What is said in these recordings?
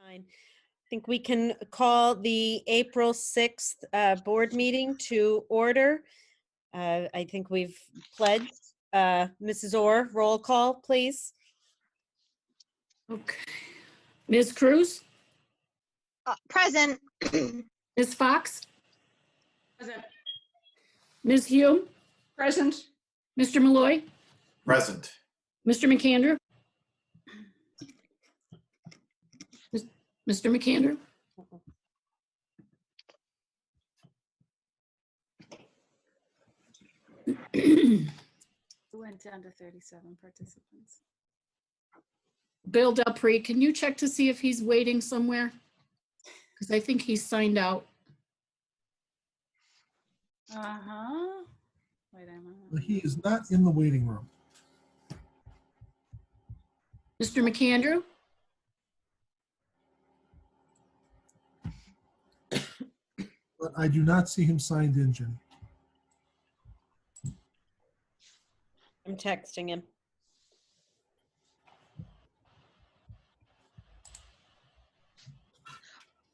I think we can call the April 6th board meeting to order. I think we've pledged. Mrs. Orr, roll call, please. Okay. Ms. Cruz? Present. Ms. Fox? Present. Ms. Hume? Present. Mr. Malloy? Present. Mr. McAndrew? Mr. McAndrew? We went down to 37 participants. Bill Dupree, can you check to see if he's waiting somewhere? Because I think he's signed out. Uh-huh. Wait a minute. He is not in the waiting room. Mr. McAndrew? But I do not see him signed in, Jen. I'm texting him.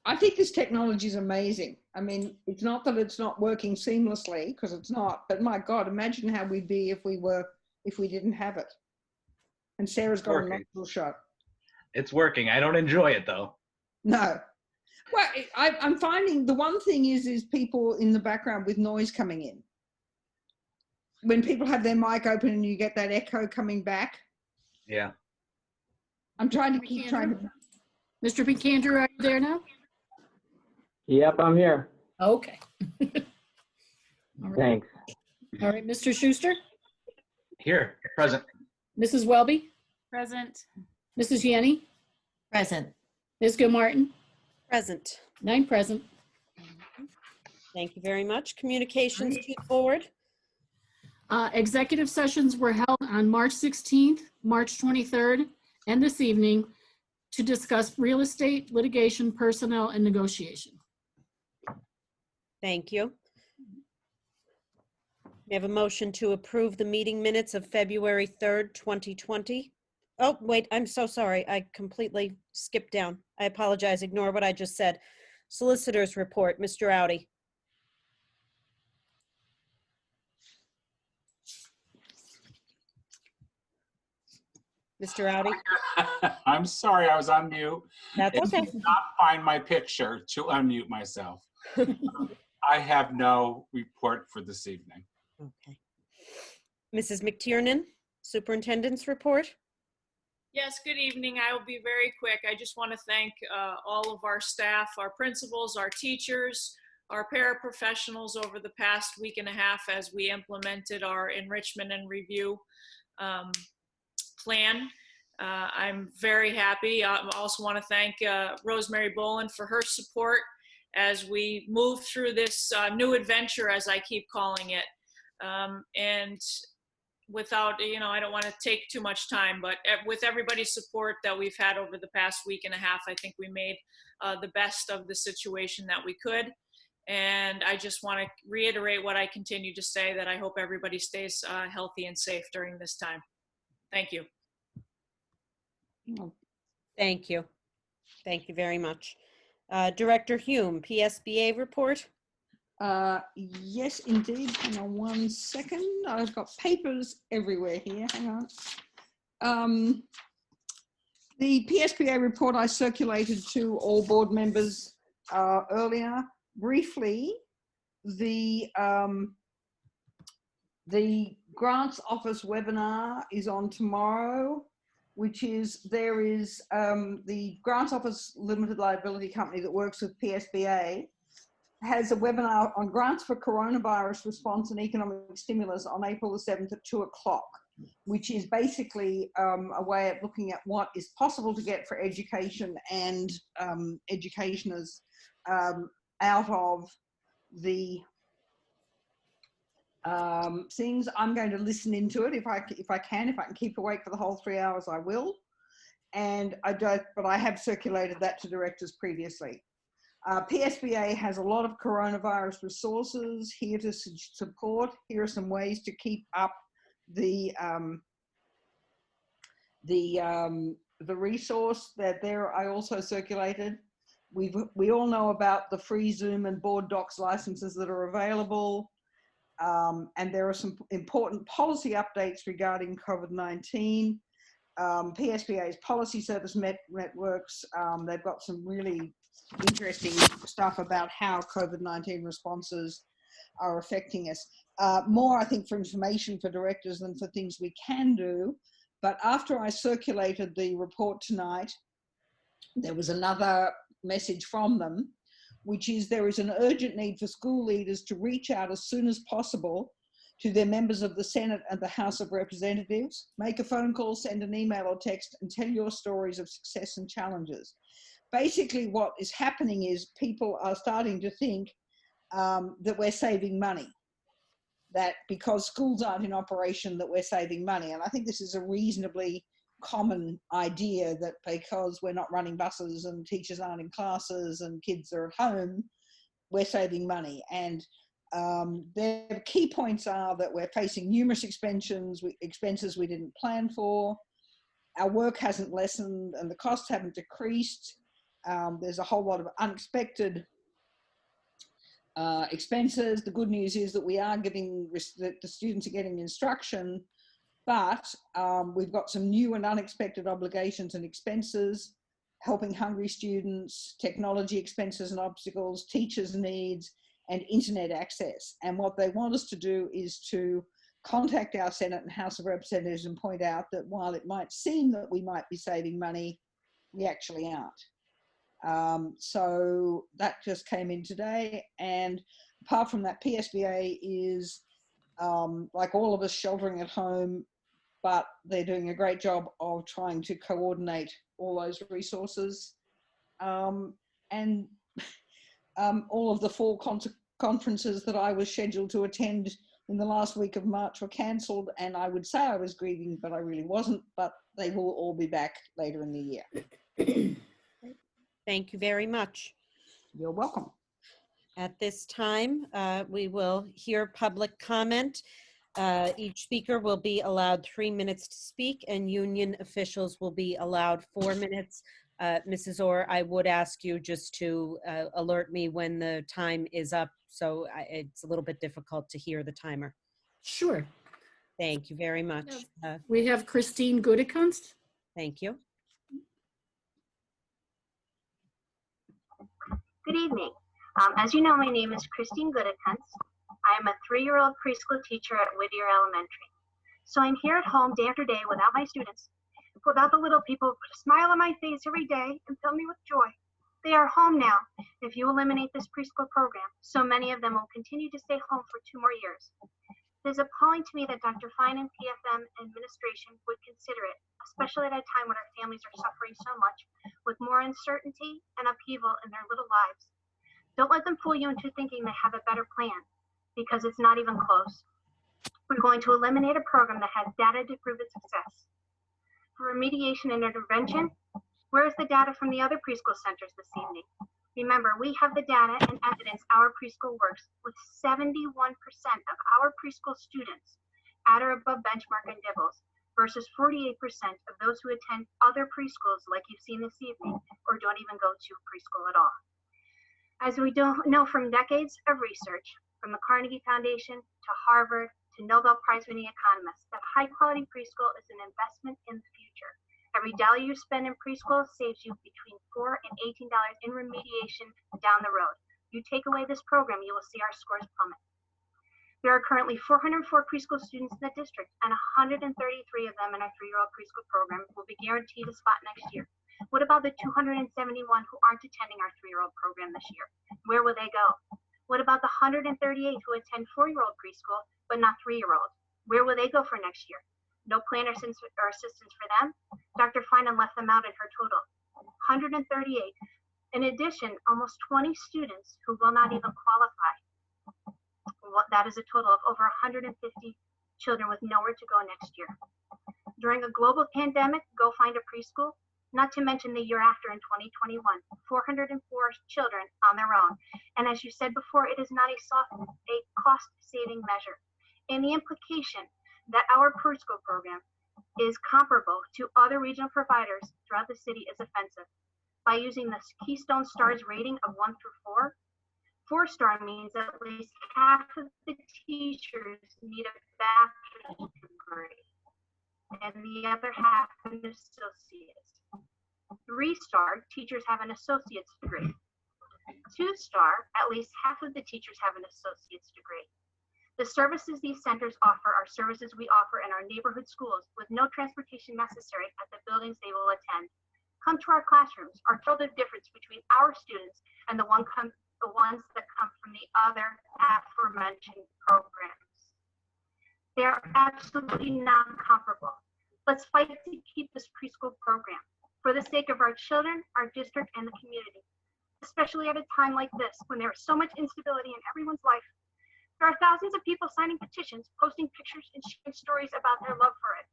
I think this technology is amazing. I mean, it's not that it's not working seamlessly, because it's not, but my God, imagine how we'd be if we didn't have it. And Sarah's got a nostril shot. It's working. I don't enjoy it though. No. Well, I'm finding the one thing is people in the background with noise coming in. When people have their mic open and you get that echo coming back. Yeah. I'm trying to keep trying to. Mr. McAndrew, are you there now? Yep, I'm here. Okay. All right. Thanks. All right, Mr. Schuster? Here, present. Mrs. Welby? Present. Mrs. Yanni? Present. Ms. Gilmartin? Present. 9 present. Thank you very much. Communications to the board. Executive sessions were held on March 16th, March 23rd, and this evening to discuss real estate, litigation, personnel, and negotiation. Thank you. We have a motion to approve the meeting minutes of February 3rd, 2020. Oh, wait, I'm so sorry. I completely skipped down. I apologize. Ignore what I just said. Solicitor's report, Mr. Audi. Mr. Audi? I'm sorry, I was on mute. That's okay. I did not find my picture to unmute myself. I have no report for this evening. Okay. Mrs. McTiernan, Superintendent's report. Yes, good evening. I will be very quick. I just want to thank all of our staff, our principals, our teachers, our paraprofessionals over the past week and a half as we implemented our enrichment and review plan. I'm very happy. I also want to thank Rosemary Boland for her support as we move through this new adventure, as I keep calling it. And without, I don't want to take too much time, but with everybody's support that we've had over the past week and a half, I think we made the best of the situation that we could. And I just want to reiterate what I continue to say, that I hope everybody stays healthy and safe during this time. Thank you. Thank you. Thank you very much. Director Hume, PSBA report. Yes, indeed. Hang on 1 second. I've got papers everywhere here. Hang on. The PSBA report I circulated to all board members earlier. Briefly, the grants office webinar is on tomorrow, which is, there is the grants office limited liability company that works with PSBA has a webinar on grants for coronavirus response and economic stimulus on April the 7th at 2 o'clock, which is basically a way of looking at what is possible to get for education and educationers out of the things. I'm going to listen into it if I can keep awake for the whole 3 hours, I will. And but I have circulated that to directors previously. PSBA has a lot of coronavirus resources here to support. Here are some ways to keep up the the resource that there I also circulated. We all know about the free Zoom and Board Docs licenses that are available. And there are some important policy updates regarding COVID-19. PSBA's policy service networks, they've got some really interesting stuff about how COVID-19 responses are affecting us. More, I think, for information for directors than for things we can do. But after I circulated the report tonight, there was another message from them, which is there is an urgent need for school leaders to reach out as soon as possible to their members of the Senate and the House of Representatives. Make a phone call, send an email or text, and tell your stories of success and challenges. Basically, what is happening is people are starting to think that we're saving money, that because schools aren't in operation that we're saving money. And I think this is a reasonably common idea, that because we're not running buses and teachers aren't in classes and kids are at home, we're saving money. And their key points are that we're facing numerous expenses we didn't plan for. Our work hasn't lessened and the costs haven't decreased. There's a whole lot of unexpected expenses. The good news is that we are getting, that the students are getting instruction, but we've got some new and unexpected obligations and expenses, helping hungry students, technology expenses and obstacles, teachers' needs, and internet access. And what they want us to do is to contact our Senate and House of Representatives and point out that while it might seem that we might be saving money, we actually aren't. So that just came in today. And apart from that, PSBA is, like all of us, sheltering at home, but they're doing a great job of trying to coordinate all those resources. And all of the fall conferences that I was scheduled to attend in the last week of March were cancelled, and I would say I was grieving, but I really wasn't, but they will all be back later in the year. Thank you very much. You're welcome. At this time, we will hear public comment. Each speaker will be allowed 3 minutes to speak, and union officials will be allowed 4 minutes. Mrs. Orr, I would ask you just to alert me when the time is up, so it's a little bit difficult to hear the timer. Sure. Thank you very much. We have Christine Gudekunst. Thank you. Good evening. As you know, my name is Christine Gudekunst. I am a 3-year-old preschool teacher at Whittier Elementary. So I'm here at home day after day without my students, without the little people who put a smile on my face every day and fill me with joy. They are home now. If you eliminate this preschool program, so many of them will continue to stay home for 2 more years. It is appalling to me that Dr. Fine and PFM administration would consider it, especially at a time when our families are suffering so much with more uncertainty and upheaval in their little lives. Don't let them fool you into thinking they have a better plan, because it's not even close. We're going to eliminate a program that has data to prove its success. For remediation and intervention, where is the data from the other preschool centers this evening? Remember, we have the data and evidence our preschool works, with 71% of our preschool students at or above benchmark and DIBELS, versus 48% of those who attend other preschools like you've seen this evening, or don't even go to preschool at all. As we don't know from decades of research, from the Carnegie Foundation to Harvard to Nobel Prize-winning economists, that high-quality preschool is an investment in the future. Every dollar you spend in preschool saves you between $4 and $18 in remediation down the road. You take away this program, you will see our scores plummet. There are currently 404 preschool students in the district, and 133 of them in our 3-year-old preschool program will be guaranteed a spot next year. What about the 271 who aren't attending our 3-year-old program this year? Where will they go? What about the 138 who attend 4-year-old preschool, but not 3-year-old? Where will they go for next year? No plan or assistance for them? Dr. Finan left them out in her total. 138. In addition, almost 20 students who will not even qualify. That is a total of over 150 children with nowhere to go next year. During a global pandemic, go find a preschool, not to mention the year after in 2021, 404 children on their own. And as you said before, it is not a cost-saving measure. And the implication that our preschool program is comparable to other regional providers throughout the city is offensive. By using the Keystone Stars rating of 1 through 4, 4-star means at least half of the teachers need a bachelor's degree and the other half an associate's. 3-star, teachers have an associate's degree. 2-star, at least half of the teachers have an associate's degree. The services these centers offer are services we offer in our neighborhood schools with no transportation necessary at the buildings they will attend. Come to our classrooms or tell the difference between our students and the ones that come from the other aforementioned programs. They are absolutely not comparable. Let's fight to keep this preschool program for the sake of our children, our district, and the community, especially at a time like this when there is so much instability in everyone's life. There are thousands of people signing petitions, posting pictures, and sharing stories about their love for it.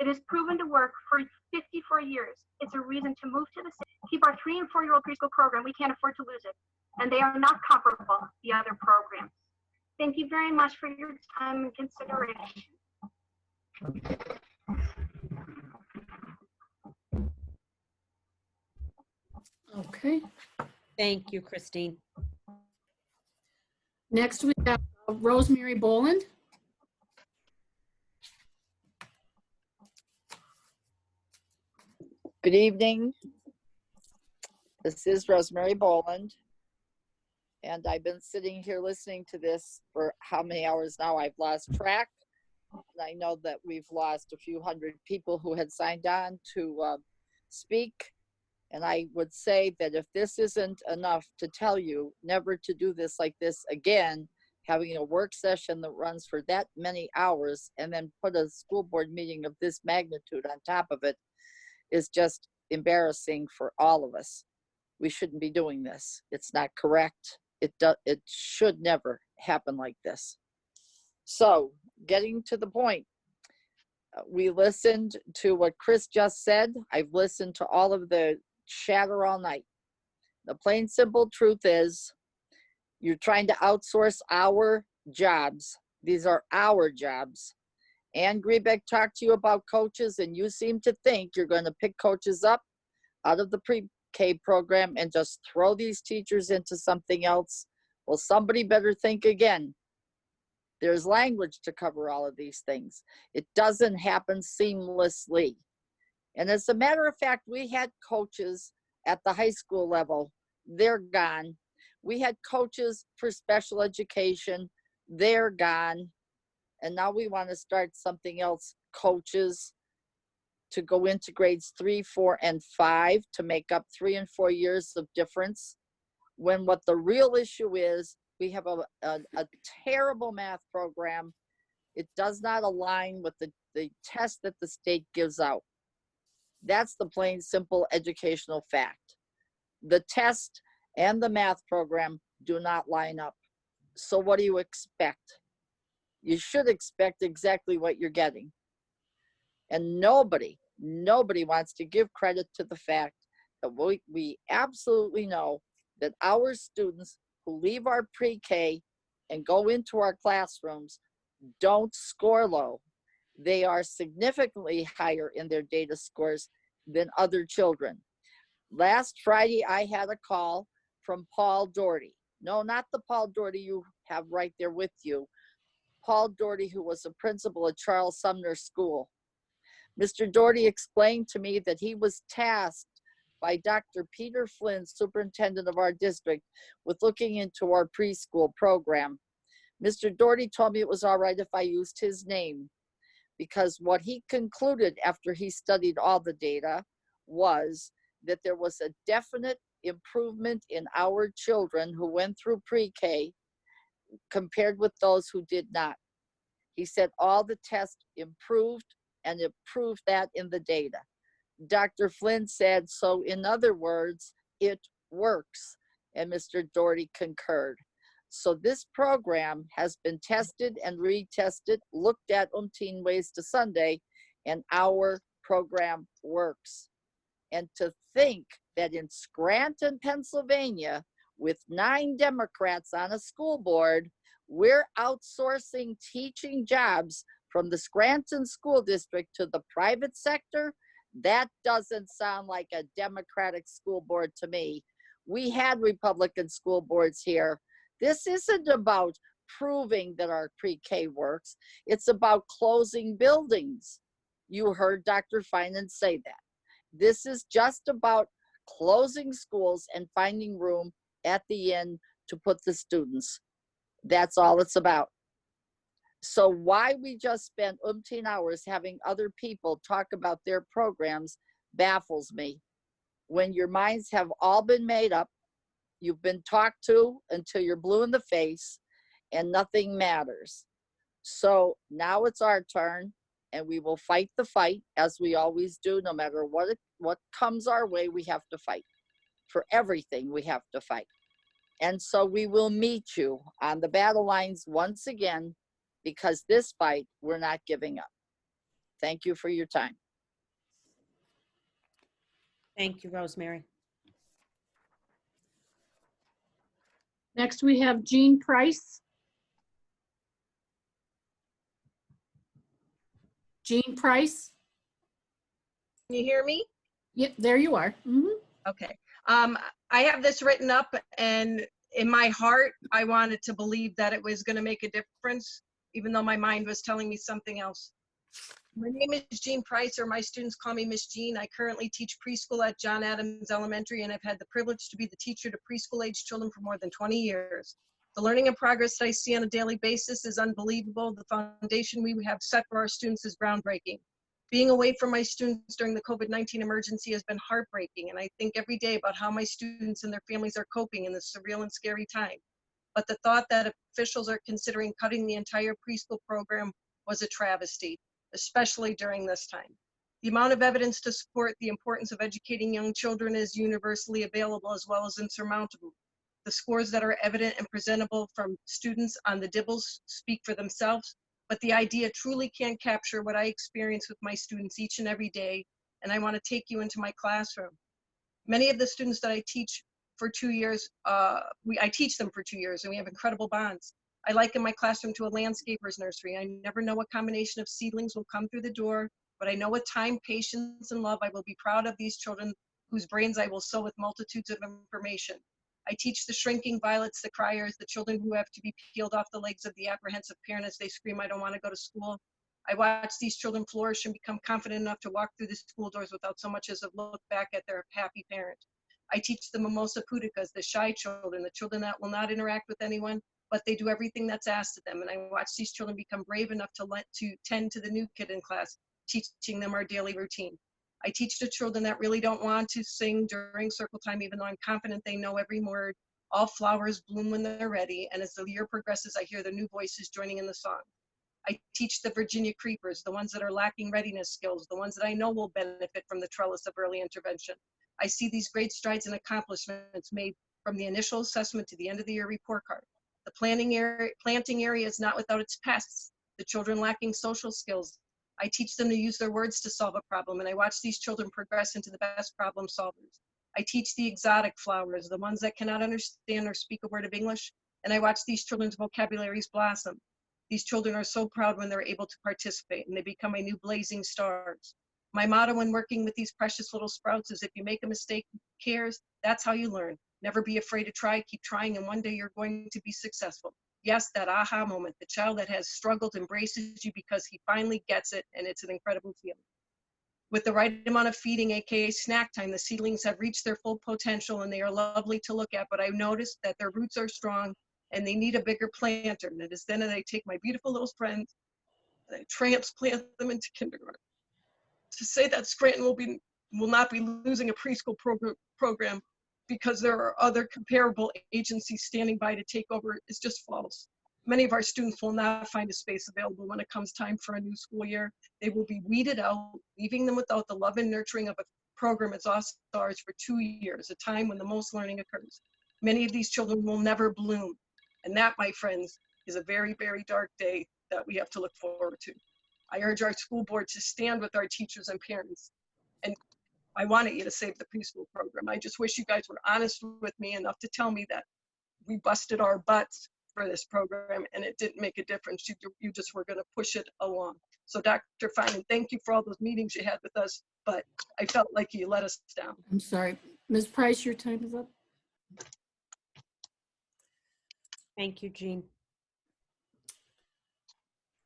It has proven to work for 54 years. It's a reason to move to the city, keep our 3- and 4-year-old preschool program. We can't afford to lose it. And they are not comparable to the other programs. Thank you very much for your time and consideration. Okay. Thank you, Christine. Next, we have Rosemary Boland. Good evening. This is Rosemary Boland. And I've been sitting here listening to this for how many hours now? I've lost track. And I know that we've lost a few hundred people who had signed on to speak. And I would say that if this isn't enough to tell you never to do this like this again, having a work session that runs for that many hours and then put a school board meeting of this magnitude on top of it is just embarrassing for all of us. We shouldn't be doing this. It's not correct. It should never happen like this. So getting to the point, we listened to what Chris just said. I've listened to all of the chatter all night. The plain simple truth is you're trying to outsource our jobs. These are our jobs. Ann Griebeck talked to you about coaches, and you seem to think you're going to pick coaches up out of the pre-K program and just throw these teachers into something else. Well, somebody better think again. There's language to cover all of these things. It doesn't happen seamlessly. And as a matter of fact, we had coaches at the high school level. They're gone. We had coaches for special education. They're gone. And now we want to start something else, coaches to go into grades 3, 4, and 5 to make up 3 and 4 years of difference. When what the real issue is, we have a terrible math program. It does not align with the test that the state gives out. That's the plain, simple educational fact. The test and the math program do not line up. So what do you expect? You should expect exactly what you're getting. And nobody wants to give credit to the fact that we absolutely know that our students who leave our pre-K and go into our classrooms don't score low. They are significantly higher in their data scores than other children. Last Friday, I had a call from Paul Doherty. No, not the Paul Doherty you have right there with you. Paul Doherty, who was a principal at Charles Sumner School. Mr. Doherty explained to me that he was tasked by Dr. Peter Flynn, superintendent of our district, with looking into our preschool program. Mr. Doherty told me it was all right if I used his name, because what he concluded after he studied all the data was that there was a definite improvement in our children who went through pre-K compared with those who did not. He said all the tests improved, and it proved that in the data. Dr. Flynn said, so in other words, it works. And Mr. Doherty concurred. So this program has been tested and retested, looked at umpteen ways to Sunday, and our program works. And to think that in Scranton, Pennsylvania, with 9 Democrats on a school board, we're outsourcing teaching jobs from the Scranton School District to the private sector, that doesn't sound like a Democratic school board to me. We had Republican school boards here. This isn't about proving that our pre-K works. It's about closing buildings. You heard Dr. Finan say that. This is just about closing schools and finding room at the end to put the students. That's all it's about. So why we just spent umpteen hours having other people talk about their programs baffles me. When your minds have all been made up, you've been talked to until you're blue in the face and nothing matters. So now it's our turn, and we will fight the fight as we always do. No matter what comes our way, we have to fight. For everything, we have to fight. And so we will meet you on the battle lines once again, because this fight, we're not giving up. Thank you for your time. Thank you, Rosemary. Next, we have Jean Price. Jean Price. Can you hear me? Yep, there you are. Mhm. Okay. I have this written up, and in my heart, I wanted to believe that it was going to make a difference, even though my mind was telling me something else. My name is Jean Price, or my students call me Miss Jean. I currently teach preschool at John Adams Elementary, and I've had the privilege to be the teacher to preschool-age children for more than 20 years. The learning and progress that I see on a daily basis is unbelievable. The foundation we have set for our students is groundbreaking. Being away from my students during the COVID-19 emergency has been heartbreaking, and I think every day about how my students and their families are coping in this surreal and scary time. But the thought that officials are considering cutting the entire preschool program was a travesty, especially during this time. The amount of evidence to support the importance of educating young children is universally available as well as insurmountable. The scores that are evident and presentable from students on the dibbles speak for themselves, but the idea truly can capture what I experience with my students each and every day, and I want to take you into my classroom. Many of the students that I teach for 2 years, I teach them for 2 years, and we have incredible bonds. I liken my classroom to a landscaper's nursery. I never know what combination of seedlings will come through the door, but I know with time, patience, and love, I will be proud of these children whose brains I will sow with multitudes of information. I teach the shrinking violets, the criers, the children who have to be peeled off the legs of the apprehensive parent as they scream, "I don't want to go to school." I watch these children flourish and become confident enough to walk through the school doors without so much as a look back at their happy parent. I teach the mimosa pudikas, the shy children, the children that will not interact with anyone, but they do everything that's asked of them. And I watch these children become brave enough to tend to the new kid in class, teaching them our daily routine. I teach the children that really don't want to sing during circle time, even though I'm confident they know every word. All flowers bloom when they're ready, and as the year progresses, I hear their new voices joining in the song. I teach the Virginia creepers, the ones that are lacking readiness skills, the ones that I know will benefit from the trellis of early intervention. I see these great strides and accomplishments made from the initial assessment to the end of the year report card. The planting area is not without its pests, the children lacking social skills. I teach them to use their words to solve a problem, and I watch these children progress into the best problem solvers. I teach the exotic flowers, the ones that cannot understand or speak a word of English, and I watch these children's vocabularies blossom. These children are so proud when they're able to participate, and they become my new blazing stars. My motto when working with these precious little sprouts is, if you make a mistake, who cares? That's how you learn. Never be afraid to try, keep trying, and one day you're going to be successful. Yes, that aha moment, the child that has struggled embraces you because he finally gets it, and it's an incredible feeling. With the right amount of feeding, aka snack time, the seedlings have reached their full potential and they are lovely to look at, but I've noticed that their roots are strong and they need a bigger planter. And it is then that I take my beautiful little friends and I transplant them into kindergarten. To say that Scranton will not be losing a preschool program because there are other comparable agencies standing by to take over is just false. Many of our students will not find a space available when it comes time for a new school year. They will be weeded out, leaving them without the love and nurturing of a program as ours for 2 years, a time when the most learning occurs. Many of these children will never bloom. And that, my friends, is a very, very dark day that we have to look forward to. I urge our school board to stand with our teachers and parents. And I wanted you to save the preschool program. I just wish you guys were honest with me enough to tell me that we busted our butts for this program, and it didn't make a difference. You just were going to push it along. So Dr. Feynman, thank you for all those meetings you had with us, but I felt like you let us down. I'm sorry. Ms. Price, your time is up. Thank you, Jean.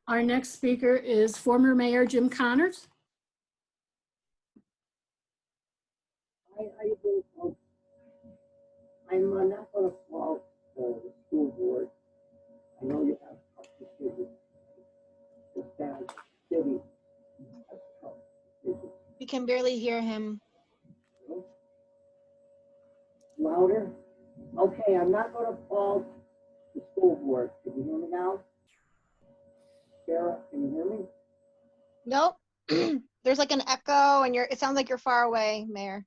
Our next speaker is former Mayor Jim Connors. How you doing, folks? I'm not going to fault the school board. I know you have tough decisions. Just as city has tough decisions. We can barely hear him. Louder? Okay, I'm not going to fault the school board. Can you hear me now? Sarah, can you hear me? Nope. There's like an echo and it sounds like you're far away, Mayor.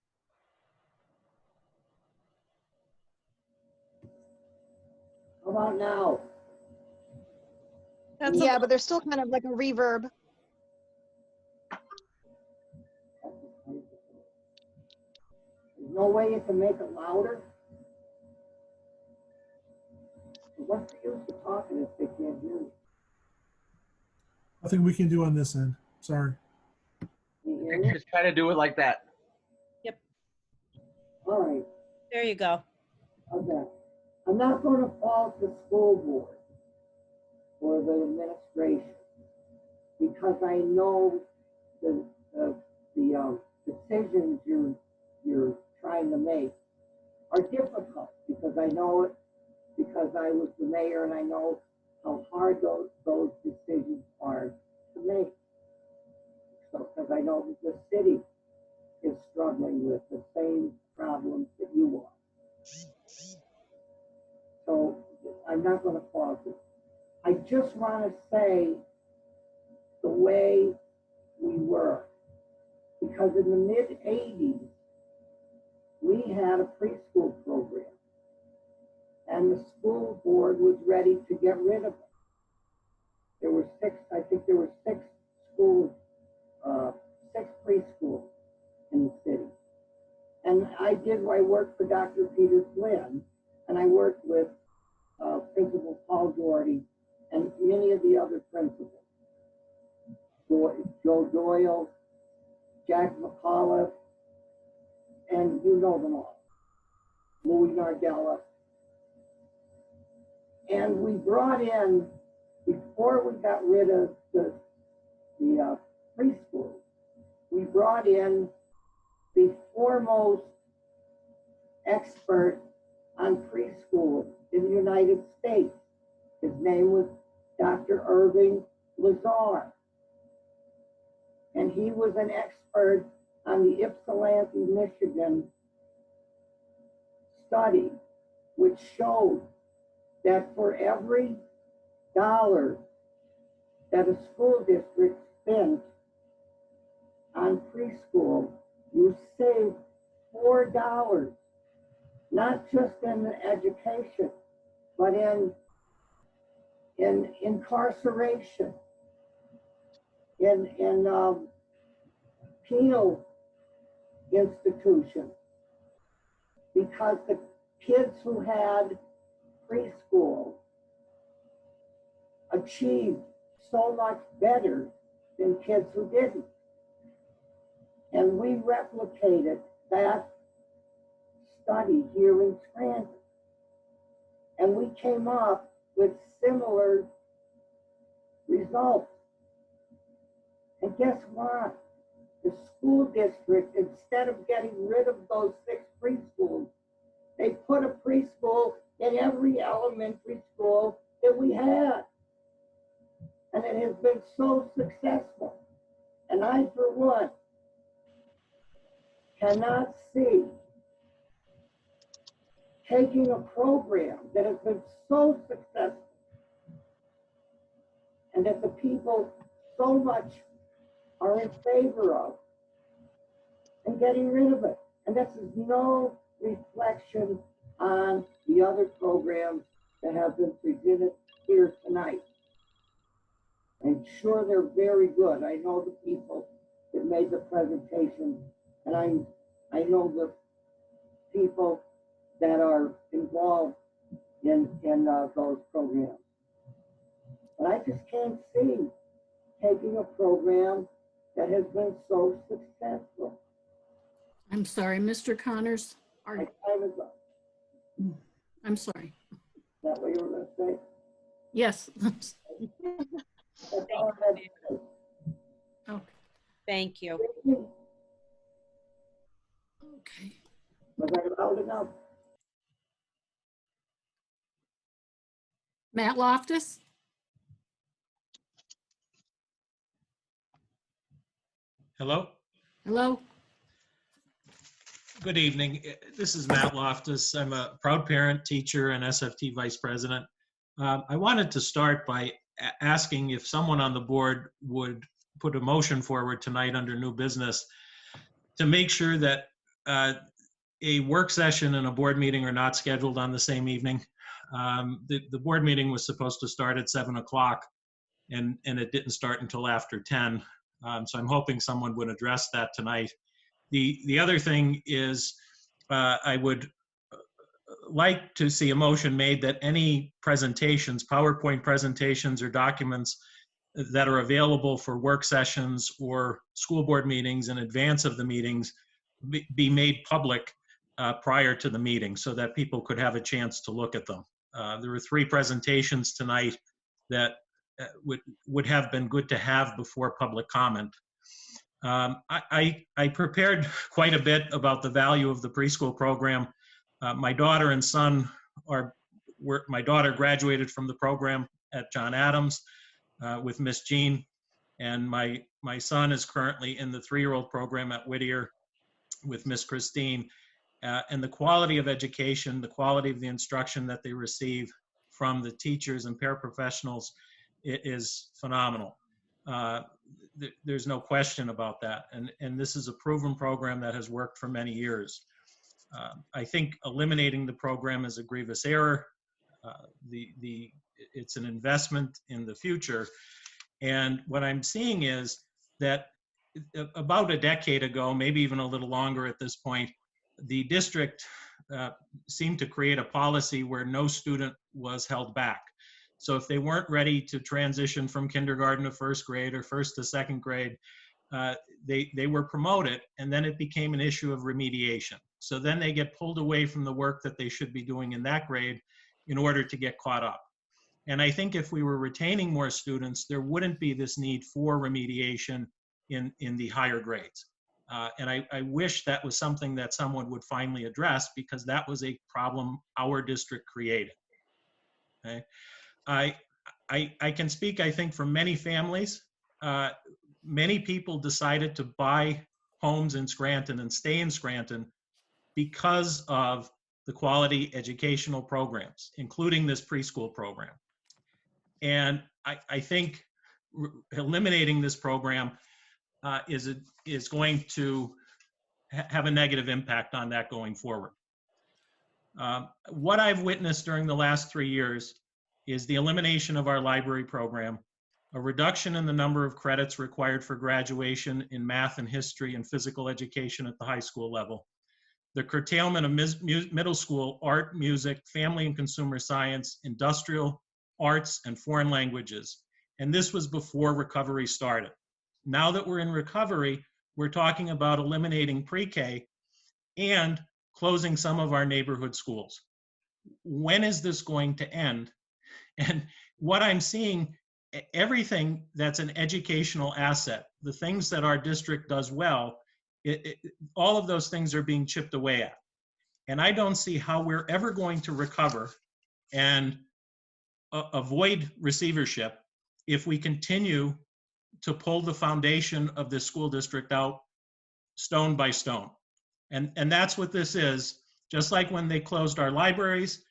How about now? Yeah, but there's still kind of like a reverb. There's no way you can make it louder? What's the use of talking if they can't hear me? Nothing we can do on this end. Sorry. Can you hear me? Just try to do it like that. All right. There you go. Okay. I'm not going to fault the school board or the administration because I know the decisions you're trying to make are difficult because I know it because I was the mayor and I know how hard those decisions are to make. So because I know that the city is struggling with the same problems that you are. So I'm not going to pause it. I just want to say the way we were, because in the mid-'80s, we had a preschool program, and the school board was ready to get rid of it. There were six schools, six preschools in the city. And I worked for Dr. Peter Flynn, and I worked with Principal Paul Doherty and many of the other principals. Joe Doyle, Jack McAuliffe, and you know them all. Louis Nardella. And we brought in, before we got rid of the preschool, we brought in the foremost expert on preschool in the United States. His name was Dr. Irving Lazar. And he was an expert on the Ypsilanti, Michigan study, which showed that for every dollar that a school district spent on preschool, you save $4, not just in education, but in incarceration, in penal institutions, because the kids who had preschool achieved so much better than kids who didn't. And we replicated that study here in Scranton. And we came up with similar results. And guess what? The school district, instead of getting rid of those 6 preschools, they put a preschool in every elementary school that we had. And it has been so successful. And I, for one, cannot see taking a program that has been so successful and that the people so much are in favor of and getting rid of it. And this is no reflection on the other programs that have been presented here tonight. I'm sure they're very good. I know the people that made the presentation, and I know the people that are involved in those programs. But I just can't see taking a program that has been so successful. I'm sorry, Mr. Connors. My time is up. I'm sorry. Is that what you were going to say? Yes. That's all I have to say. Okay. Thank you. Okay. Was I loud enough? Matt Loftus? Hello. Hello? Good evening. This is Matt Loftus. I'm a proud parent, teacher, and SFT vice president. I wanted to start by asking if someone on the board would put a motion forward tonight under new business to make sure that a work session and a board meeting are not scheduled on the same evening. The board meeting was supposed to start at 7 o'clock and it didn't start until after 10. So I'm hoping someone would address that tonight. The other thing is I would like to see a motion made that any presentations, PowerPoint presentations or documents that are available for work sessions or school board meetings in advance of the meetings be made public prior to the meeting so that people could have a chance to look at them. There were 3 presentations tonight that would have been good to have before public comment. I prepared quite a bit about the value of the preschool program. My daughter and son my daughter graduated from the program at John Adams with Miss Jean, and my son is currently in the 3-year-old program at Whittier with Miss Christine. And the quality of education, the quality of the instruction that they receive from the teachers and paraprofessionals is phenomenal. There's no question about that. And this is a proven program that has worked for many years. I think eliminating the program is a grievous error. It's an investment in the future. And what I'm seeing is that about a decade ago, maybe even a little longer at this point, the district seemed to create a policy where no student was held back. So if they weren't ready to transition from kindergarten to 1st grade or 1st to 2nd grade, they were promoted, and then it became an issue of remediation. So then they get pulled away from the work that they should be doing in that grade in order to get caught up. And I think if we were retaining more students, there wouldn't be this need for remediation in the higher grades. And I wish that was something that someone would finally address, because that was a problem our district created. Okay? I can speak, I think, for many families. Many people decided to buy homes in Scranton and stay in Scranton because of the quality educational programs, including this preschool program. And I think eliminating this program is going to have a negative impact on that going forward. What I've witnessed during the last 3 years is the elimination of our library program, a reduction in the number of credits required for graduation in math and history and physical education at the high school level, the curtailment of middle school art, music, family and consumer science, industrial arts, and foreign languages. And this was before recovery started. Now that we're in recovery, we're talking about eliminating pre-K and closing some of our neighborhood schools. When is this going to end? And what I'm seeing, everything that's an educational asset, the things that our district does well, all of those things are being chipped away at. And I don't see how we're ever going to recover and avoid receivership if we continue to pull the foundation of this school district out stone by stone. And that's what this is. Just like when they closed our libraries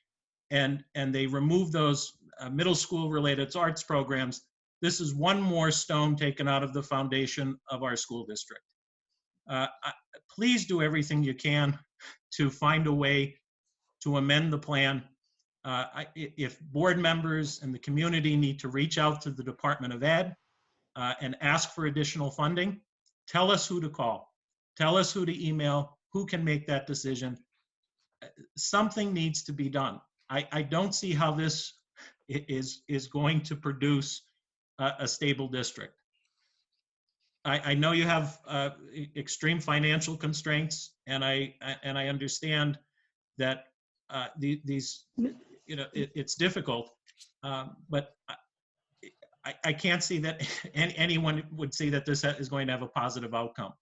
and they removed those middle school related arts programs, this is one more stone taken out of the foundation of our school district. Please do everything you can to find a way to amend the plan. If board members and the community need to reach out to the Department of Ed and ask for additional funding, tell us who to call. Tell us who to email, who can make that decision. Something needs to be done. I don't see how this is going to produce a stable district. I know you have extreme financial constraints, and I understand that these, you know, it's difficult, but I can't see that anyone would see that this is going to have a positive outcome.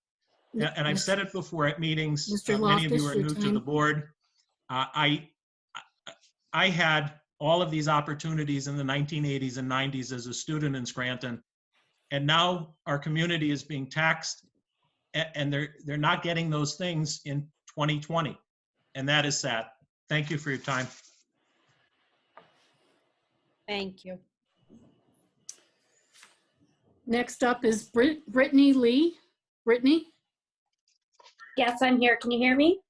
And I've said it before at meetings. Mr. Many of you Loftus, are your new to time. the board. I had all of these opportunities in the 1980s and 90s as a student in Scranton, and now our community is being taxed, and they're not getting those things in 2020, and that is sad. Thank you for your time. Thank you. Next up is Brittany Lee. Brittany? Yes, I'm here. Can you hear me?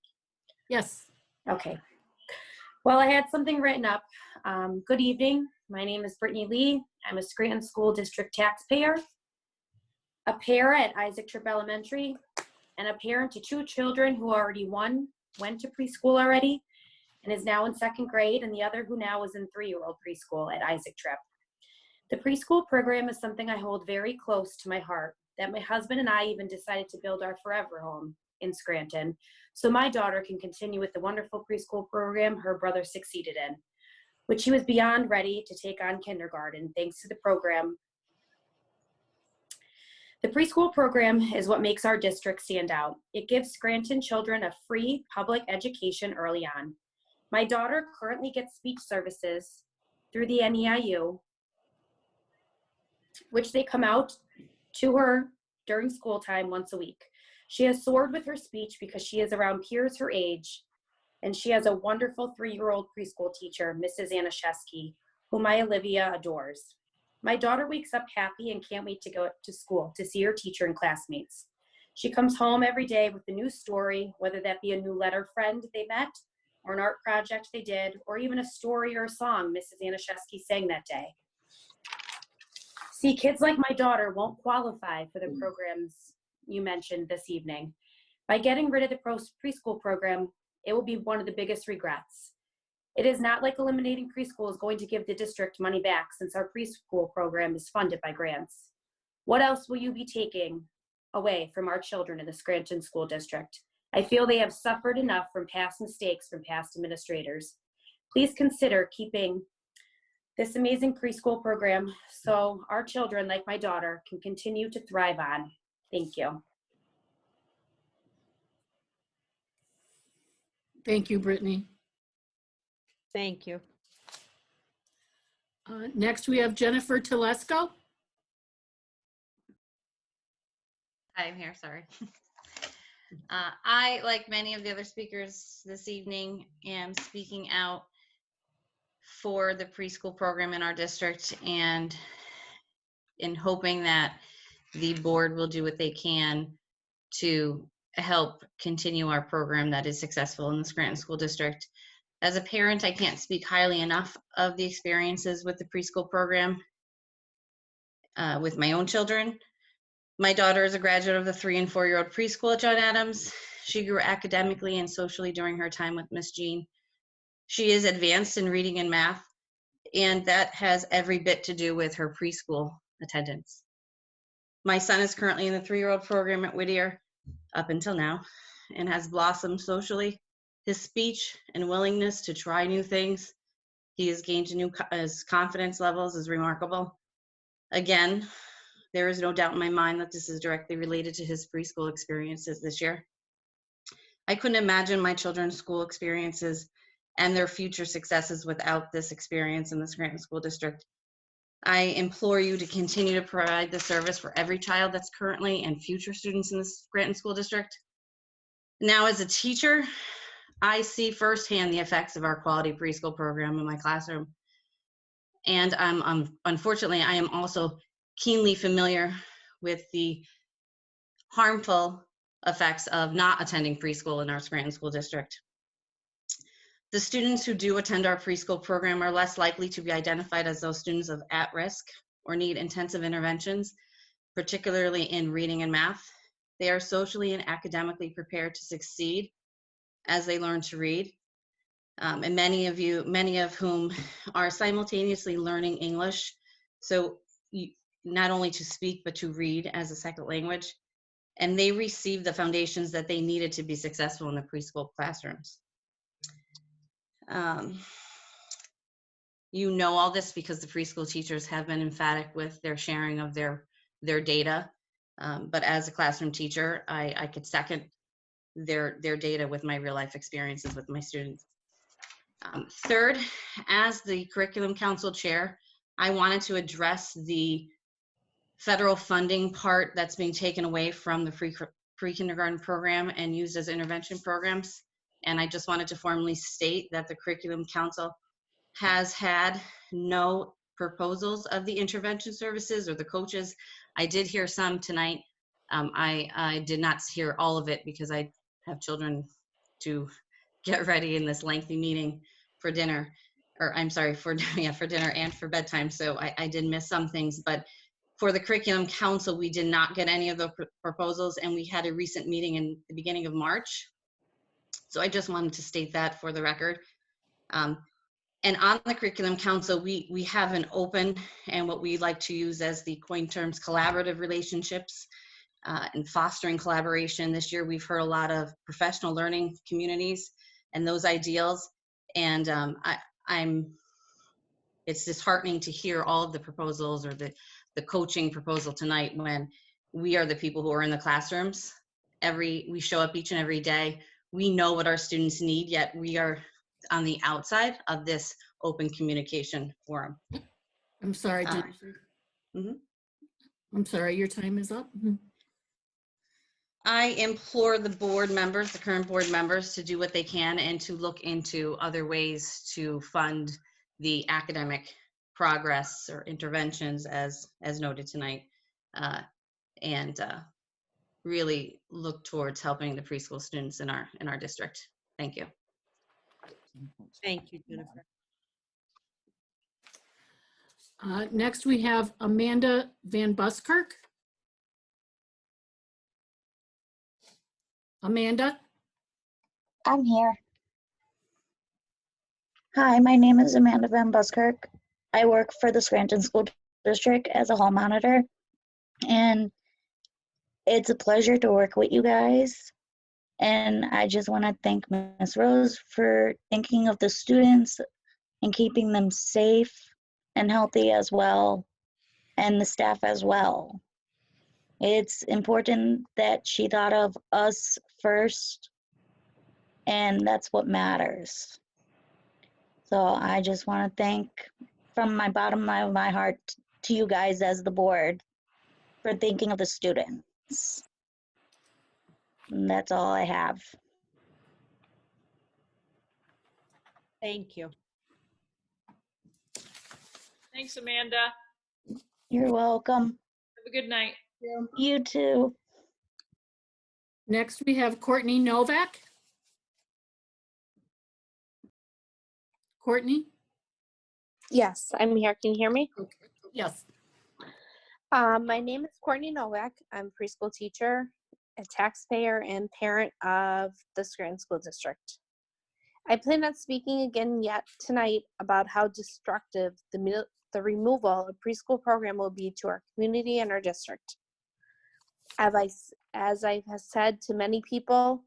Yes. Okay. Well, I had something written up. Good evening. My name is Brittany Lee. I'm a Scranton School District taxpayer, a parent at Isaac Tripp Elementary, and a parent to 2 children who already one went to preschool already and is now in 2nd grade, and the other who now is in 3-year-old preschool at Isaac Tripp. The preschool program is something I hold very close to my heart, that my husband and I even decided to build our forever home in Scranton, so my daughter can continue with the wonderful preschool program her brother succeeded in, which he was beyond ready to take on kindergarten thanks to the program. The preschool program is what makes our district stand out. It gives Scranton children a free public education early on. My daughter currently gets speech services through the NEIU, which they come out to her during school time once a week. She has soared with her speech because she is around peers her age, and she has a wonderful 3-year-old preschool teacher, Mrs. Anashesky, whom my Olivia adores. My daughter wakes up happy and can't wait to go to school to see her teacher and classmates. She comes home every day with a new story, whether that be a new letter friend they met, or an art project they did, or even a story or a song Mrs. Anashesky sang that day. See, kids like my daughter won't qualify for the programs you mentioned this evening. By getting rid of the preschool program, it will be one of the biggest regrets. It is not like eliminating preschool is going to give the district money back, since our preschool program is funded by grants. What else will you be taking away from our children in the Scranton School District? I feel they have suffered enough from past mistakes from past administrators. Please consider keeping this amazing preschool program so our children, like my daughter, can continue to thrive on. Thank you. Thank you, Brittany. Thank you. Next, we have Jennifer Telesco. Hi, I'm here, sorry. I, like many of the other speakers this evening, am speaking out for the preschool program in our district, and in hoping that the board will do what they can to help continue our program that is successful in the Scranton School District. As a parent, I can't speak highly enough of the experiences with the preschool program with my own children. My daughter is a graduate of the 3- and 4-year-old preschool at John Adams. She grew academically and socially during her time with Miss Jean. She is advanced in reading and math, and that has every bit to do with her preschool attendance. My son is currently in the 3-year-old program at Whittier up until now, and has blossomed socially. His speech and willingness to try new things, he has gained his confidence levels is remarkable. Again, there is no doubt in my mind that this is directly related to his preschool experiences this year. I couldn't imagine my children's school experiences and their future successes without this experience in the Scranton School District. I implore you to continue to provide the service for every child that's currently and future students in the Scranton School District. Now, as a teacher, I see firsthand the effects of our quality preschool program in my classroom. And unfortunately, I am also keenly familiar with the harmful effects of not attending preschool in our Scranton School District. The students who do attend our preschool program are less likely to be identified as those students of at risk or need intensive interventions, particularly in reading and math. They are socially and academically prepared to succeed as they learn to read. and many of whom are simultaneously learning English. So not only to speak, but to read as a second language. And they received the foundations that they needed to be successful in the preschool classrooms. You know all this because the preschool teachers have been emphatic with their sharing of their data. But as a classroom teacher, I could second their data with my real life experiences with my students. Third, as the Curriculum Council Chair, I wanted to address the federal funding part that's being taken away from the pre-kindergarten program and used as intervention programs. And I just wanted to formally state that the Curriculum Council has had no proposals of the intervention services or the coaches. I did hear some tonight. I did not hear all of it because I have children to get ready in this lengthy meeting for dinner, or I'm sorry, for dinner and for bedtime. So I did miss some things, but for the Curriculum Council, we did not get any of the proposals, and we had a recent meeting in the beginning of March. So I just wanted to state that for the record. And on the Curriculum Council, we have an open and what we like to use as the coin terms collaborative relationships and fostering collaboration. This year, we've heard a lot of professional learning communities and those ideals. And it's disheartening to hear all of the proposals or the coaching proposal tonight when we are the people who are in the classrooms. We show up each and every day. We know what our students need, yet we are on the outside of this open communication forum. I'm sorry, Jennifer. I'm sorry, your time is up. I implore the board members, the current board members, to do what they can and to look into other ways to fund the academic progress or interventions as noted tonight, and really look towards helping the preschool students in our district. Thank you. Thank you, Jennifer. Next, we have Amanda Van Buskirk. Amanda? I'm here. Hi, my name is Amanda Van Buskirk. I work for the Scranton School District as a hall monitor, and it's a pleasure to work with you guys. And I just want to thank Ms. Rose for thinking of the students and keeping them safe and healthy as well, and the staff as well. It's important that she thought of us first, and that's what matters. So I just want to thank from my bottom of my heart to you guys as the board for thinking of the students. And that's all I have. Thank you. Thanks, Amanda. You're welcome. Have a good night. You too. Next, we have Courtney Novak. Courtney? Yes, I'm here. Can you hear me? Okay. Yes. My name is Courtney Novak. I'm a preschool teacher, a taxpayer, and parent of the Scranton School District. I plan on speaking again yet tonight about how destructive the removal of preschool program will be to our community and our district. As I have said to many people,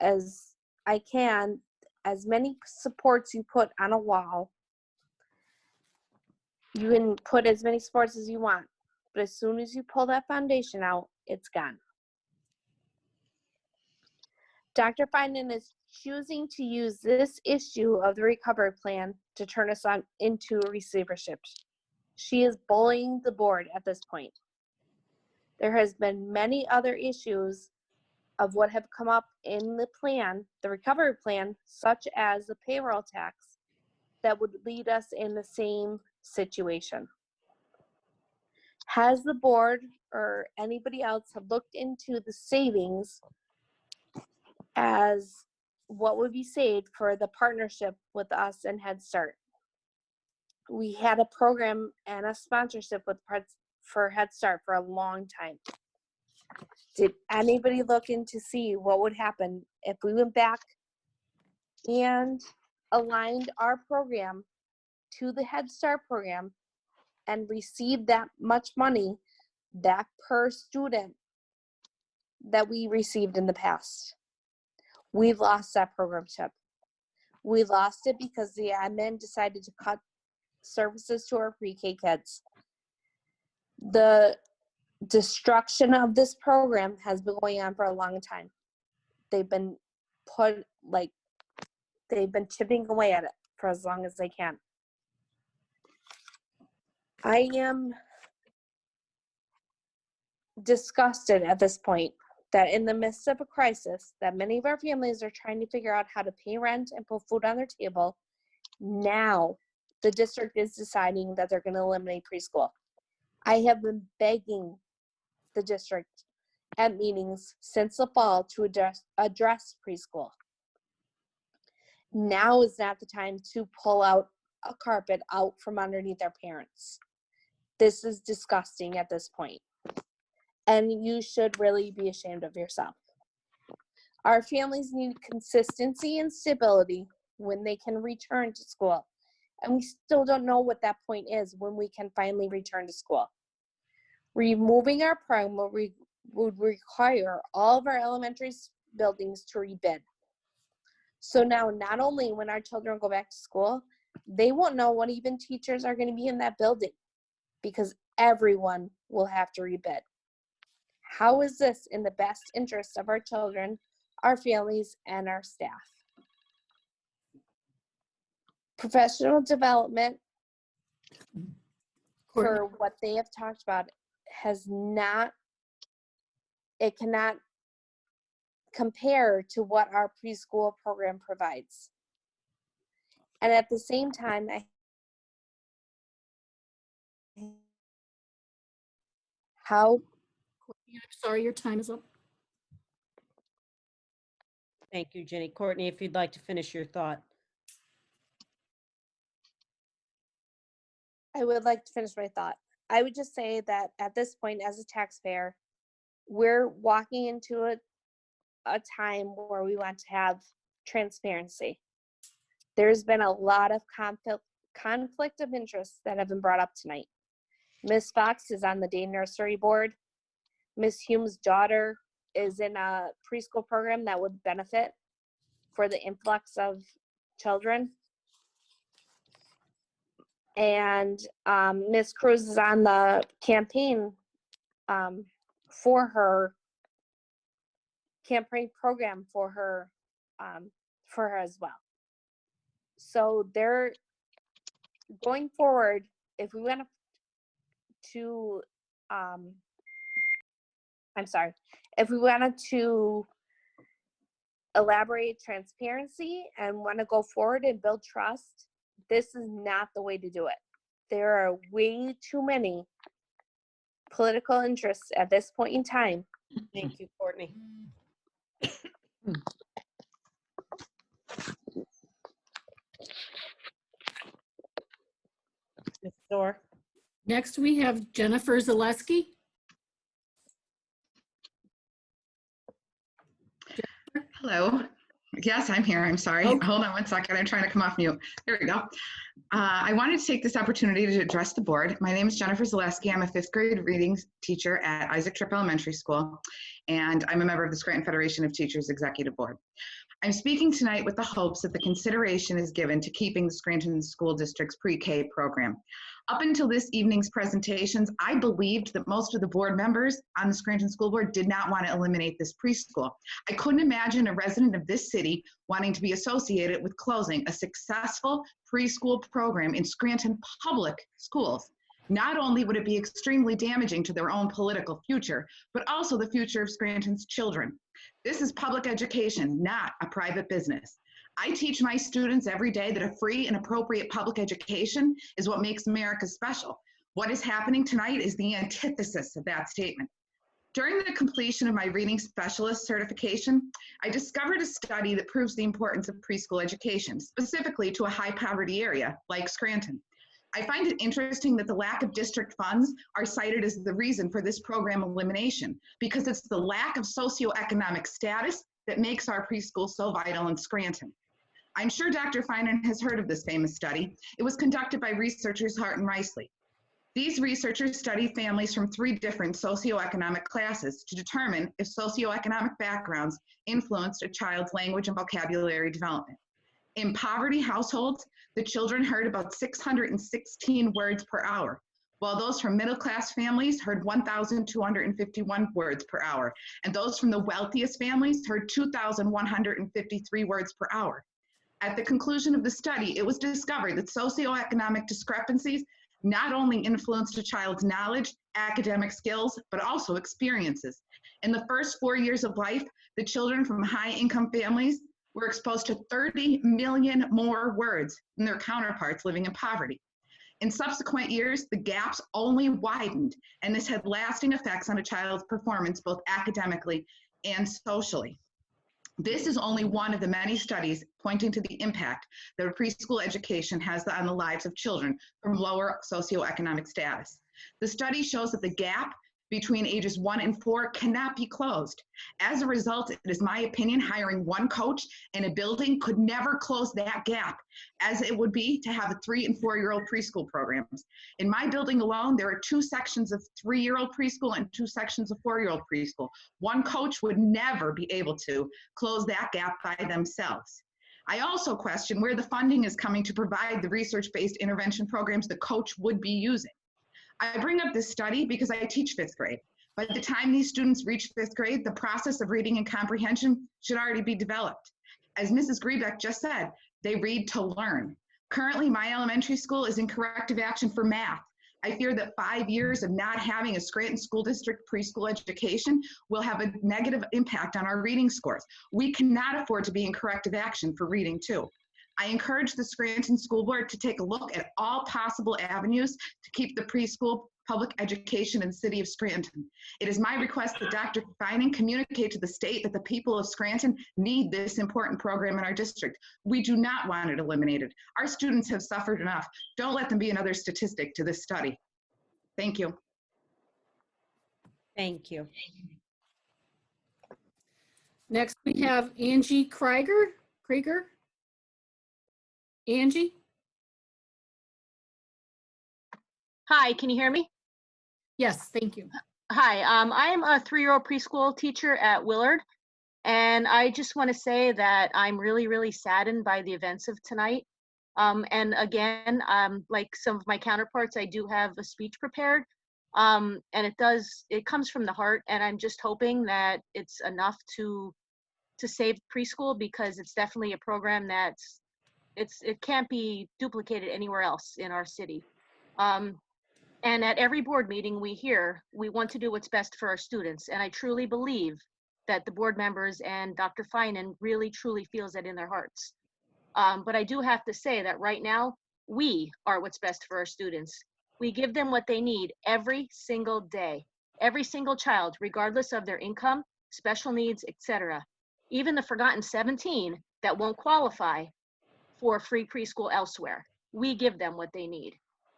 as I can, as many supports you put on a wall, you can put as many supports as you want, but as soon as you pull that foundation out, it's gone. Dr. Finan is choosing to use this issue of the recovery plan to turn us into a receivership. She is bullying the board at this point. There has been many other issues of what have come up in the plan, the recovery plan, such as the payroll tax, that would lead us in the same situation. Has the board or anybody else have looked into the savings as what would be saved for the partnership with us and Head Start? We had a program and a sponsorship for Head Start for a long time. Did anybody look into see what would happen if we went back and aligned our program to the Head Start program and received that much money back per student that we received in the past. We lost that programship. We lost it because the admin decided to cut services to our pre-K kids. The destruction of this program has been going on for a long time. They've been chipping away at it for as long as they can. I am disgusted at this point that in the midst of a crisis that many of our families are trying to figure out how to pay rent and put food on their table, now the district is deciding that they're going to eliminate preschool. I have been begging the district at meetings since the fall to address preschool. Now is not the time to pull out a carpet out from underneath their parents. This is disgusting at this point. And you should really be ashamed of yourself. Our families need consistency and stability when they can return to school. And we still don't know what that point is when we can finally return to school. Removing our program would require all of our elementary buildings to rebid. So now, not only when our children go back to school, they won't know what even teachers are going to be in that building because everyone will have to rebid. How is this in the best interest of our children, our families, and our staff? Professional development for what they have talked about it cannot compare to what our preschool program provides. And at the same time, I'm sorry, your time is up. Thank you, Jenny. Courtney, if you'd like to finish your thought. I would like to finish my thought. I would just say that at this point, as a taxpayer, we're walking into a time where we want to have transparency. There's been a lot of conflict of interest that have been brought up tonight. Ms. Fox is on the day nursery board. Ms. Hume's daughter is in a preschool program that would benefit for the influx of children. And Ms. Cruz is on the campaign for her campaign program for her as well. So they're going forward. If we want to, if we wanted to elaborate transparency and want to go forward and build trust, this is not the way to do it. There are way too many political interests at this point in time. Thank you, Courtney. Ms. Dorr. Next, we have Jennifer Zaleski. Hello. Yes, I'm here. I'm sorry. Okay. Hold on one second. I'm trying to come off mute. There we go. I wanted to take this opportunity to address the board. My name is Jennifer Zaleski. I'm a 5th grade reading teacher at Isaac Tripp Elementary School, and I'm a member of the Scranton Federation of Teachers Executive Board. I'm speaking tonight with the hopes that the consideration is given to keeping the Scranton School District's pre-K program. Up until this evening's presentations, I believed that most of the board members on the Scranton School Board did not want to eliminate this preschool. I couldn't imagine a resident of this city wanting to be associated with closing a successful preschool program in Scranton public schools. Not only would it be extremely damaging to their own political future, but also the future of Scranton's children. This is public education, not a private business. I teach my students every day that a free and appropriate public education is what makes America special. What is happening tonight is the antithesis of that statement. During the completion of my reading specialist certification, I discovered a study that proves the importance of preschool education, specifically to a high poverty area like Scranton. I find it interesting that the lack of district funds are cited as the reason for this program elimination, because it's the lack of socioeconomic status that makes our preschool so vital in Scranton. I'm sure Dr. Finan has heard of this famous study. It was conducted by researchers Hart and Riceley. These researchers studied families from 3 different socioeconomic classes to determine if socioeconomic backgrounds influenced a child's language and vocabulary development. In poverty households, the children heard about 616 words per hour, while those from middle-class families heard 1,251 words per hour, and those from the wealthiest families heard 2,153 words per hour. At the conclusion of the study, it was discovered that socioeconomic discrepancies not only influenced a child's knowledge, academic skills, but also experiences. In the first 4 years of life, the children from high-income families were exposed to 30 million more words than their counterparts living in poverty. In subsequent years, the gaps only widened, and this had lasting effects on a child's performance, both academically and socially. This is only one of the many studies pointing to the impact that a preschool education has on the lives of children from lower socioeconomic status. The study shows that the gap between ages 1 and 4 cannot be closed. As a result, it is my opinion hiring one coach in a building could never close that gap, as it would be to have a 3- and 4-year-old preschool programs. In my building alone, there are 2 sections of 3-year-old preschool and 2 sections of 4-year-old preschool. One coach would never be able to close that gap by themselves. I also question where the funding is coming to provide the research-based intervention programs the coach would be using. I bring up this study because I teach 5th grade. By the time these students reach 5th grade, the process of reading and comprehension should already be developed. As Mrs. Griebeck just said, they read to learn. Currently, my elementary school is in corrective action for math. I fear that 5 years of not having a Scranton School District preschool education will have a negative impact on our reading scores. We cannot afford to be in corrective action for reading too. I encourage the Scranton School Board to take a look at all possible avenues to keep the preschool public education in the city of Scranton. It is my request that Dr. Finan communicate to the state that the people of Scranton need this important program in our district. We do not want it eliminated. Our students have suffered enough. Don't let them be another statistic to this study. Thank you. Thank you. Next, we have Angie Krieger. Angie? Hi, can you hear me? Yes, thank you. Hi, I am a 3-year-old preschool teacher at Willard, and I just want to say that I'm really, really saddened by the events of tonight. And again, like some of my counterparts, I do have a speech prepared, and it comes from the heart, and I'm just hoping that it's enough to save preschool, because it's definitely a program that's it can't be duplicated anywhere else in our city. And at every board meeting we want to do what's best for our students. And I truly believe that the board members and Dr. Finan really, truly feels that in their hearts. But I do have to say that right now, we are what's best for our students. We give them what they need every single day. Every single child, regardless of their income, special needs, etc. Even the forgotten 17 that won't qualify for free preschool elsewhere. We give them what they need.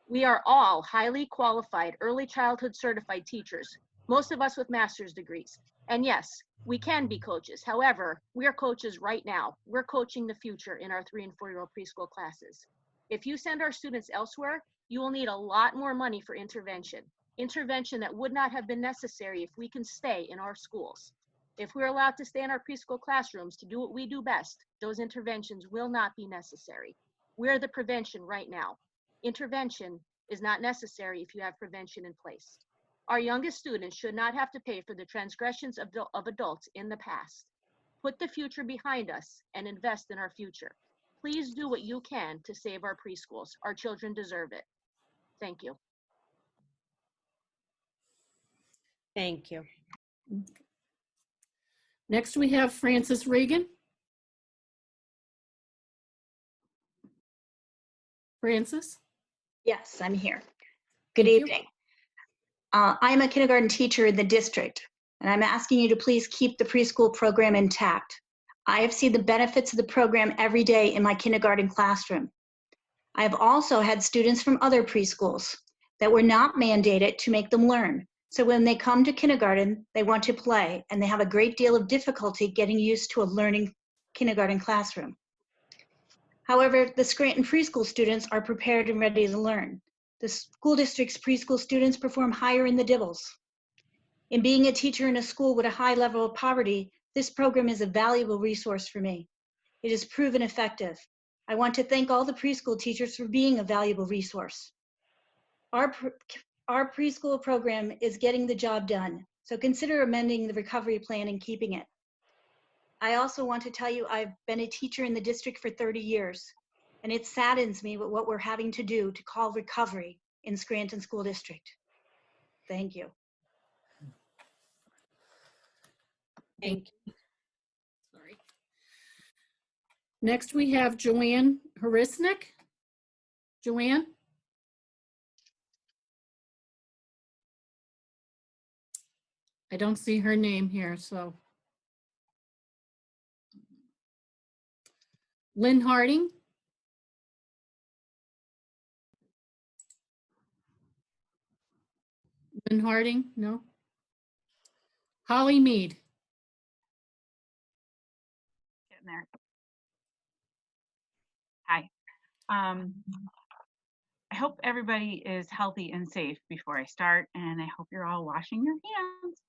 We are all highly qualified early childhood certified teachers, most of us with master's degrees. And yes, we can be coaches. However, we are coaches right now. We're coaching the future in our 3- and 4-year-old preschool classes. If you send our students elsewhere, you will need a lot more money for intervention that would not have been necessary if we can stay in our schools. If we're allowed to stay in our preschool classrooms to do what we do best, those interventions will not be necessary. We're the prevention right now. Intervention is not necessary if you have prevention in place. Our youngest students should not have to pay for the transgressions of adults in the past. Put the future behind us and invest in our future. Please do what you can to save our preschools. Our children deserve it. Thank you. Thank you. Next, we have Frances Reagan. Frances? Yes, I'm here. Good evening. I'm a kindergarten teacher in the district, and I'm asking you to please keep the preschool program intact. I have seen the benefits of the program every day in my kindergarten classroom. I have also had students from other preschools that were not mandated to make them learn. So when they come to kindergarten, they want to play, and they have a great deal of difficulty getting used to a learning kindergarten classroom. However, the Scranton preschool students are prepared and ready to learn. The school district's preschool students perform higher in the dibbles. In being a teacher in a school with a high level of poverty, this program is a valuable resource for me. It has proven effective. I want to thank all the preschool teachers for being a valuable resource. Our preschool program is getting the job done, so consider amending the recovery plan and keeping it. I also want to tell you I've been a teacher in the district for 30 years, and it saddens me with what we're having to do to call recovery in Scranton School District. Thank you. Thank you. Sorry. Next, we have Joanne Harisnik. Joanne? I don't see her name here, so. Lynn Harding? Lynn Harding, no? Holly Mead? Getting there. Hi. I hope everybody is healthy and safe before I start, and I hope you're all washing your hands.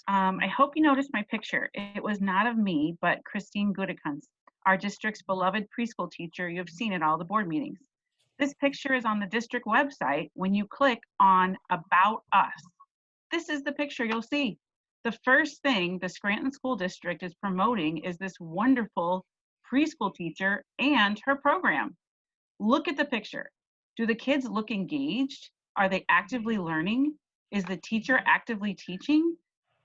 I hope you noticed my picture. It was not of me, but Christine Goodekans, our district's beloved preschool teacher you have seen at all the board meetings. This picture is on the district website when you click on About Us. This is the picture you'll see. The first thing the Scranton School District is promoting is this wonderful preschool teacher and her program. Look at the picture. Do the kids look engaged? Are they actively learning? Is the teacher actively teaching?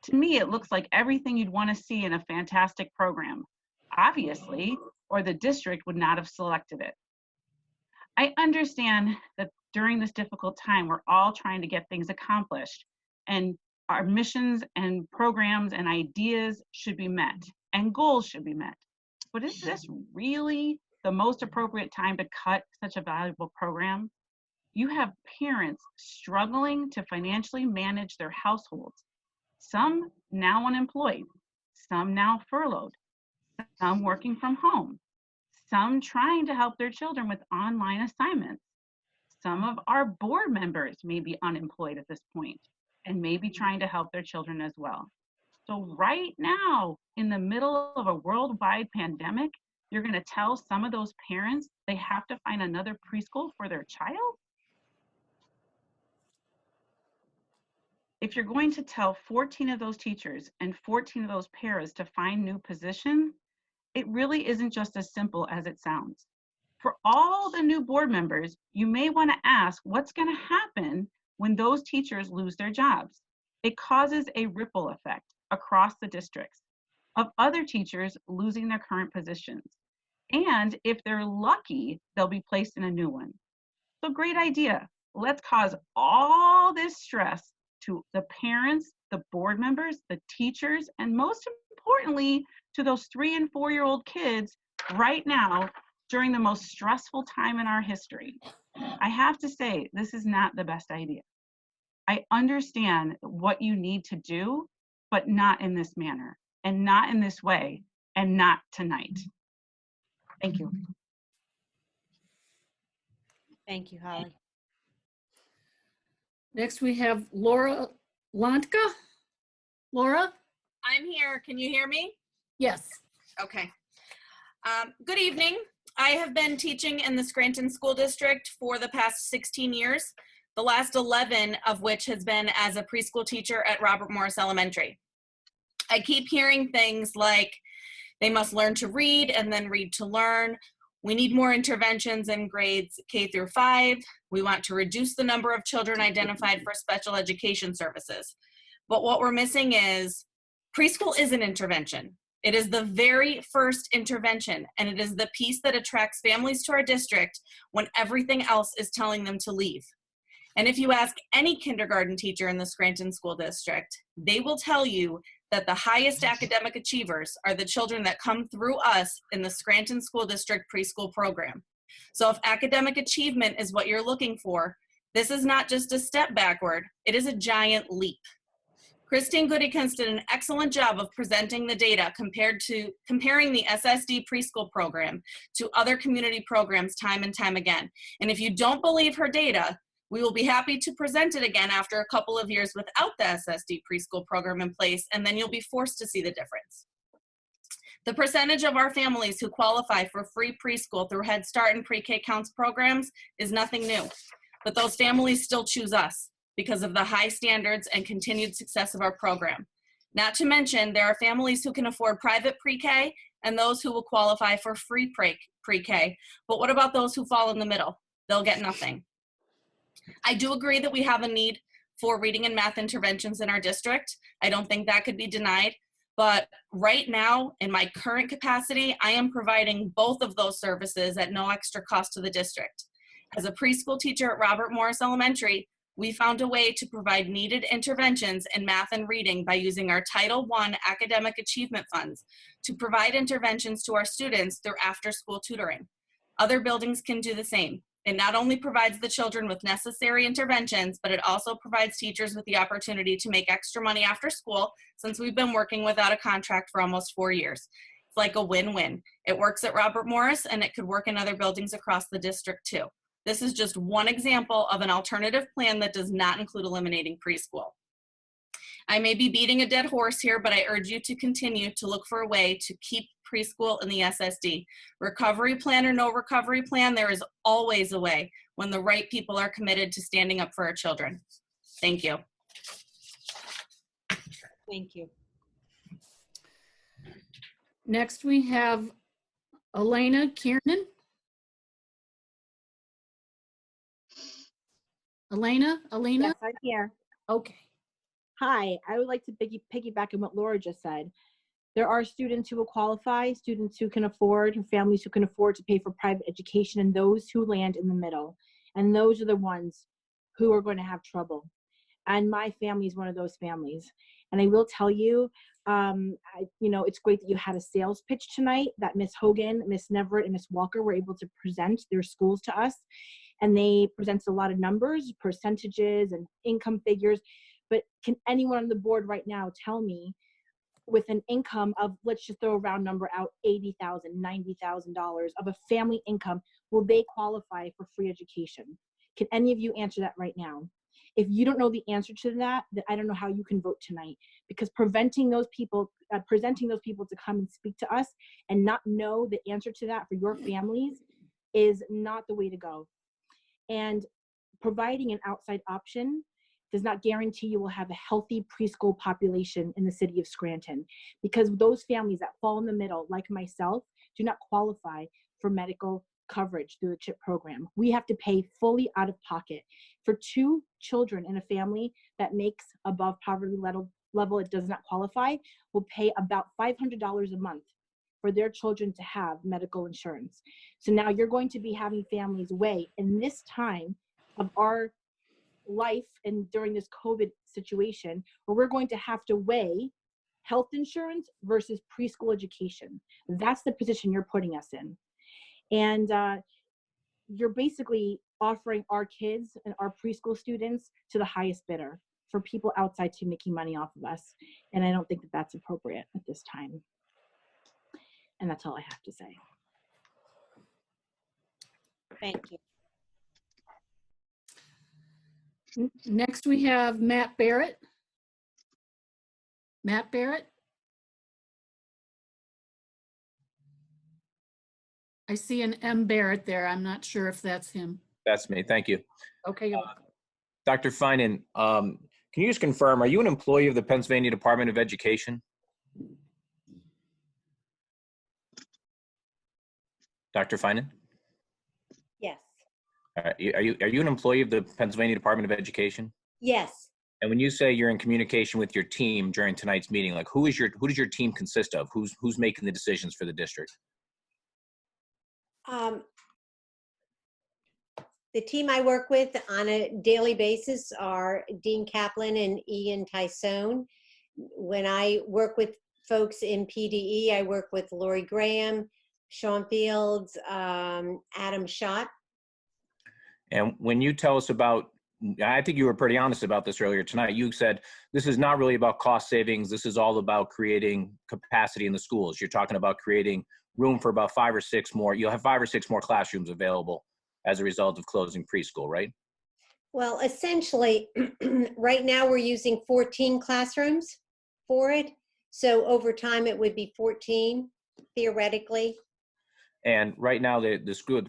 To me, it looks like everything you'd want to see in a fantastic program, obviously, or the district would not have selected it. I understand that during this difficult time, we're all trying to get things accomplished, and our missions and programs and ideas should be met, and goals should be met. But is this really the most appropriate time to cut such a valuable program? You have parents struggling to financially manage their households, some now unemployed, some now furloughed, some working from home, some trying to help their children with online assignments. Some of our board members may be unemployed at this point and may be trying to help their children as well. So right now, in the middle of a worldwide pandemic, you're going to tell some of those parents they have to find another preschool for their child? If you're going to tell 14 of those teachers and 14 of those paras to find new positions, it really isn't just as simple as it sounds. For all the new board members, you may want to ask what's going to happen when those teachers lose their jobs. It causes a ripple effect across the districts of other teachers losing their current positions. And if they're lucky, they'll be placed in a new one. So great idea. Let's cause all this stress to the parents, the board members, the teachers, and most importantly, to those 3- and 4-year-old kids right now during the most stressful time in our history. I have to say, this is not the best idea. I understand what you need to do, but not in this manner, and not in this way, and not tonight. Thank you. Thank you, Holly. Next, we have Laura Lantka. Laura? I'm here. Can you hear me? Yes. Okay. Good evening. I have been teaching in the Scranton School District for the past 16 years, the last 11 of which has been as a preschool teacher at Robert Morris Elementary. I keep hearing things like they must learn to read and then read to learn. We need more interventions in grades K through 5. We want to reduce the number of children identified for special education services. But what we're missing is preschool is an intervention. It is the very first intervention, and it is the piece that attracts families to our district when everything else is telling them to leave. And if you ask any kindergarten teacher in the Scranton School District, they will tell you that the highest academic achievers are the children that come through us in the Scranton School District preschool program. So if academic achievement is what you're looking for, this is not just a step backward, it is a giant leap. Christine Goodykins did an excellent job of presenting the data comparing the SSD preschool program to other community programs time and time again. And if you don't believe her data, we will be happy to present it again after a couple of years without the SSD preschool program in place, and then you'll be forced to see the difference. The percentage of our families who qualify for free preschool through Head Start and Pre-K Counts programs is nothing new, but those families still choose us because of the high standards and continued success of our program. Not to mention, there are families who can afford private pre-K and those who will qualify for free pre-K. But what about those who fall in the middle? They'll get nothing. I do agree that we have a need for reading and math interventions in our district. I don't think that could be denied. But right now, in my current capacity, I am providing both of those services at no extra cost to the district. As a preschool teacher at Robert Morris Elementary, we found a way to provide needed interventions in math and reading by using our Title I academic achievement funds to provide interventions to our students through after-school tutoring. Other buildings can do the same. It not only provides the children with necessary interventions, but it also provides teachers with the opportunity to make extra money after school, since we've been working without a contract for almost 4 years. It's like a win-win. It works at Robert Morris, and it could work in other buildings across the district too. This is just one example of an alternative plan that does not include eliminating preschool. I may be beating a dead horse here, but I urge you to continue to look for a way to keep preschool in the SSD. Recovery plan or no recovery plan, there is always a way when the right people are committed to standing up for our children. Thank you. Thank you. Next, we have Elena Kiernan. Elena? Yes, I'm here. Okay. Hi, I would like to piggyback on what Laura just said. There are students who will qualify, students who can afford, and families who can afford to pay for private education, and those who land in the middle. And those are the ones who are going to have trouble. And my family is one of those families. And I will tell you, it's great that you had a sales pitch tonight, that Miss Hogan, Miss Neverett, and Miss Walker were able to present their schools to us. And they presented a lot of numbers, percentages, and income figures. But can anyone on the board right now tell me, with an income of, let's just throw a round number out, $80,000, $90,000 of a family income, will they qualify for free education? Can any of you answer that right now? If you don't know the answer to that, then I don't know how you can vote tonight, because presenting those people to come and speak to us and not know the answer to that for your families is not the way to go. And providing an outside option does not guarantee you will have a healthy preschool population in the city of Scranton, because those families that fall in the middle, like myself, do not qualify for medical coverage through the CHIP program. We have to pay fully out of pocket. For 2 children in a family that makes above poverty level, it does not qualify, will pay about $500 a month for their children to have medical insurance. So now you're going to be having families weigh in this time of our life and during this COVID situation, where we're going to have to weigh health insurance versus preschool education. That's the position you're putting us in. And you're basically offering our kids and our preschool students to the highest bidder for people outside to making money off of us. And I don't think that that's appropriate at this time. And that's all I have to say. Thank you. Next, we have Matt Barrett. Matt Barrett? I see an M. Barrett there. I'm not sure if that's him. That's me. Thank you. Okay. Dr. Finan, can you just confirm, are you an employee of the Pennsylvania Department of Education? Dr. Finan? Yes. Are you an employee of the Pennsylvania Department of Education? Yes. And when you say you're in communication with your team during tonight's meeting, like who does your team consist of? Who's making the decisions for the district? The team I work with on a daily basis are Dean Kaplan and Ian Tysone. When I work with folks in PDE, I work with Lori Graham, Sean Fields, Adam Schott. And when you tell us about I think you were pretty honest about this earlier tonight. You said this is not really about cost savings. This is all about creating capacity in the schools. You're talking about creating room for about 5 or 6 more. You'll have 5 or 6 more classrooms available as a result of closing preschool, right? Well, essentially, right now we're using 14 classrooms for it. So over time, it would be 14 theoretically. And right now, the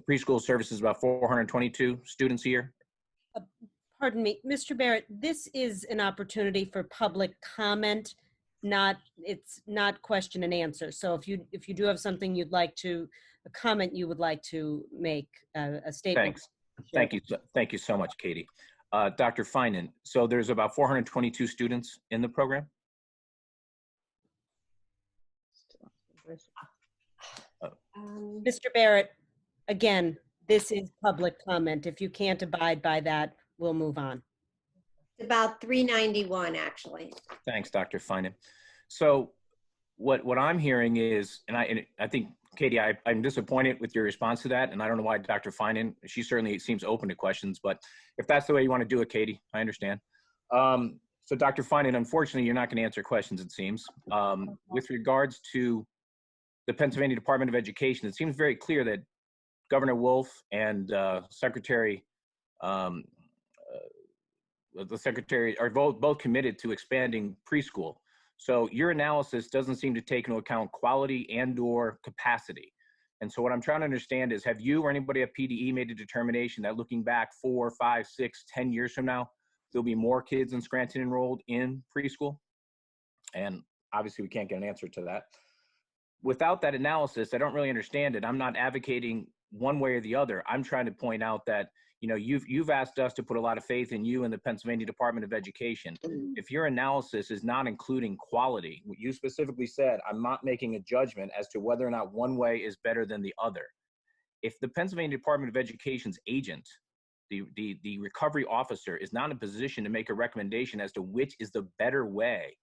preschool service is about 422 students a year. Pardon me, Mr. Barrett, this is an opportunity for public comment, it's not question and answer. So if you do have something you'd like to, a comment you would like to make, a statement. Thanks. Thank you so much, Katie. Dr. Finan, so there's about 422 students in the program? Mr. Barrett, again, this is public comment. If you can't abide by that, we'll move on. It's about 391, actually. Thanks, Dr. Finan. So what I'm hearing is, and I think, Katie, I'm disappointed with your response to that, and I don't know why Dr. Finan, she certainly seems open to questions, but if that's the way you want to do it, Katie, I understand. So Dr. Finan, unfortunately, you're not going to answer questions, it seems. With regards to the Pennsylvania Department of Education, it seems very clear that Governor Wolf and the Secretary are both committed to expanding preschool. So your analysis doesn't seem to take into account quality and/or capacity. And so what I'm trying to understand is, have you or anybody at PDE made a determination that looking back 4, 5, 6, 10 years from now, there'll be more kids in Scranton enrolled in preschool? And obviously we can't get an answer to that. Without that analysis, I don't really understand it. I'm not advocating one way or the other. I'm trying to point out that, you know, you've asked us to put a lot of faith in you and the Pennsylvania Department of Education. If your analysis is not including quality, what you specifically said, I'm not making a judgment as to whether or not one way is better than the other. If the Pennsylvania Department of Education's agent, the recovery officer, is not in a position to make a recommendation as to which is the better way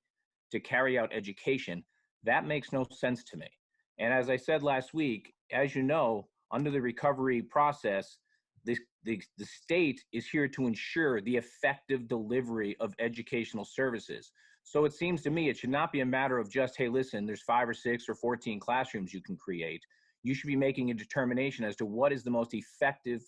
to carry out education, that makes no sense to me. And as I said last week, as you know, under the recovery process, the state is here to ensure the effective delivery of educational services. So it seems to me it should not be a matter of just, hey, listen, there's 5 or 6 or 14 classrooms you can create. You should be making a determination as to what is the most effective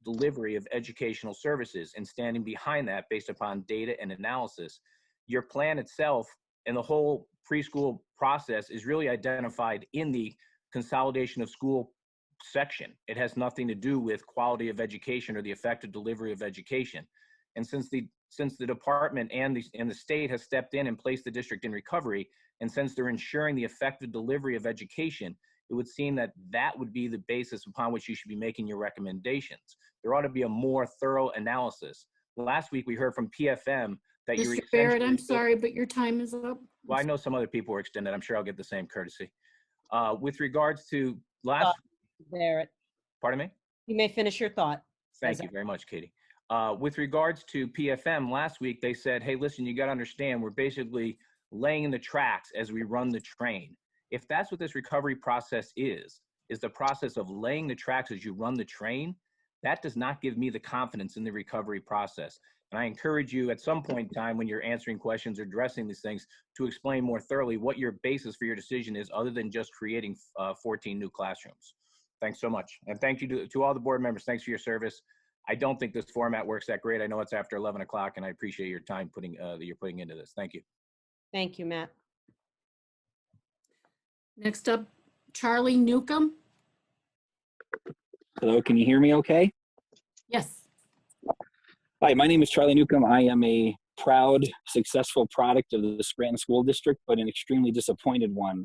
delivery of educational services and standing behind that based upon data and analysis. Your plan itself and the whole preschool process is really identified in the consolidation of school section. It has nothing to do with quality of education or the effective delivery of education. And since the department and the state has stepped in and placed the district in recovery, and since they're ensuring the effective delivery of education, it would seem that that would be the basis upon which you should be making your recommendations. There ought to be a more thorough analysis. Last week we heard from PFM that you're Mr. Barrett, I'm sorry, but your time is up. Well, I know some other people were extended. I'm sure I'll get the same courtesy. With regards to last, Barrett, pardon me? you may finish your thought. Thank you very much, Katie. With regards to PFM, last week they said, hey, listen, you got to understand, we're basically laying the tracks as we run the train. If that's what this recovery process is the process of laying the tracks as you run the train, that does not give me the confidence in the recovery process. And I encourage you at some point in time when you're answering questions or addressing these things to explain more thoroughly what your basis for your decision is other than just creating 14 new classrooms. Thanks so much. And thank you to all the board members. Thanks for your service. I don't think this format works that great. I know it's after 11 o'clock and I appreciate your time that you're putting into this. Thank you. Thank you, Matt. Next up, Charlie Newcomb. Hello, can you hear me okay? Yes. Hi, my name is Charlie Newcomb. I am a proud, successful product of the Scranton School District, but an extremely disappointed one.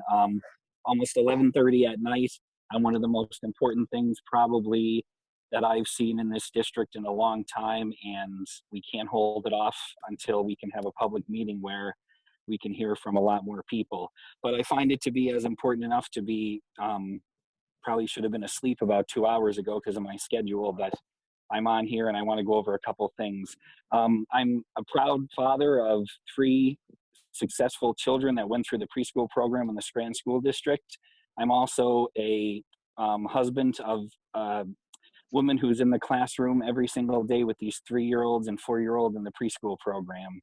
Almost 11:30 at night on one of the most important things probably that I've seen in this district in a long time, and we can't hold it off until we can have a public meeting where we can hear from a lot more people. But I find it to be as important enough to be, probably should have been asleep about 2 hours ago because of my schedule, but I'm on here and I want to go over a couple things. I'm a proud father of 3 successful children that went through the preschool program in the Scranton School District. I'm also a husband of woman who's in the classroom every single day with these 3-year-olds and 4-year-old in the preschool program.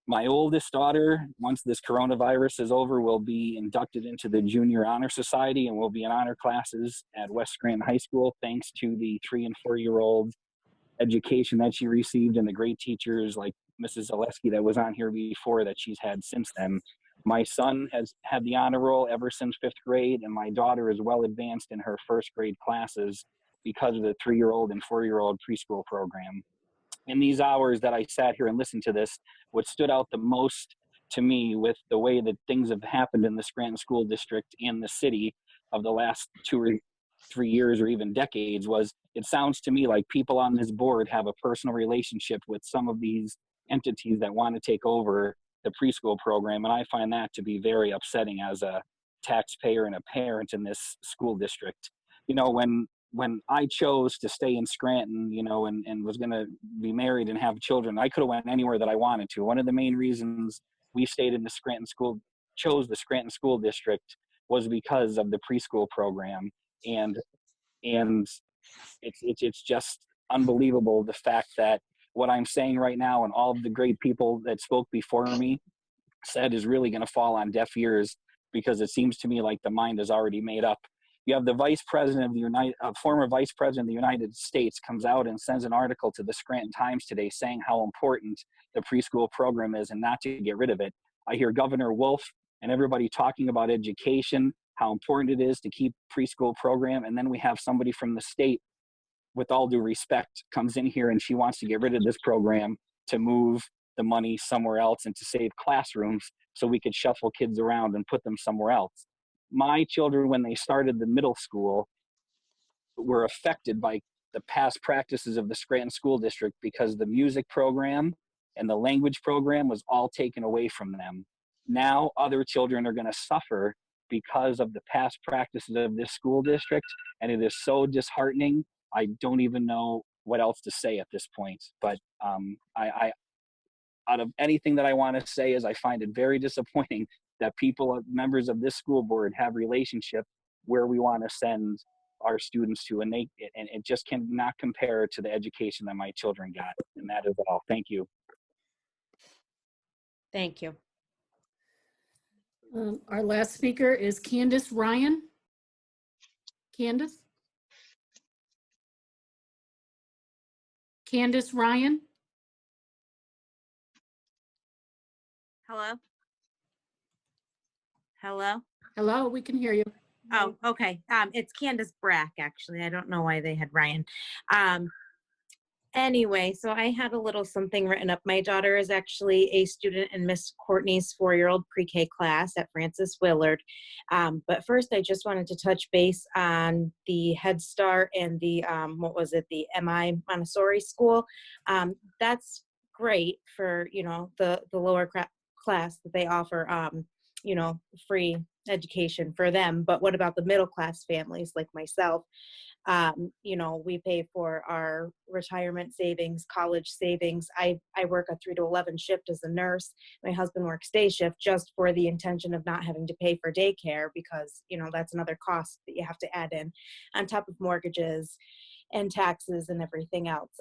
My oldest daughter, once this coronavirus is over, will be inducted into the Junior Honor Society and will be in honor classes at West Scranton High School, thanks to the 3- and 4-year-old education that she received and the great teachers like Mrs. Zaleski that was on here before that she's had since then. My son has had the honor roll ever since 5th grade, and my daughter is well advanced in her 1st grade classes because of the 3-year-old and 4-year-old preschool program. In these hours that I sat here and listened to this, what stood out the most to me with the way that things have happened in the Scranton School District and the city of the last 2 or 3 years or even decades was, it sounds to me like people on this board have a personal relationship with some of these entities that want to take over the preschool program. And I find that to be very upsetting as a taxpayer and a parent in this school district. You know, when I chose to stay in Scranton, you know, and was going to be married and have children, I could have went anywhere that I wanted to. One of the main reasons we stayed in the chose the Scranton School District was because of the preschool program. And it's just unbelievable, the fact that what I'm saying right now and all of the great people that spoke before me said is really going to fall on deaf ears, because it seems to me like the mind is already made up. You have the vice president of the former vice president of the United States comes out and sends an article to the Scranton Times today saying how important the preschool program is and not to get rid of it. I hear Governor Wolf and everybody talking about education, how important it is to keep preschool program. And then we have somebody from the state, with all due respect, comes in here and she wants to get rid of this program to move the money somewhere else and to save classrooms so we could shuffle kids around and put them somewhere else. My children, when they started the middle school, were affected by the past practices of the Scranton School District because the music program and the language program was all taken away from them. Now other children are going to suffer because of the past practices of this school district, and it is so disheartening. I don't even know what else to say at this point, but I out of anything that I want to say is I find it very disappointing that people, members of this school board, have relationship where we want to send our students to, and it just cannot compare to the education that my children got. And that is all. Thank you. Thank you. Our last speaker is Candace Ryan. Candace? Candace Ryan? Hello? Hello? Hello, we can hear you. Oh, okay. It's Candace Brack, actually. I don't know why they had Ryan. Anyway, so I had a little something written up. My daughter is actually a student in Miss Courtney's 4-year-old pre-K class at Francis Willard. But first, I just wanted to touch base on the Head Start and the, the MI Montessori school. That's great for, you know, the lower class that they offer, you know, free education for them. But what about the middle class families like myself? You know, we pay for our retirement savings, college savings. I work a 3 to 11 shift as a nurse. My husband works day shift just for the intention of not having to pay for daycare, because, you know, that's another cost that you have to add in on top of mortgages and taxes and everything else.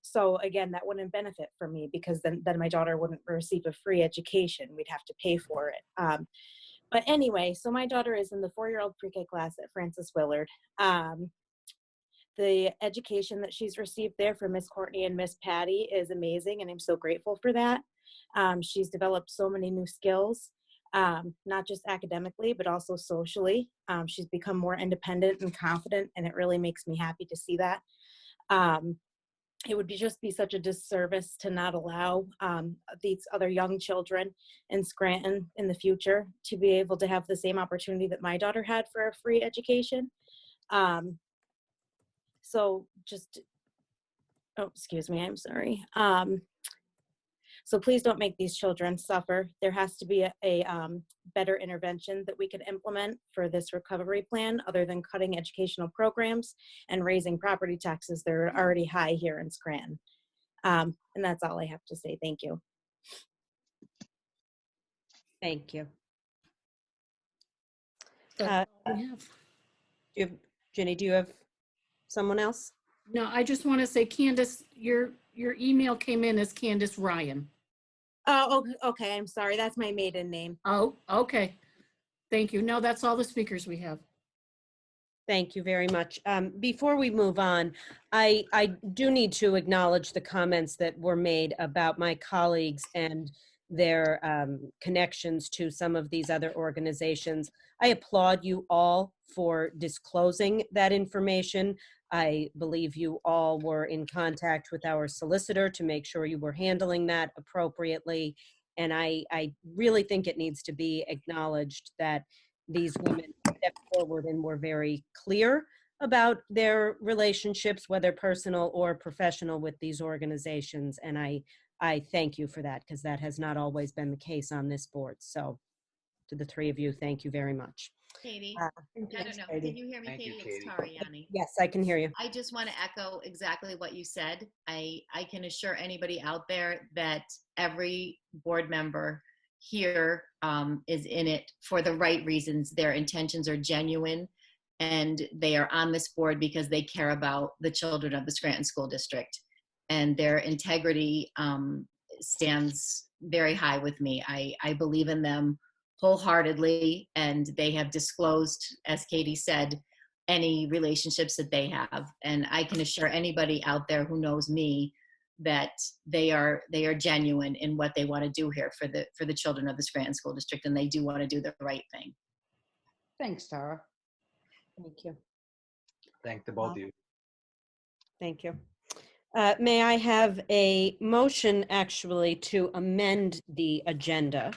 So again, that wouldn't benefit for me, because then my daughter wouldn't receive a free education. We'd have to pay for it. But anyway, so my daughter is in the 4-year-old pre-K class at Francis Willard. The education that she's received there from Miss Courtney and Miss Patty is amazing, and I'm so grateful for that. She's developed so many new skills, not just academically, but also socially. She's become more independent and confident, and it really makes me happy to see that. It would just be such a disservice to not allow these other young children in Scranton in the future to be able to have the same opportunity that my daughter had for a free education. So just, oh, excuse me, I'm sorry. So please don't make these children suffer. There has to be a better intervention that we could implement for this recovery plan, other than cutting educational programs and raising property taxes. They're already high here in Scranton. And that's all I have to say. Thank you. Thank you. That's all we have. Ginny, do you have someone else? No, I just want to say, Candace, your email came in as Candace Ryan. Oh, okay. I'm sorry. That's my maiden name. Oh, okay. Thank you. No, that's all the speakers we have. Thank you very much. Before we move on, I do need to acknowledge the comments that were made about my colleagues and their connections to some of these other organizations. I applaud you all for disclosing that information. I believe you all were in contact with our solicitor to make sure you were handling that appropriately. And I really think it needs to be acknowledged that these women stepped forward and were very clear about their relationships, whether personal or professional, with these organizations. And I thank you for that, because that has not always been the case on this board. So to the three of you, thank you very much. Katie, Uh, I don't know. Can you hear me, Katie? It's Tariani. Yes, I can hear you. I just want to echo exactly what you said. I can assure anybody out there that every board member here is in it for the right reasons. Their intentions are genuine, and they are on this board because they care about the children of the Scranton School District, and their integrity stands very high with me. I believe in them wholeheartedly, and they have disclosed, as Katie said, any relationships that they have. And I can assure anybody out there who knows me that they are genuine in what they want to do here for the children of the Scranton School District, and they do want to do the right thing. Thanks, Tara. Thank you. Thank the both of you. Thank you. May I have a motion actually to amend the agenda?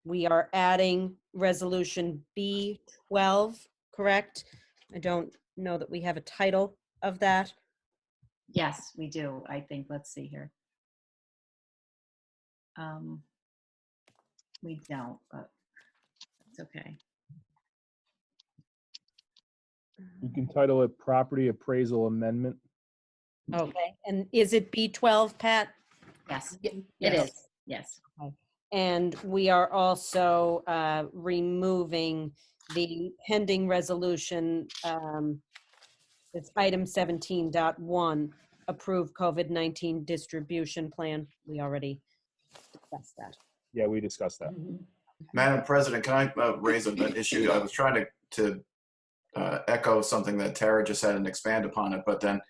We are adding resolution B12, correct? I don't know that we have a title of that. Yes, we do. I think, let's see here. We don't, but it's okay. You can title it Property Appraisal Amendment. Okay, and is it B12, Pat? Yes, Yes. it is. Yes. Okay. And we are also removing the pending resolution, it's item 17.1, approve COVID-19 distribution plan. We already discussed that. Yeah, we discussed that. Madam President, can I raise an issue? I was trying to echo something that Tara just said and expand upon it, but then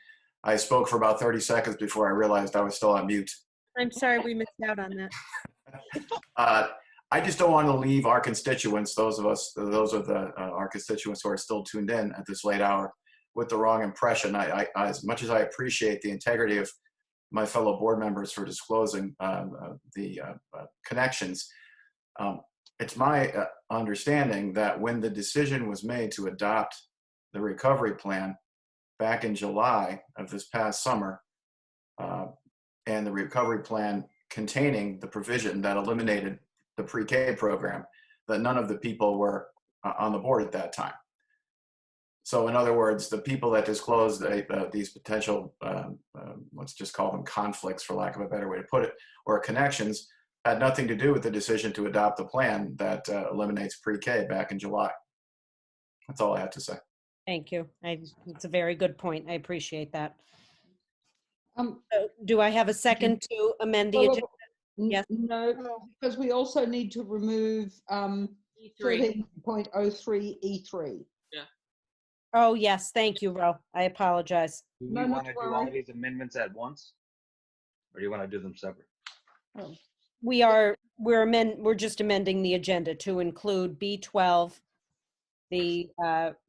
I spoke for about 30 seconds before I realized I was still on mute. I'm sorry we missed out on that. I just don't want to leave our constituents, those of our constituents who are still tuned in at this late hour, with the wrong impression. I as much as I appreciate the integrity of my fellow board members for disclosing the connections, it's my understanding that when the decision was made to adopt the recovery plan back in July of this past summer, and the recovery plan containing the provision that eliminated the pre-K program, that none of the people were on the board at that time. So in other words, the people that disclosed these potential, let's just call them conflicts for lack of a better way to put it, or connections, had nothing to do with the decision to adopt the plan that eliminates pre-K back in July. That's all I have to say. Thank you. It's a very good point. I appreciate that. So do I have a second to amend the agenda? Yes. No, because we also need to remove 13.03E3. Yeah. Oh, yes. Thank you, Ro. I apologize. Do we want to do all these amendments at once? Or do you want to do them separate? Oh. We're just amending the agenda to include B12, the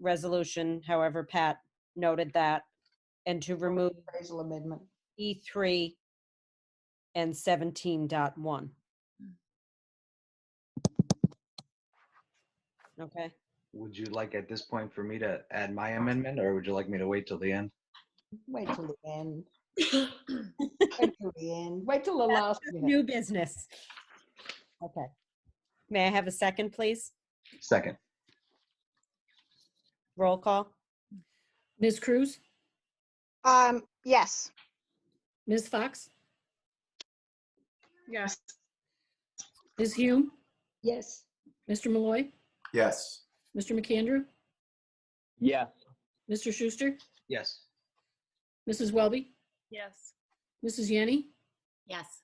resolution, however Pat noted that, and to remove appraisal amendment E3 and 17.1. Okay. Would you like at this point for me to add my amendment, or would you like me to wait till the end? Wait till the end. Wait till the end. Wait till the last minute. New business. Okay. May I have a second, please? Second. Roll call. Ms. Cruz? Yes. Ms. Fox? Yes. Ms. Hume? Yes. Mr. Malloy? Yes. Mr. McAndrew? Yes. Mr. Schuster, Yes. Mrs. Welby, Yes. Mrs. Yenny, Yes.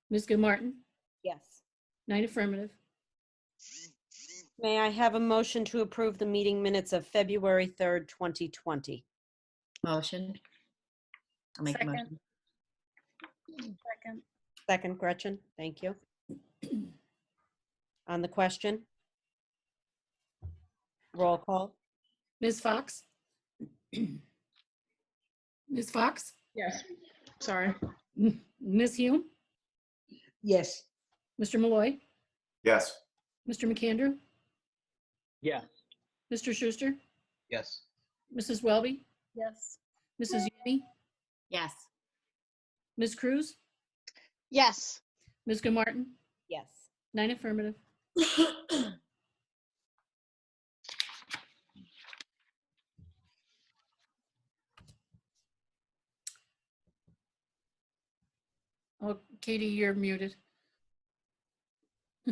Ms. Gilmartin, Yes. 9 affirmative. May I have a motion to approve the meeting minutes of February 3rd, 2020? Motion. I'll make the Second. motion. Second. Second, Gretchen. Thank you. On the question? Roll call. Ms. Fox? Ms. Fox? Yes. Sorry. Ms. Hume? Yes. Mr. Malloy? Yes. Mr. McAndrew? Yes. Mr. Schuster? Yes. Mrs. Welby? Yes. Mrs. Yenny, Yes. Ms. Cruz? Yes. Ms. Gilmartin? Yes. 9 affirmative. Oh, Katie, you're muted.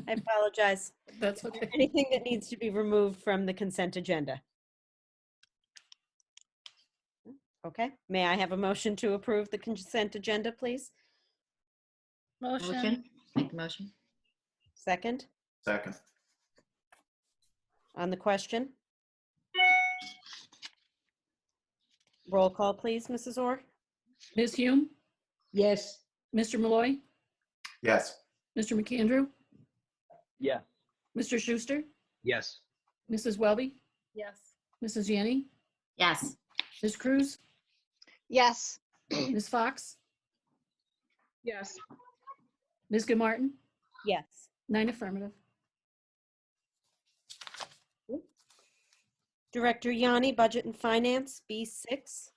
I apologize. That's okay. Anything that needs to be removed from the consent agenda? Okay. May I have a motion to approve the consent agenda, please? Motion. Make the motion. Second, Second. on the question? Roll call, please, Mrs. Orr? Ms. Hume, Yes. Mr. Malloy, Yes. Mr. McAndrew, Yes. Mr. Schuster, Yes. Mrs. Welby, Yes. Mrs. Yenny, Yes. Ms. Cruz, Yes. Ms. Fox, Yes. Ms. Gilmartin, Yes. 9 affirmative. Director Yanni, Budget and Finance, B6.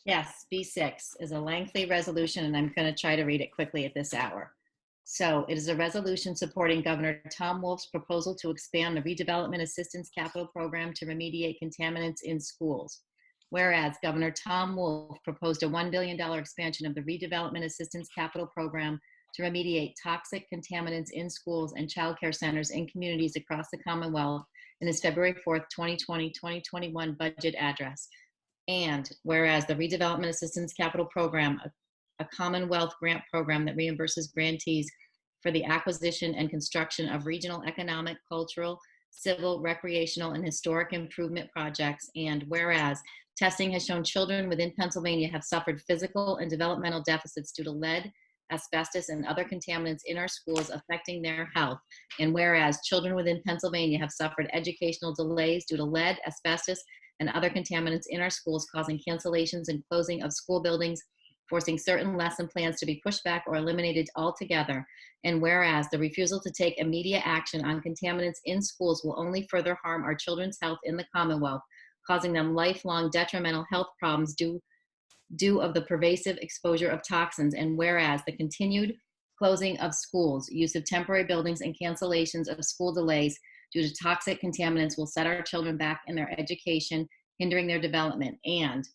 Yes, B6 is a lengthy resolution, and I'm going to try to read it quickly at this hour. So it is a resolution supporting Governor Tom Wolf's proposal to expand the Redevelopment Assistance Capital Program to remediate contaminants in schools. Whereas Governor Tom Wolf proposed a $1 billion expansion of the Redevelopment Assistance Capital Program to remediate toxic contaminants in schools and childcare centers in communities across the Commonwealth in his February 4th, 2020-2021 budget address. And whereas the Redevelopment Assistance Capital Program, a Commonwealth grant program that reimburses grantees for the acquisition and construction of regional economic, cultural, civil, recreational, and historic improvement projects. And whereas testing has shown children within Pennsylvania have suffered physical and developmental deficits due to lead, asbestos, and other contaminants in our schools affecting their health. And whereas children within Pennsylvania have suffered educational delays due to lead, asbestos, and other contaminants in our schools, causing cancellations and closing of school buildings, forcing certain lesson plans to be pushed back or eliminated altogether. And whereas the refusal to take immediate action on contaminants in schools will only further harm our children's health in the Commonwealth, causing them lifelong detrimental health problems due of the pervasive exposure of toxins. And whereas the continued closing of schools, use of temporary buildings, and cancellations of school delays due to toxic contaminants will set our children back in their education, hindering their development. And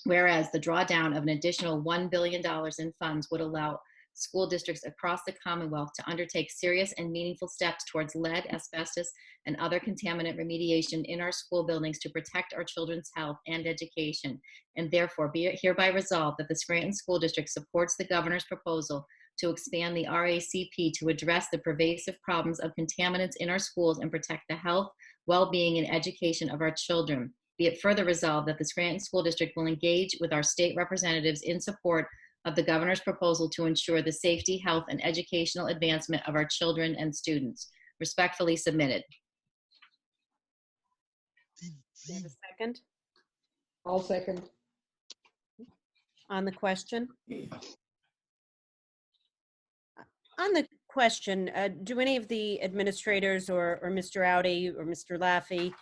whereas the drawdown of an additional $1 billion in funds would allow school districts across the Commonwealth to undertake serious and meaningful steps towards lead, asbestos, and other contaminant remediation in our school buildings to protect our children's health and education. And therefore, be it hereby resolved that the Scranton School District supports the governor's proposal to expand the RACP to address the pervasive problems of contaminants in our schools and protect the health, well-being, and education of our children. Be it further resolved that the Scranton School District will engage with our state representatives in support of the governor's proposal to ensure the safety, health, and educational advancement of our children and students. Respectfully submitted. Do you have a second? I'll second. On the question? On the question, do any of the administrators or Mr. Audi or Mr. Laffey,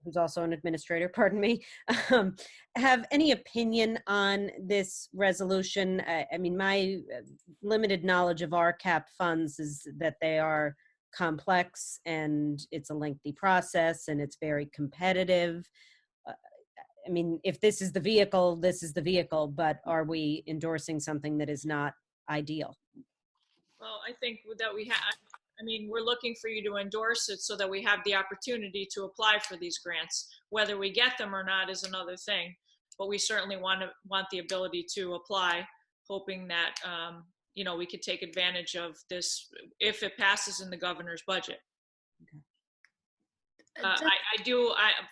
who's also an administrator, pardon me, have any opinion on this resolution? I mean, my limited knowledge of RCAP funds is that they are complex and it's a lengthy process and it's very competitive. I mean, if this is the vehicle, this is the vehicle, but are we endorsing something that is not ideal? Well, I think that we have, I mean, we're looking for you to endorse it so that we have the opportunity to apply for these grants. Whether we get them or not is another thing, but we certainly want the ability to apply, hoping that, you know, we could take advantage of this if it passes in the governor's budget.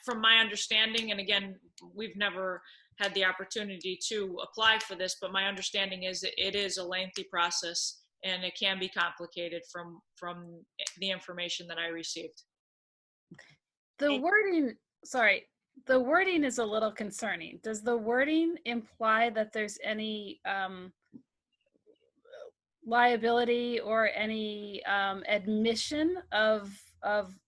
From my understanding, and again, we've never had the opportunity to apply for this, but my understanding is that it is a lengthy process and it can be complicated from the information that I received. The wording, sorry, the wording is a little concerning. Does the wording imply that there's any liability or any admission of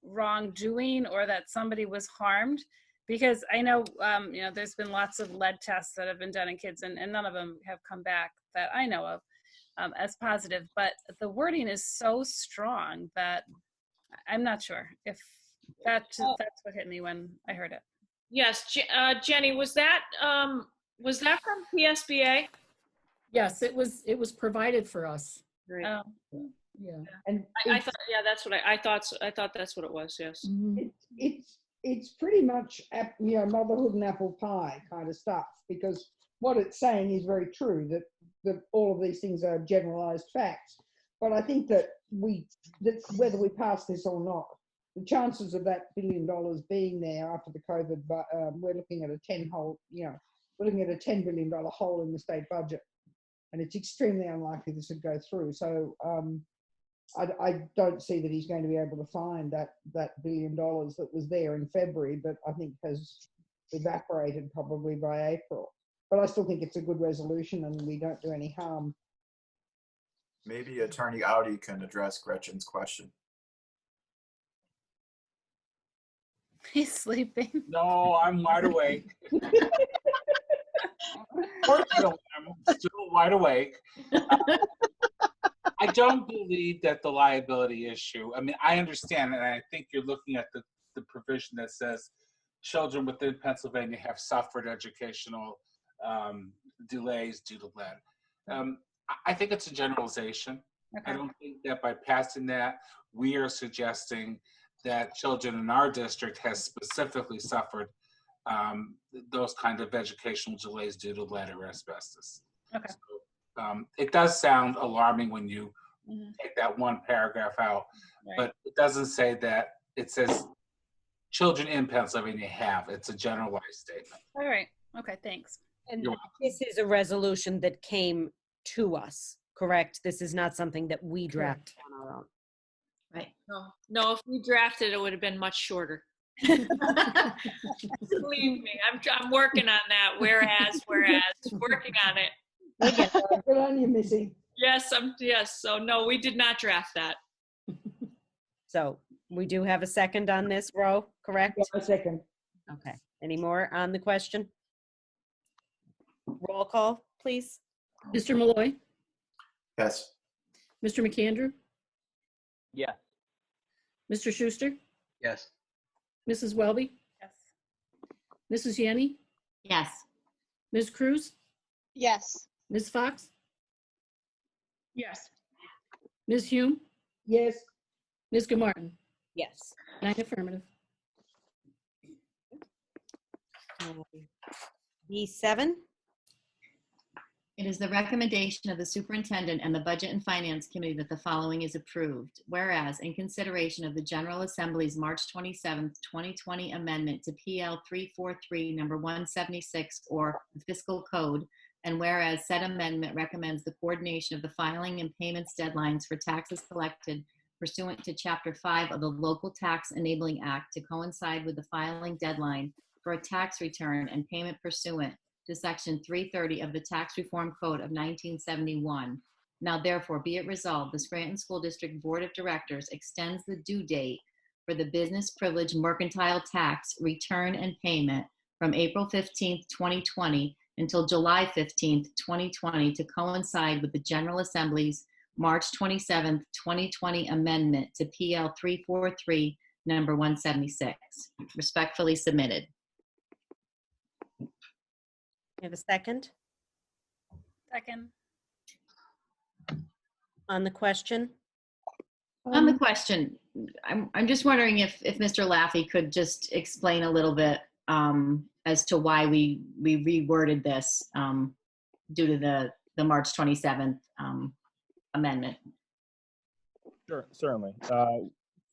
wrongdoing, or that somebody was harmed? Because I know, you know, there's been lots of lead tests that have been done in kids, and none of them have come back that I know of as positive. But the wording is so strong that I'm not sure if that's what hit me when I heard it. Yes, Jenny, was that from PSBA? Yes, it was provided for us. Great. Yeah, and I thought, yeah, that's what I thought. I thought that's what it was. Yes. It's pretty much, you know, motherhood and apple pie kind of stuff, because what it's saying is very true, that all of these things are generalized facts. But I think that whether we pass this or not, the chances of that $1 billion being there after the COVID, we're looking at a we're looking at a $10 billion hole in the state budget, and it's extremely unlikely this would go through. So I don't see that he's going to be able to find that $1 billion that was there in February, but I think has evaporated probably by April. But I still think it's a good resolution, and we don't do any harm. Maybe Attorney Audi can address Gretchen's question. He's sleeping. No, I'm wide awake. Unfortunately, I'm still wide awake. I don't believe that the liability issue, I mean, I understand, and I think you're looking at the provision that says children within Pennsylvania have suffered educational delays due to lead. I think it's a generalization. Okay. I don't think that by passing that, we are suggesting that children in our district has specifically suffered those kind of educational delays due to lead or asbestos. Okay. So, it does sound alarming when you take that one paragraph out, right. But it doesn't say that. It says children in Pennsylvania have. It's a generalized statement. All right. Okay, thanks. And this is a resolution that came to us, correct? This is not something that we drafted on our own. Right. No, if we drafted it would have been much shorter. Believe me, I'm working on that. Whereas, working on it. Good on you, Missy. Yes, yes. So no, we did not draft that. So we do have a second on this, Ro, correct? Yeah, a second. Okay. Any more on the question? Roll call, please. Mr. Malloy. Yes. Mr. McAndrew. Yes. Mr. Schuster. Yes. Mrs. Welby. Yes. Mrs. Yenny. Yes. Ms. Cruz. Yes. Ms. Fox. Yes. Ms. Hume. Yes. Ms. Martin. Yes. 9 affirmative. B7. It is the recommendation of the superintendent and the Budget and Finance Committee that the following is approved. Whereas, in consideration of the General Assembly's March 27th, 2020 amendment to PL 343, number 176, or the Fiscal Code, and whereas said amendment recommends the coordination of the filing and payments deadlines for taxes collected pursuant to Chapter 5 of the Local Tax Enabling Act to coincide with the filing deadline for a tax return and payment pursuant to Section 330 of the Tax Reform Code of 1971. Now therefore be it resolved, the Scranton School District Board of Directors extends the due date for the business privilege mercantile tax return and payment from April 15th, 2020 until July 15th, 2020 to coincide with the General Assembly's March 27th, 2020 amendment to PL 343, number 176. Respectfully submitted. You have a second? Second. On the question? On the question, I'm just wondering if Mr. Laffey could just explain a little bit as to why we reworded this due to the March 27th amendment. Sure, certainly.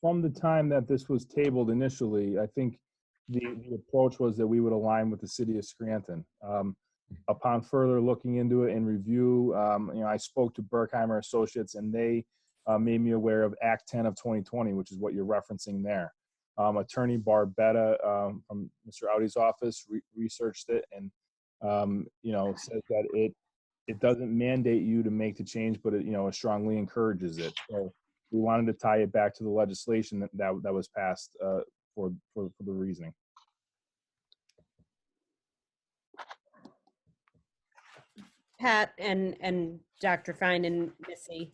From the time that this was tabled initially, I think the approach was that we would align with the city of Scranton. Upon further looking into it and review, I spoke to Berkheimer Associates, and they made me aware of Act 10 of 2020, which is what you're referencing there. Attorney Barbetta from Mr. Audi's office researched it and says that it doesn't mandate you to make the change, but it strongly encourages it. So we wanted to tie it back to the legislation that was passed for the reasoning. Pat and Dr. Fine and Missy,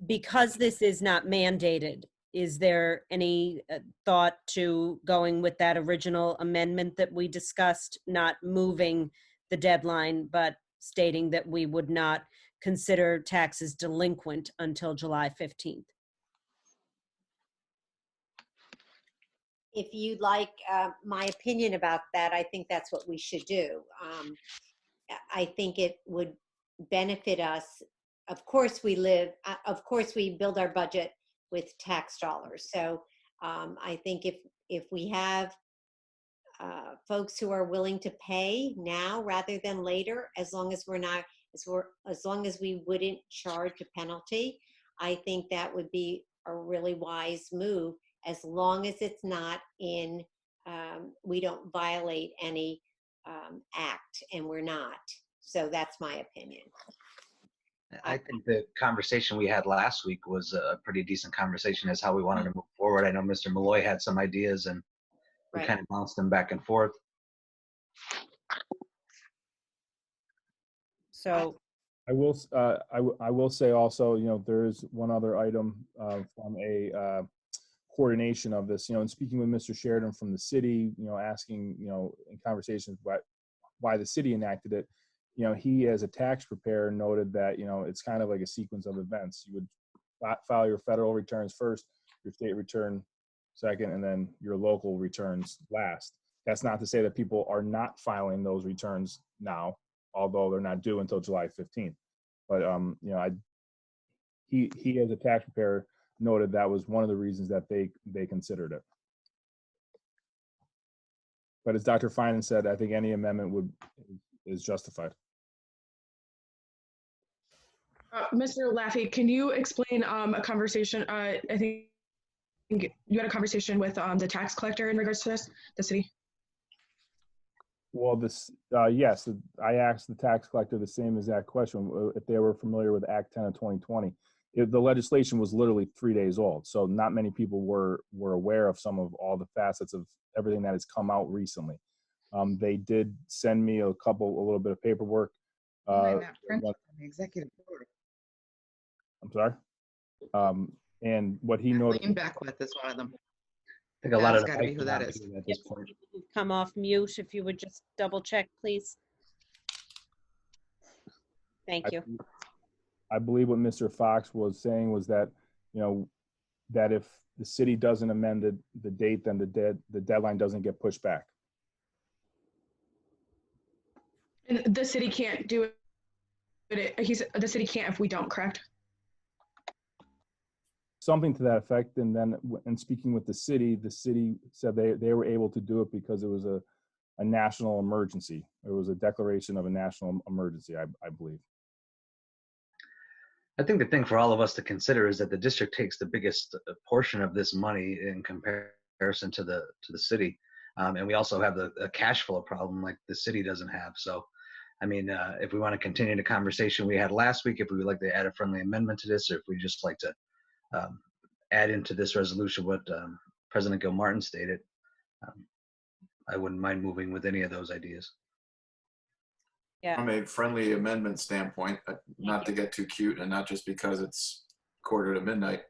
because this is not mandated, is there any thought to going with that original amendment that we discussed, not moving the deadline, but stating that we would not consider taxes delinquent until July 15th? If you'd like my opinion about that, I think that's what we should do. I think it would benefit us. Of course we build our budget with tax dollars. So I think if we have folks who are willing to pay now rather than later, as long as we wouldn't charge a penalty, I think that would be a really wise move, as long as it's not we don't violate any act, and we're not. So that's my opinion. I think the conversation we had last week was a pretty decent conversation as how we wanted to move forward. I know Mr. Malloy had some ideas, and we kind of bounced them back and forth. So I will say also, there is one other item from a coordination of this, and speaking with Mr. Sheridan from the city, asking, in conversations why the city enacted it, he as a tax preparer noted that, it's kind of like a sequence of events. You would file your federal returns first, your state return second, and then your local returns last. That's not to say that people are not filing those returns now, although they're not due until July 15th. But, he as a tax preparer noted that was one of the reasons that they considered it. But as Dr. Finan said, I think any amendment is justified. Mr. Laffey, can you explain a conversation? I think you had a conversation with the tax collector in regards to this, the city. Well, yes, I asked the tax collector the same exact question, if they were familiar with Act 10 of 2020. The legislation was literally 3 days old, so not many people were aware of some of all the facets of everything that has come out recently. They did send me a little bit of paperwork. Executive order. I'm sorry. And what he noted. Lean Beckwith is one of them. I think a lot of got to be who that is. At this point. Come off mute if you would just double check, please. Thank you. I believe what Mr. Fox was saying was that, that if the city doesn't amend the date, then the deadline doesn't get pushed back. And the city can't do it. The city can't if we don't, correct? Something to that effect. And then in speaking with the city said they were able to do it because it was a national emergency. It was a declaration of a national emergency, I believe. I think the thing for all of us to consider is that the district takes the biggest portion of this money in comparison to the city. And we also have a cash flow problem like the city doesn't have. So, I mean, if we want to continue the conversation we had last week, if we would like to add a friendly amendment to this, or if we just like to add into this resolution what President Gilmartin stated, I wouldn't mind moving with any of those ideas. Yeah. From a friendly amendment standpoint, not to get too cute, and not just because it's 1:45,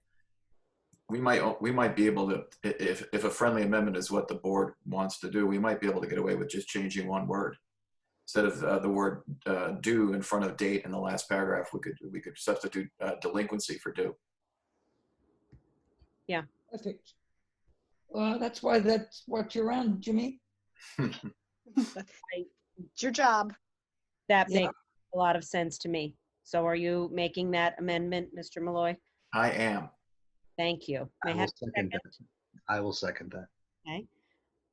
we might be able to, if a friendly amendment is what the board wants to do, we might be able to get away with just changing one word. Instead of the word due in front of date in the last paragraph, we could substitute delinquency for due. Yeah. Perfect. Well, that's what you're on, Jimmy. It's your job. That Yeah. makes a lot of sense to me. So are you making that amendment, Mr. Malloy? I am. Thank you. May I I will have a second that. I will second that. Okay.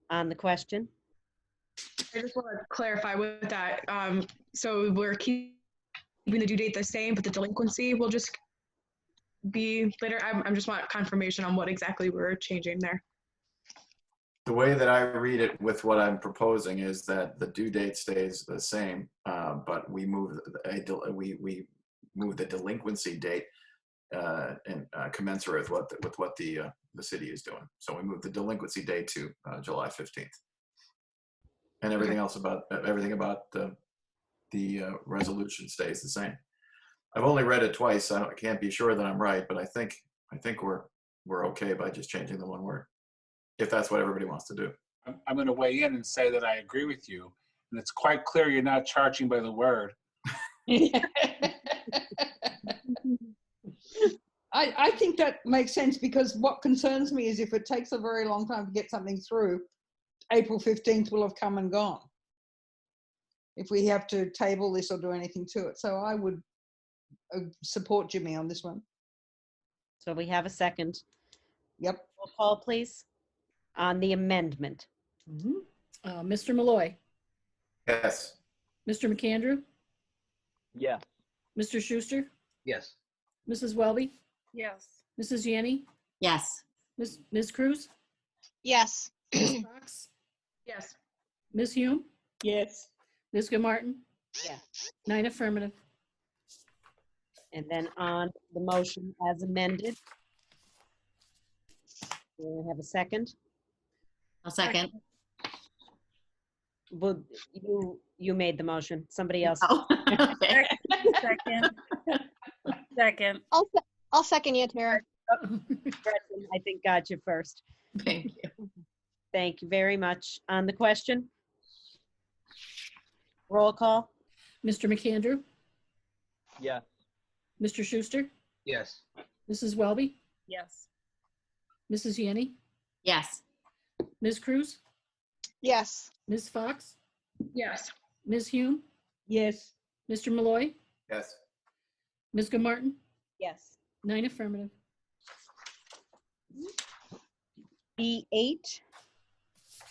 On the question? I just want to clarify with that. So we're keeping the due date the same, but the delinquency will just be later. I just want confirmation on what exactly we're changing there. The way that I read it with what I'm proposing is that the due date stays the same, but we move we move the delinquency date and commensurate with what the city is doing. So we move the delinquency date to July 15th, and everything else about the resolution stays the same. I've only read it twice. I can't be sure that I'm right, but I think we're okay by just changing the one word, if that's what everybody wants to do. I'm going to weigh in and say that I agree with you. And it's quite clear you're not charging by the word. I think that makes sense, because what concerns me is if it takes a very long time to get something through, April 15th will have come and gone if we have to table this or do anything to it. So I would support Jimmy on this one. So we have a second. Yep. Roll call, please, on the amendment. Mr. Malloy, Yes. Mr. McAndrew, Yes. Mr. Schuster, Yes. Mrs. Welby, Yes. Mrs. Yanni, Yes. Ms. Cruz, Yes. Ms. Fox, Yes. Ms. Hume, Yes. Ms. Martin, Yes. 9 affirmative. And then on the motion as amended. Do I have a second? I'll second. Well, you made the motion. Somebody else. Oh, okay. Second. I'll second you, Tara. Gretchen, I think got you first. Thank you. Thank you very much. On the question? Roll call? Mr. McAndrew, Yes. Mr. Schuster, Yes. Mrs. Welby, Yes. Mrs. Yanni, Yes. Ms. Cruz, Yes. Ms. Fox, Yes. Ms. Hume, Yes. Mr. Malloy, Yes. Ms. Martin, Yes. 9 affirmative. B8.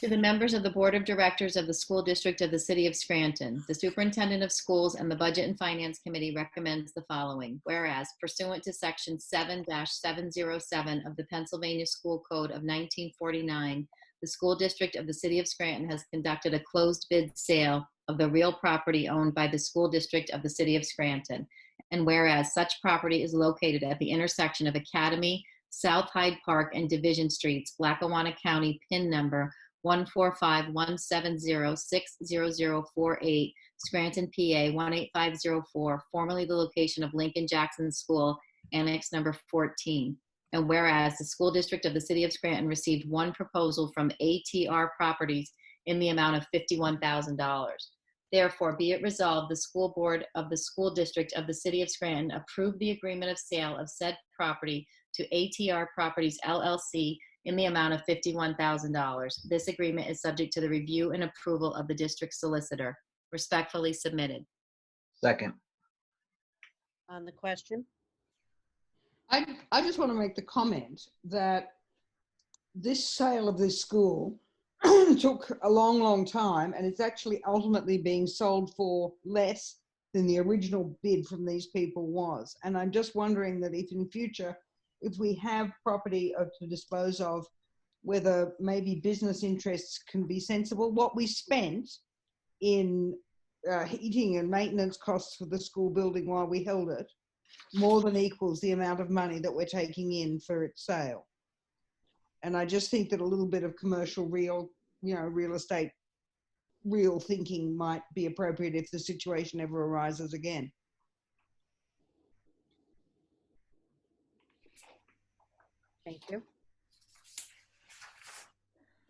To the members of the Board of Directors of the School District of the City of Scranton, the Superintendent of Schools and the Budget and Finance Committee recommends the following. Whereas pursuant to Section 7-707 of the Pennsylvania School Code of 1949, the School District of the City of Scranton has conducted a closed bid sale of the real property owned by the School District of the City of Scranton. And whereas such property is located at the intersection of Academy, South Hyde Park, and Division Streets, Lackawanna County, PIN number 145-170-60048, Scranton, PA 18504, formerly the location of Lincoln Jackson School, Annex number 14. And whereas the School District of the City of Scranton received one proposal from ATR Properties in the amount of $51,000. Therefore, be it resolved, the School Board of the School District of the City of Scranton approved the agreement of sale of said property to ATR Properties LLC in the amount of $51,000. This agreement is subject to the review and approval of the district solicitor. Respectfully submitted. Second. On the question? I just want to make the comment that this sale of this school took a long, long time, and it's actually ultimately being sold for less than the original bid from these people was. And I'm just wondering that if in future, if we have property to dispose of, whether maybe business interests can be sensible. What we spent in heating and maintenance costs for the school building while we held it more than equals the amount of money that we're taking in for its sale. And I just think that a little bit of commercial real estate, real thinking might be appropriate if the situation ever arises again. Thank you.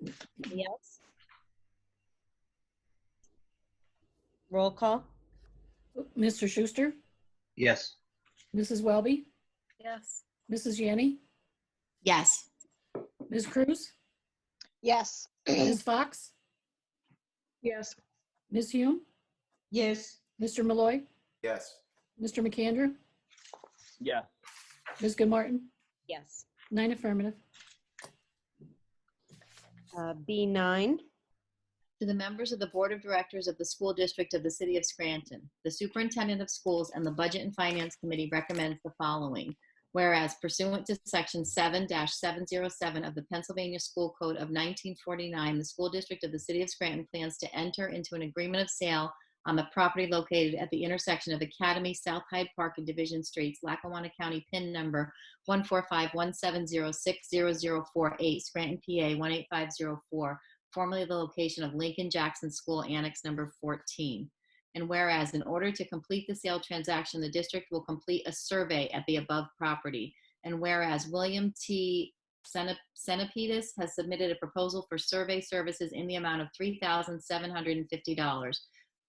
Anybody else? Roll call? Mr. Schuster, Yes. Mrs. Welby, Yes. Mrs. Yanni, Yes. Ms. Cruz? Yes. Ms. Fox? Yes. Ms. Hume? Yes. Mr. Malloy? Yes. Mr. McAndrew? Yeah. Ms. Goodmartin? Yes. 9 affirmative. B9. To the members of the Board of Directors of the School District of the City of Scranton, the Superintendent of Schools and the Budget and Finance Committee recommends the following. Whereas pursuant to Section 7-707 of the Pennsylvania School Code of 1949, the School District of the City of Scranton plans to enter into an agreement of sale on the property located at the intersection of Academy, South Hyde Park, and Division Streets, Lackawanna County, PIN number 14517060048, Scranton, PA 18504. Formerly the location of Lincoln Jackson School Annex number 14. And whereas in order to complete the sale transaction, the district will complete a survey at the above property. And whereas William T. Senapidis has submitted a proposal for survey services in the amount of $3,750.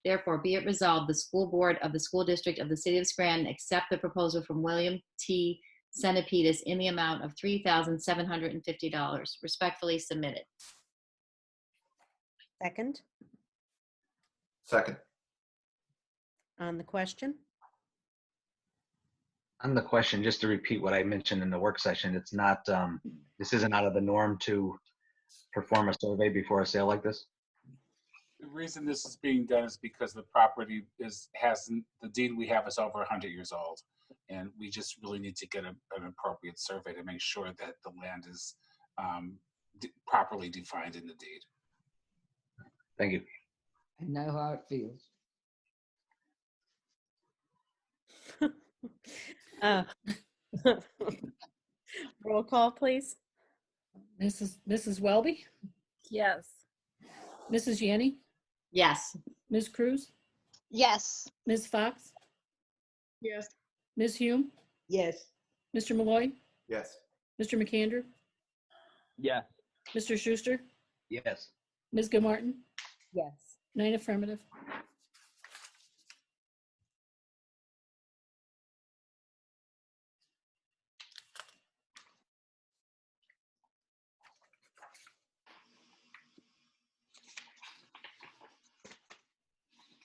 Therefore, be it resolved, the school board of the school district of the City of Scranton accept the proposal from William T. Senapidis in the amount of $3,750. Respectfully submitted. Second. Second. On the question? On the question, just to repeat what I mentioned in the work session, it's not, this isn't out of the norm to perform a survey before a sale like this? The reason this is being done is because the property the deed we have is over 100 years old. And we just really need to get an appropriate survey to make sure that the land is properly defined in the deed. Thank you. I know how it feels. Roll call, please. Mrs. Welby? Yes. Mrs. Yanni? Yes. Ms. Cruz? Yes. Ms. Fox? Yes. Ms. Hume? Yes. Mr. Malloy? Yes. Mr. McAndrew? Yeah. Mr. Schuster? Yes. Ms. Goodmartin? Yes. 9 affirmative.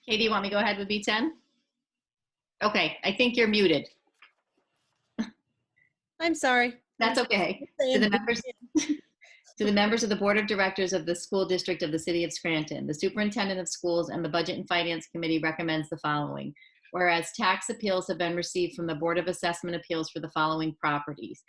Katie, you want me to go ahead with B10? Okay, I think you're muted. I'm sorry. That's okay. To the members of the Board of Directors of the School District of the City of Scranton, the Superintendent of Schools and the Budget and Finance Committee recommends the following. Whereas tax appeals have been received from the Board of Assessment Appeals for the following properties.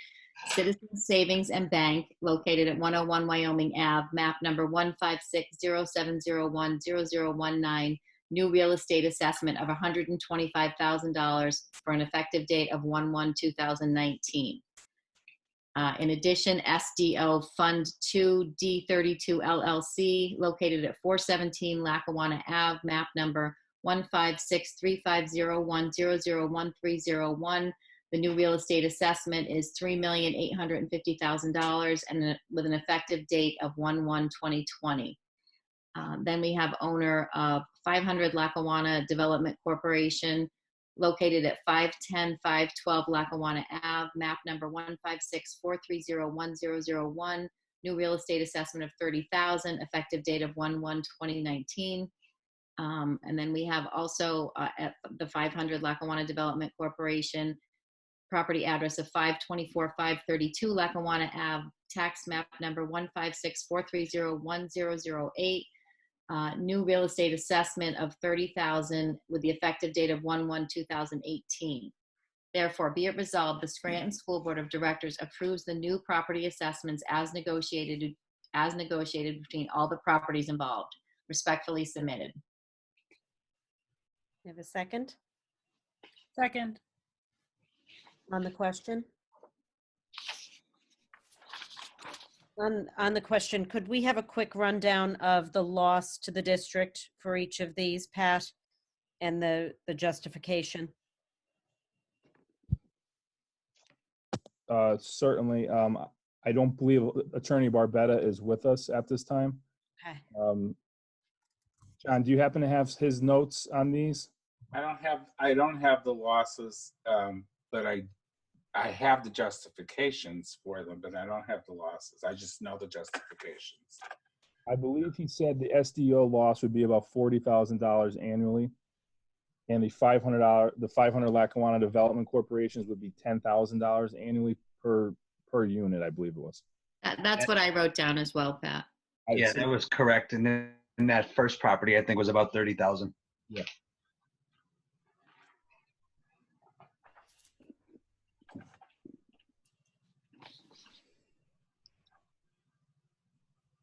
Citizens Savings and Bank, located at 101 Wyoming Ave, map number 15607010019, new real estate assessment of $125,000 for an effective date of 1/1/2019. In addition, SDO Fund 2 D32 LLC, located at 417 Lackawanna Ave, map number 1563501001301. The new real estate assessment is $3,850,000 and with an effective date of 1/1/2020. Then we have owner of 500 Lackawanna Development Corporation, located at 510-512 Lackawanna Ave, map number 15643010001, new real estate assessment of $30,000, effective date of 1/1/2019. And then we have also at the 500 Lackawanna Development Corporation, property address of 524-532 Lackawanna Ave, tax map number 15643010008, new real estate assessment of $30,000 with the effective date of 1/1/2018. Therefore, be it resolved, the Scranton School Board of Directors approves the new property assessments as negotiated between all the properties involved. Respectfully submitted. You have a second? Second. On the question? On the question, could we have a quick rundown of the loss to the district for each of these, Pat, and the justification? Certainly. I don't believe Attorney Barbetta is with us at this time. Okay. John, do you happen to have his notes on these? I don't have the losses, but I have the justifications for them, but I don't have the losses. I just know the justifications. I believe he said the SDO loss would be about $40,000 annually, and the $500 Lackawanna Development Corporations would be $10,000 annually per unit, I believe it was. That's what I wrote down as well, Pat. Yeah, that was correct. And then that first property, I think, was about 30,000. Yeah.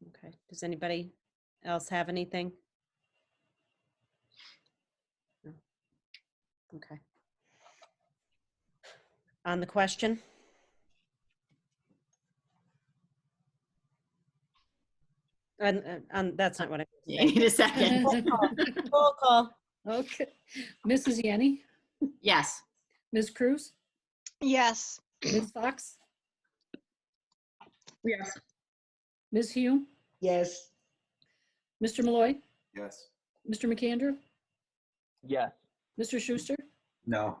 Okay. Does anybody else have anything? No. Okay. On the question? And that's not what I. Yeah, need a second. Roll call. Okay. Mrs. Yanni? Yes. Ms. Cruz? Yes. Ms. Fox? Yes. Ms. Hume? Yes. Mr. Malloy? Yes. Mr. McAndrew? Yes. Mr. Schuster? No.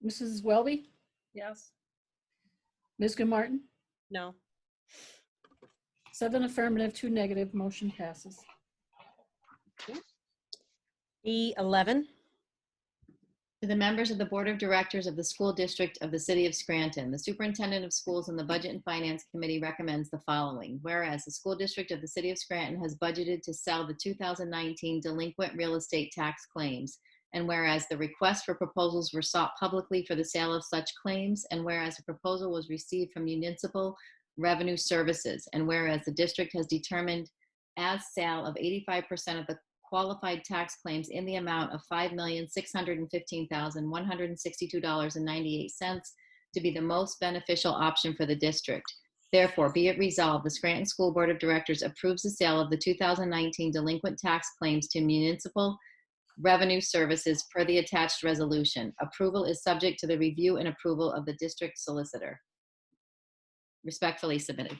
Mrs. Welby? Yes. Ms. Martin? No. 7 affirmative, 2 negative, motion passes. E11. To the members of the Board of Directors of the School District of the City of Scranton, the Superintendent of Schools and the Budget and Finance Committee recommends the following. Whereas the School District of the City of Scranton has budgeted to sell the 2019 delinquent real estate tax claims, and whereas the request for proposals were sought publicly for the sale of such claims, and whereas a proposal was received from Municipal Revenue Services, and whereas the district has determined as sale of 85% of the qualified tax claims in the amount of $5,615,162.98 to be the most beneficial option for the district. Therefore, be it resolved, the Scranton School Board of Directors approves the sale of the 2019 delinquent tax claims to Municipal Revenue Services per the attached resolution. Approval is subject to the review and approval of the district solicitor. Respectfully submitted.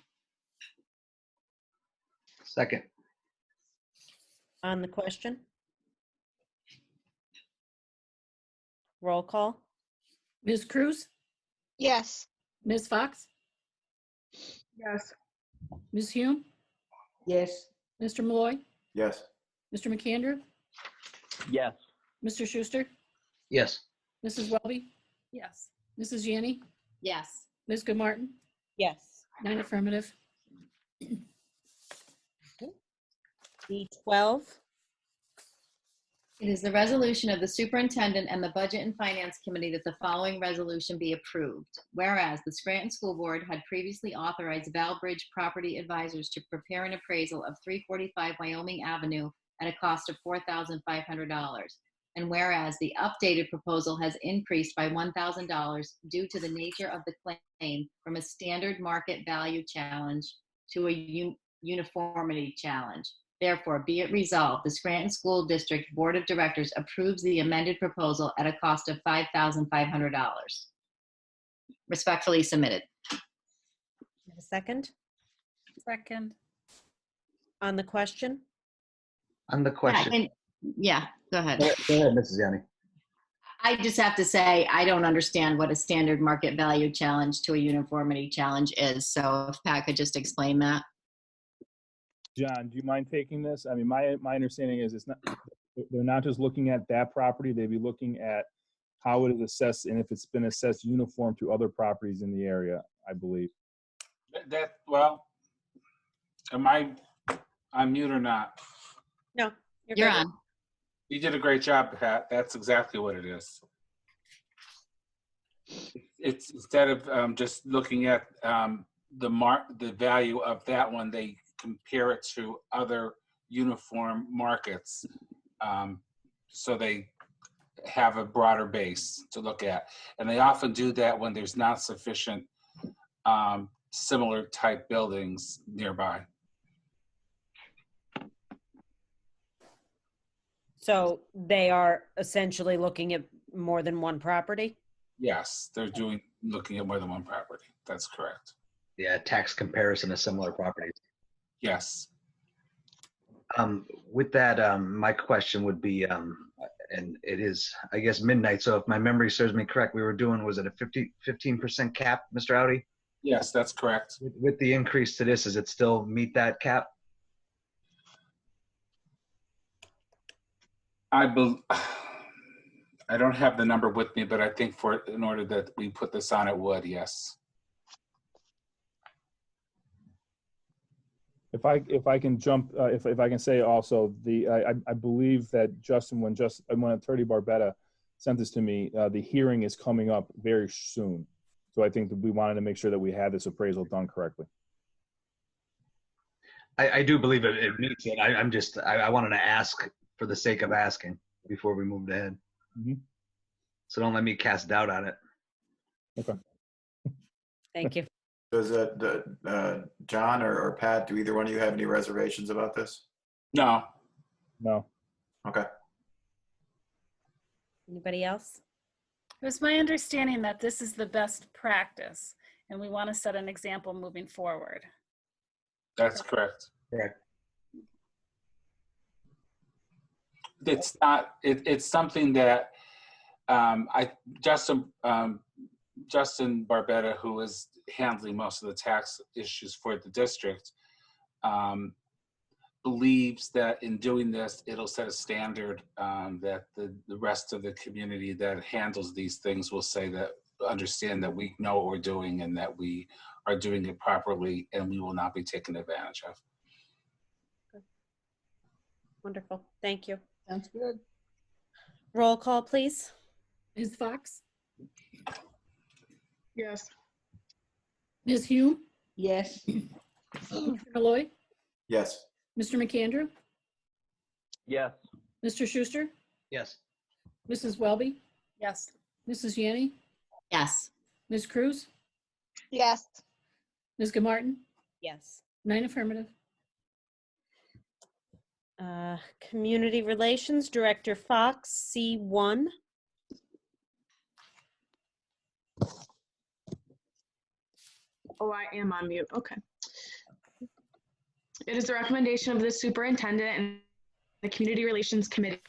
Second. On the question? Roll call. Ms. Cruz? Yes. Ms. Fox? Yes. Ms. Hume? Yes. Mr. Malloy? Yes. Mr. McAndrew? Yes. Mr. Schuster? Yes. Mrs. Welby? Yes. Mrs. Yanni? Yes. Ms. Martin? Yes. 9 affirmative. E12. It is the resolution of the superintendent and the Budget and Finance Committee that the following resolution be approved. Whereas the Scranton School Board had previously authorized Val Bridge Property Advisors to prepare an appraisal of 345 Wyoming Avenue at a cost of $4,500. And whereas the updated proposal has increased by $1,000 due to the nature of the claim from a standard market value challenge to a uniformity challenge. Therefore, be it resolved, the Scranton School District Board of Directors approves the amended proposal at a cost of $5,500. Respectfully submitted. Have a second? Second. On the question? On the question. Yeah, go ahead. Go ahead, Mrs. Yanni. I just have to say, I don't understand what a standard market value challenge to a uniformity challenge is. So if Pat could just explain that. John, do you mind taking this? I mean, my understanding is they're not just looking at that property, they'd be looking at how it is assessed and if it's been assessed uniform to other properties in the area, I believe. Well, am I on mute or not? No, you're on. You did a great job, Pat. That's exactly what it is. It's instead of just looking at the value of that one, they compare it to other uniform markets, so they have a broader base to look at. And they often do that when there's not sufficient similar type buildings nearby. So they are essentially looking at more than one property? Yes, they're looking at more than one property. That's correct. Yeah, tax comparison of similar properties. Yes. With that, my question would be, And it is, I guess, midnight. So if my memory serves me correct, we were doing, was it a 15% cap, Mr. Audi? Yes, that's correct. With the increase to this, does it still meet that cap? I don't have the number with me, but I think in order that we put this on, it would, yes. If I can jump, if I can say also, I believe that Justin, when Attorney Barbetta sent this to me, the hearing is coming up very soon. So I think that we wanted to make sure that we had this appraisal done correctly. I do believe it meets it. I wanted to ask for the sake of asking before we moved ahead. Mm-hmm. So don't let me cast doubt on it. Okay. Thank you. Does John or Pat, do either one of you have any reservations about this? No. No. Okay. Anybody else? It was my understanding that this is the best practice, and we want to set an example moving forward. That's correct. Correct. It's not. It's something that Justin Barbetta, who is handling most of the tax issues for the district, believes that in doing this, it'll set a standard that the rest of the community that handles these things will say that, understand that we know what we're doing and that we are doing it properly and we will not be taken advantage of. Wonderful. Thank you. Sounds good. Roll call, please. Ms. Fox? Yes. Ms. Hume? Yes. Mr. Malloy? Yes. Mr. McAndrew? Yes. Mr. Schuster? Yes. Mrs. Welby? Yes. Mrs. Yanni? Yes. Ms. Cruz? Yes. Ms. Martin? Yes. 9 affirmative. Community Relations Director Fox, C1. Oh, I am on mute. Okay. It is the recommendation of the superintendent and the Community Relations Committee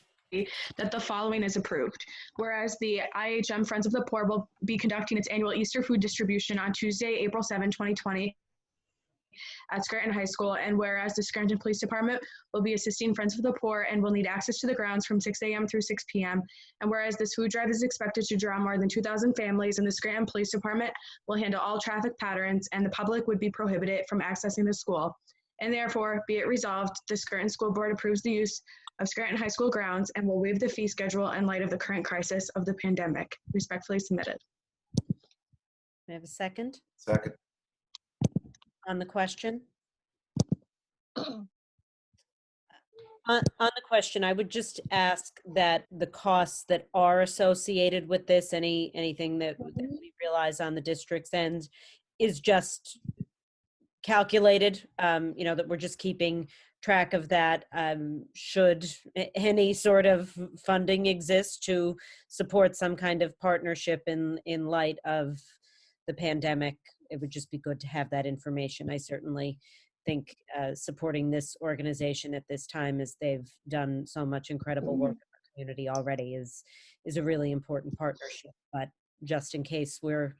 that the following is approved. Whereas the IHM Friends of the Poor will be conducting its annual Easter food distribution on Tuesday, April 7, 2020 at Scranton High School, and whereas the Scranton Police Department will be assisting Friends of the Poor and will need access to the grounds from 6 a.m. through 6 p.m., and whereas this food drive is expected to draw more than 2,000 families, and the Scranton Police Department will handle all traffic patterns, and the public would be prohibited from accessing the school. And therefore, be it resolved, the Scranton School Board approves the use of Scranton High School grounds and will waive the fee schedule in light of the current crisis of the pandemic. Respectfully submitted. May I have a second? Second. On the question? On the question, I would just ask that the costs that are associated with this, anything that we realize on the district's end, is just calculated, that we're just keeping track of that. Should any sort of funding exist to support some kind of partnership in light of the pandemic, it would just be good to have that information. I certainly think supporting this organization at this time, as they've done so much incredible work in our community already, is a really important partnership. But just in case we're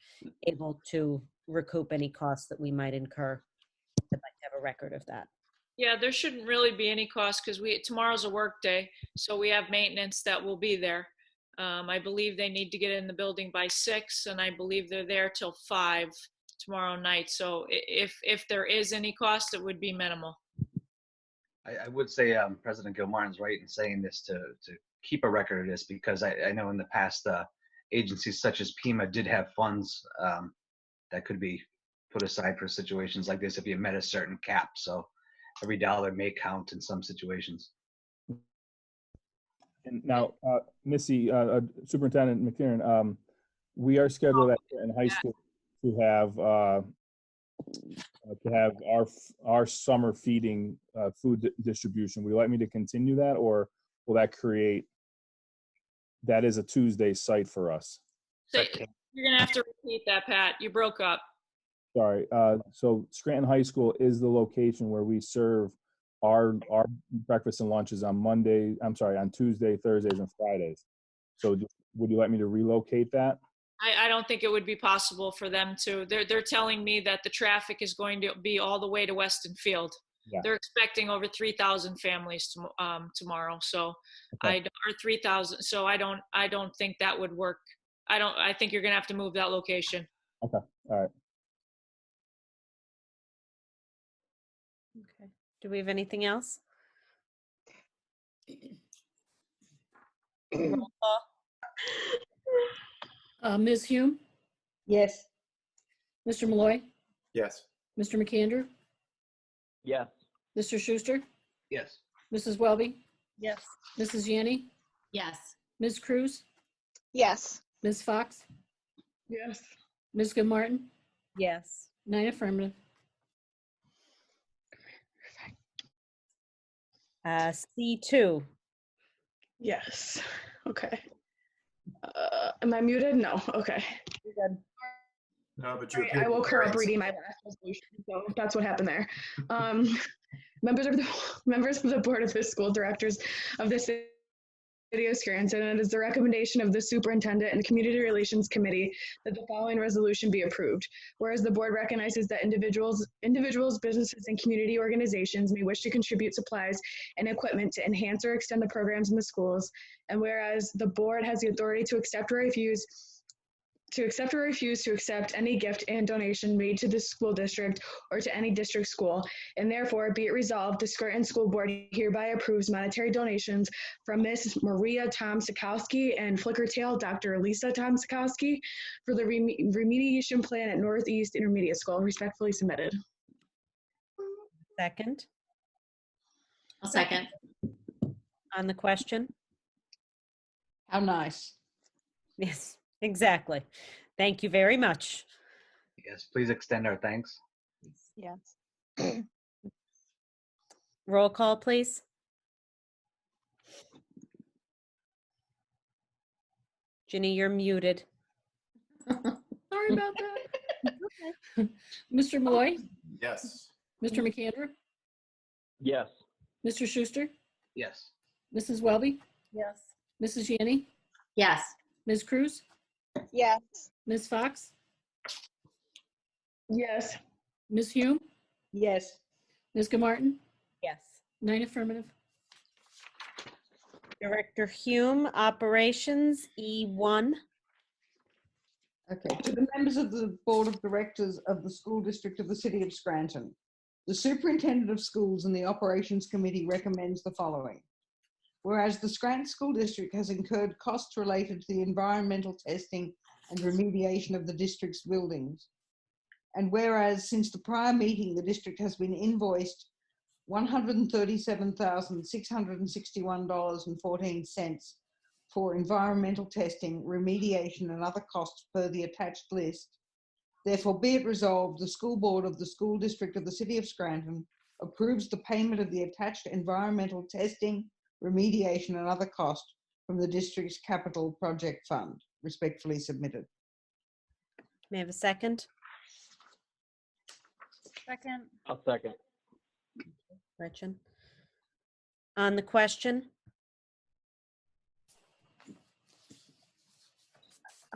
able to recoup any costs that we might incur, I'd like to have a record of that. Yeah, there shouldn't really be any cost because tomorrow's a work day, so we have maintenance that will be there. I believe they need to get in the building by 6, and I believe they're there till 5 tomorrow night. So if there is any cost, it would be minimal. I would say President Gilmartin's right in saying this to keep a record of this, because I know in the past agencies such as PEMA did have funds that could be put aside for situations like this if you met a certain cap. So every dollar may count in some situations. And now, Missy, Superintendent McKiernan, we are scheduled in high school to have our summer feeding food distribution. Would you like me to continue that, or will that create? That is a Tuesday site for us. So you're gonna have to repeat that, Pat. You broke up. Sorry. So Scranton High School is the location where we serve our breakfast and lunch is on on Tuesday, Thursdays, and Fridays. So would you like me to relocate that? I don't think it would be possible for them to. They're telling me that the traffic is going to be all the way to Weston Field. Yeah. They're expecting over 3,000 families tomorrow. So or 3,000. So I don't think that would work. I think you're gonna have to move that location. Okay. All right. Okay. Do we have anything else? Roll call. Ms. Hume, Yes. Mr. Malloy, Yes. Mr. McAndrew, Yes. Mr. Schuster, Yes. Mrs. Welby, Yes. Mrs. Yanni, Yes. Ms. Cruz, Yes. Ms. Fox, Yes. Ms. Good Martin, Yes. 9 affirmative. C2. Yes. Okay. Am I muted? No. Okay. No, but you Sorry, appear I to be woke her up parents. reading my last resolution, so that's what happened there. Members of the board of the school directors of the city of Scranton, and it is the recommendation of the superintendent and community relations committee that the following resolution be approved. Whereas the board recognizes that individuals, businesses, and community organizations may wish to contribute supplies and equipment to enhance or extend the programs in the schools, and whereas the board has the authority to accept or refuse to accept any gift and donation made to the school district or to any district school, and therefore be it resolved, the Scranton School Board hereby approves monetary donations from Ms. Maria Tom Sikowski and Flickertail Dr. Lisa Tom Sikowski for the remediation plan at Northeast Intermediate School. Respectfully submitted. Second. I'll second. On the question? How nice. Yes, exactly. Thank you very much. Yes, please extend our thanks. Yes. Roll call, please. Ginny, you're muted. Sorry about that. Mr. Malloy, Yes. Mr. McAndrew, Yes. Mr. Schuster, Yes. Mrs. Welby, Yes. Mrs. Yanni, Yes. Ms. Cruz, Yes. Ms. Fox, Yes. Ms. Hume, Yes. Ms. Good Martin, Yes. 9 affirmative. Director Hume, Operations, E1. Okay, to the members of the Board of Directors of the School District of the City of Scranton. The Superintendent of Schools and the Operations Committee recommends the following. Whereas the Scranton School District has incurred costs related to the environmental testing and remediation of the district's buildings. And whereas since the prior meeting, the district has been invoiced $137,661.14 for environmental testing, remediation, and other costs per the attached list. Therefore, be it resolved, the school board of the school district of the City of Scranton approves the payment of the attached environmental testing, remediation, and other costs from the district's capital project fund. Respectfully submitted. May I have a second? Second. I'll second. Gretchen. On the question?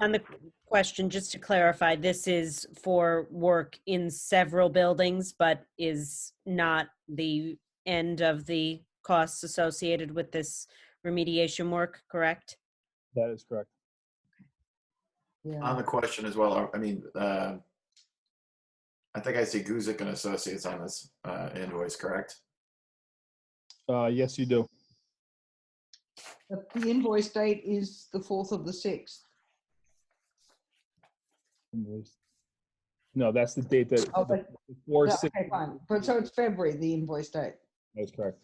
On the question, just to clarify, this is for work in several buildings, but is not the end of the costs associated with this remediation work, correct? That is correct. On the question as well, I mean, I think I see Guzik and Associates on this invoice, correct? Yes, you do. The invoice date is the 4th of the 6th. No, that's the date that. Oh, but, before okay, 6. fine. But so it's February, the invoice date. That's correct.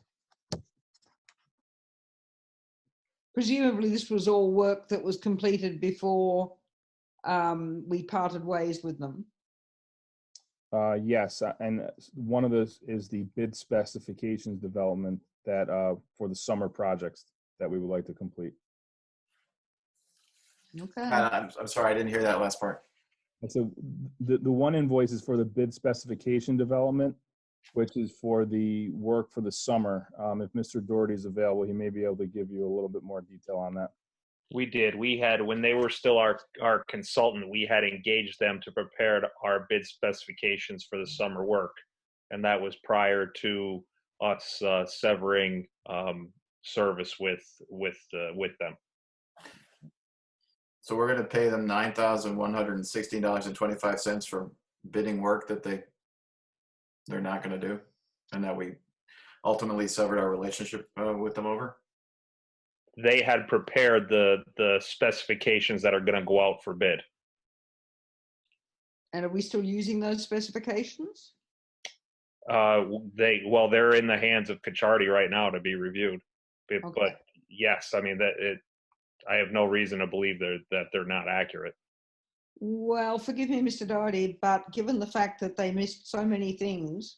Presumably this was all work that was completed before we parted ways with them. Yes, and one of those is the bid specifications development that for the summer projects that we would like to complete. Okay. I'm sorry, I didn't hear that last part. And so the one invoice is for the bid specification development which is for the work for the summer. If Mr. Doherty is available, he may be able to give you a little bit more detail on that. We did. We had, when they were still our consultant, we had engaged them to prepare our bid specifications for the summer work. And that was prior to us severing service with them. So we're going to pay them $9,116.25 for bidding work that they're not going to do, and that we ultimately severed our relationship with them over. They had prepared the specifications that are going to go out for bid. And are we still using those specifications? They're in the hands of Cacciardi right now to be reviewed. But, Okay. but yes, I mean I have no reason to believe that they're not accurate. Well, forgive me, Mr. Doherty, but given the fact that they missed so many things.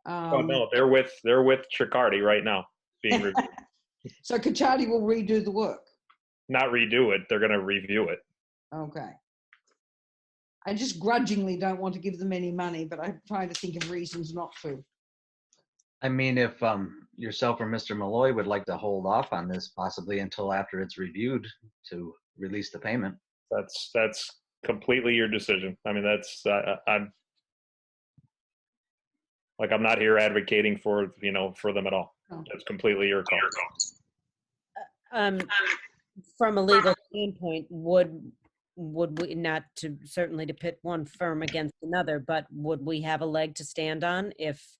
Oh no, they're with Cacciardi right now being reviewed. So Cacciardi will redo the work. Not redo it, they're going to review it. Okay. I just grudgingly don't want to give them any money, but I'm trying to think of reasons not to. I mean, if yourself or Mr. Malloy would like to hold off on this possibly until after it's reviewed to release the payment. That's completely your decision. I mean, I'm not here advocating for them at all. Oh. That's completely your call. From a legal standpoint, would we, not to certainly to pit one firm against another, but would we have a leg to stand on if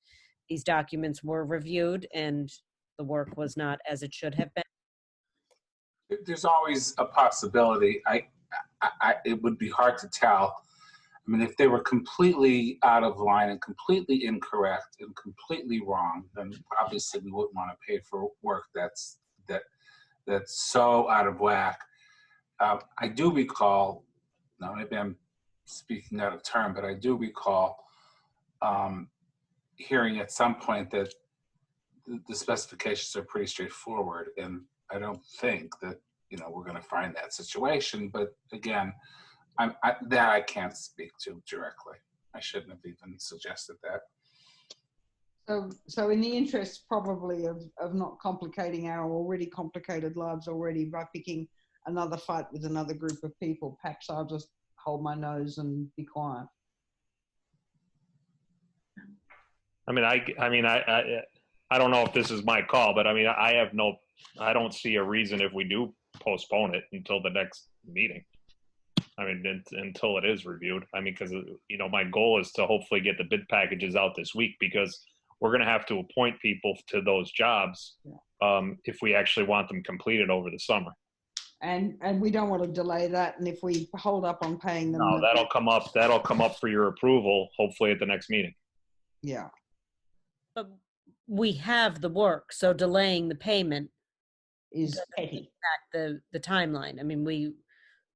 these documents were reviewed and the work was not as it should have been? There's always a possibility. It would be hard to tell. I mean, if they were completely out of line and completely incorrect and completely wrong, then obviously we wouldn't want to pay for work that's so out of whack. I do recall, now maybe I'm speaking out of turn, but I do recall hearing at some point that the specifications are pretty straightforward, and I don't think that we're going to find that situation. But again, I can't speak to directly. I shouldn't have even suggested that. So in the interest probably of not complicating our already complicated lives already by picking another fight with another group of people, perhaps I'll just hold my nose and be quiet. I mean, I don't know if this is my call, but I mean, I don't see a reason if we do postpone it until the next meeting. I mean, until it is reviewed. I mean, because, my goal is to hopefully get the bid packages out this week, because we're going to have to appoint people to those jobs if we actually want them completed over the summer. And we don't want to delay that. And if we hold up on paying them. No, that'll come up for your approval, hopefully at the next meeting. Yeah. But we have the work, so delaying the payment is petty. The timeline. I mean,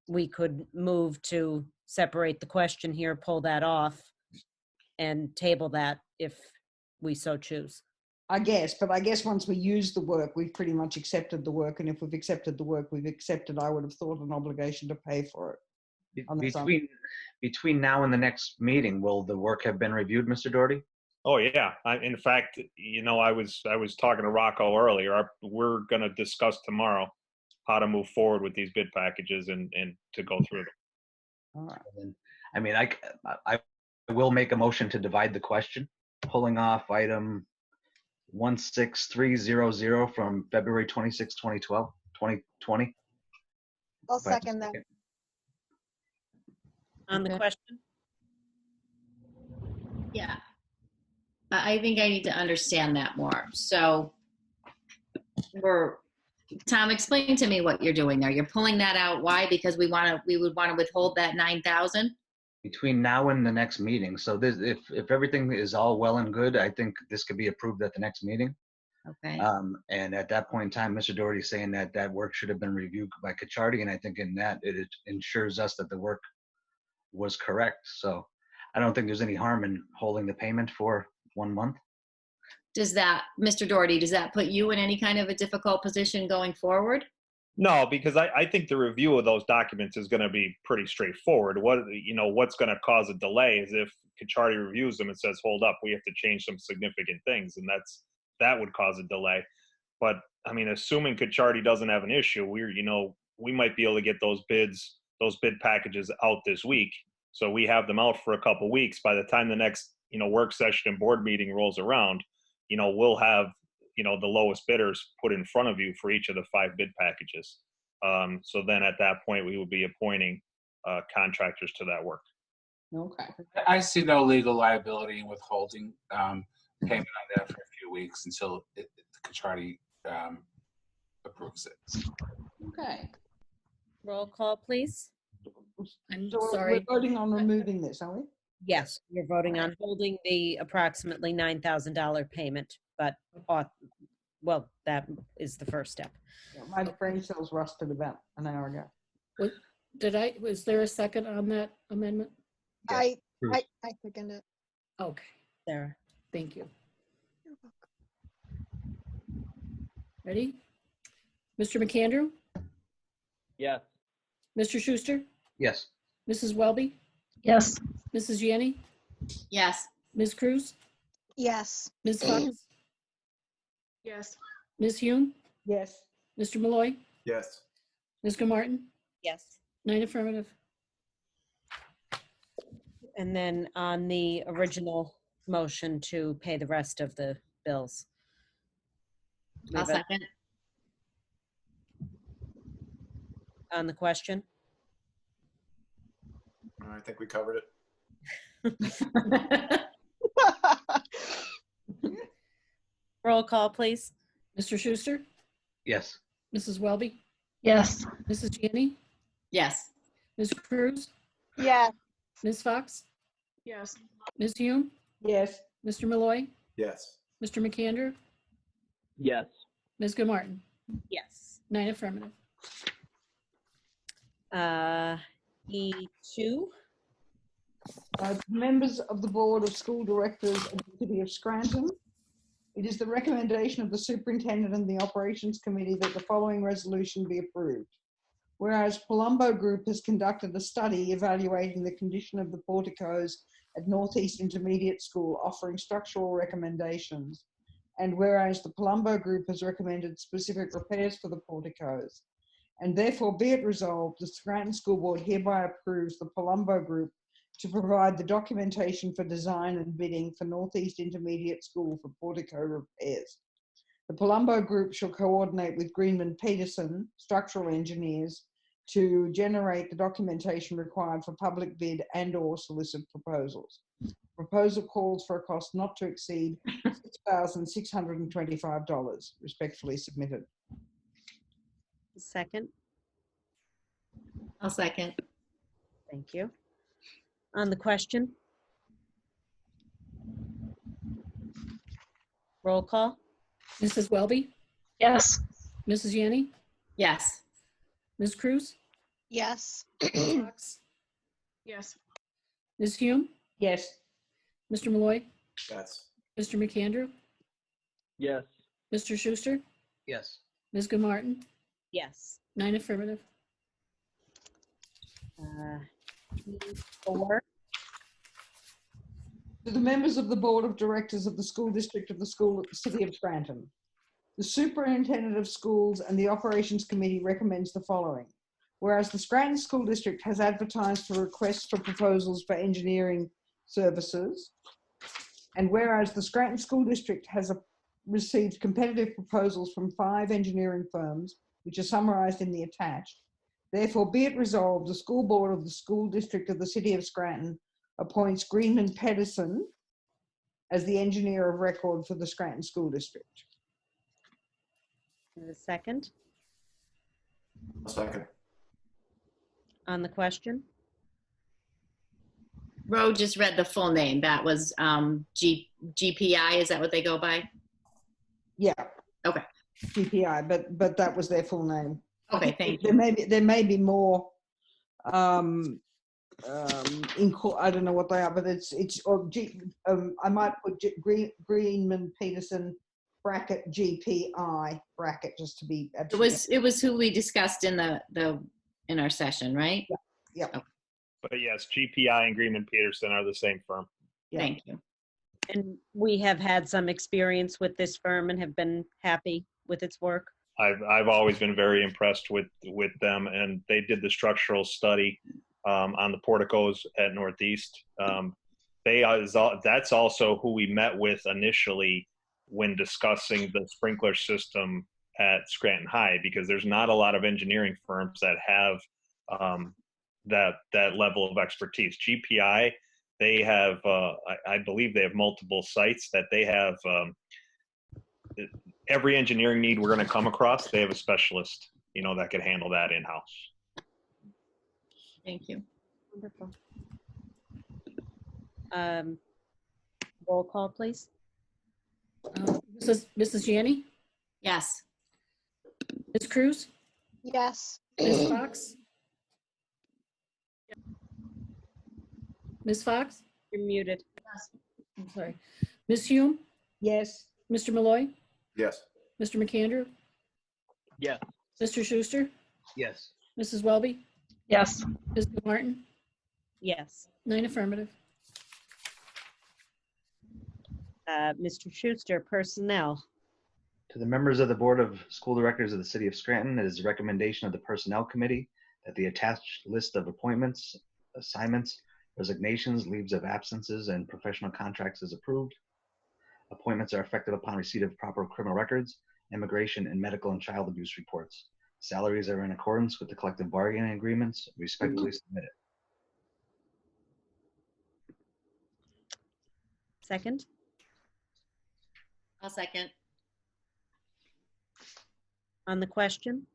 we could move to separate the question here, pull that off, and table that if we so choose. I guess once we use the work, we've pretty much accepted the work. And if we've accepted the work, we've accepted, I would have thought, an obligation to pay for it. Between now and the next meeting, will the work have been reviewed, Mr. Doherty? Oh yeah. In fact, I was talking to Rocco earlier. We're going to discuss tomorrow how to move forward with these bid packages and to go through them. All right. I mean, I will make a motion to divide the question, pulling off item 16300 from February 26, 2020. I'll second that. On the question? Yeah. I think I need to understand that more. So Tom, explain to me what you're doing there. You're pulling that out. Why? Because we would want to withhold that 9,000? Between now and the next meeting. So this, if everything is all well and good, I think this could be approved at the next meeting. Okay. And at that point in time, Mr. Doherty is saying that work should have been reviewed by Cacciardi, and I think in that it ensures us that the work was correct. So I don't think there's any harm in holding the payment for 1 month. Mr. Doherty, does that put you in any kind of a difficult position going forward? No, because I think the review of those documents is going to be pretty straightforward. What's going to cause a delay is if Kachardi reviews them and says, hold up, we have to change some significant things, and that would cause a delay. But I mean, assuming Kachardi doesn't have an issue, we might be able to get those bid packages out this week. So we have them out for a couple weeks. By the time the next, work session and board meeting rolls around, we'll have, the lowest bidders put in front of you for each of the 5 bid packages. So then at that point, we would be appointing contractors to that work. Okay. I see no legal liability in withholding payment on that for a few weeks until Kachardi approves it. Okay. Roll call, please. I'm So sorry. we're voting on removing this, are we? Yes, you're voting on holding the approximately $9,000 payment, but, well, that is the first step. Yeah, my brain cells rusted about an hour ago. Was there a second on that amendment? I second it. Okay, Sarah. thank you. Ready? Mr. McAndrew? Yes. Mr. Schuster? Yes. Mrs. Welby? Yes. Mrs. Yanni? Yes. Ms. Cruz? Yes. Ms. Fox? Yes. Ms. Hume? Yes. Mr. Malloy? Yes. Ms. Martin? Yes. 9 affirmative. And then on the original motion to pay the rest of the bills. I'll second. On the question? I think we covered it. Roll call, please. Mr. Schuster? Yes. Mrs. Welby? Yes. Mrs. Yanni? Yes. Ms. Cruz? Yes. Ms. Fox? Yes. Ms. Hume? Yes. Mr. Malloy? Yes. Mr. McAndrew? Yes. Ms. Martin? Yes. 9 affirmative. E2. Members of the Board of School Directors of the City of Scranton. It is the recommendation of the Superintendent and the Operations Committee that the following resolution be approved. Whereas Palumbo Group has conducted a study evaluating the condition of the porticos at Northeast Intermediate School, offering structural recommendations. And whereas the Palumbo Group has recommended specific repairs for the porticos. And therefore be it resolved, the Scranton School Board hereby approves the Palumbo Group to provide the documentation for design and bidding for Northeast Intermediate School for portico repairs. The Palumbo Group shall coordinate with Greenman Peterson, structural engineers, to generate the documentation required for public bid and/or solicit proposals. Proposal calls for a cost not to exceed $6,625, respectfully submitted. Second. I'll second. Thank you. On the question? Roll call? Mrs. Welby? Yes. Mrs. Yanni? Yes. Ms. Cruz? Yes. Ms. Fox? Yes. Ms. Hume? Yes. Mr. Malloy? Yes. Mr. McAndrew? Yes. Mr. Schuster? Yes. Ms. Martin? Yes. 9 affirmative. E4. To the members of the Board of Directors of the School District of the City of Scranton. The Superintendent of Schools and the Operations Committee recommends the following. Whereas the Scranton School District has advertised for requests for proposals for engineering services, and whereas the Scranton School District has received competitive proposals from 5 engineering firms, which are summarized in the attached, therefore be it resolved, the School Board of the School District of the City of Scranton appoints Greenman Pedersen as the engineer of record for the Scranton School District. And the second. A second. On the question? Ro just read the full name. That was GPI. Is that what they go by? Yeah. Okay. GPI, but that was their full name. Okay, thank you. There may be more. I don't know what they are, but it's I might put Greenman Peterson bracket GPI bracket just to be. It was who we discussed in in our session, right? Yeah. But yes, GPI and Greenman Peterson are the same firm. Yeah. Thank you. And we have had some experience with this firm and have been happy with its work. I've always been very impressed with them, and they did the structural study on the porticos at Northeast. That's also who we met with initially when discussing the sprinkler system at Scranton High, because there's not a lot of engineering firms that have that level of expertise. GPI, they have, I believe they have multiple sites that they have. Every engineering need we're going to come across, they have a specialist, that could handle that in-house. Thank you. Wonderful. Roll call, please. Mrs. Janney, Yes. Ms. Cruz, Yes. Ms. Fox, Ms. Fox, You're muted. I'm sorry, Ms. Hume, Yes. Mr. Malloy, Yes. Mr. McAndrew, Yes. Mr. Schuster, Yes. Mrs. Welby, Yes. Ms. Martin, Yes. 9 affirmative. Mr. Schuster, personnel. To the members of the Board of School Directors of the City of Scranton, it is the recommendation of the Personnel Committee that the attached list of appointments, assignments, resignations, leaves of absences, and professional contracts is approved. Appointments are effective upon receipt of proper criminal records, immigration, and medical and child abuse reports. Salaries are in accordance with the collective bargaining agreements. Respectfully submitted. Second. I'll second. On the question?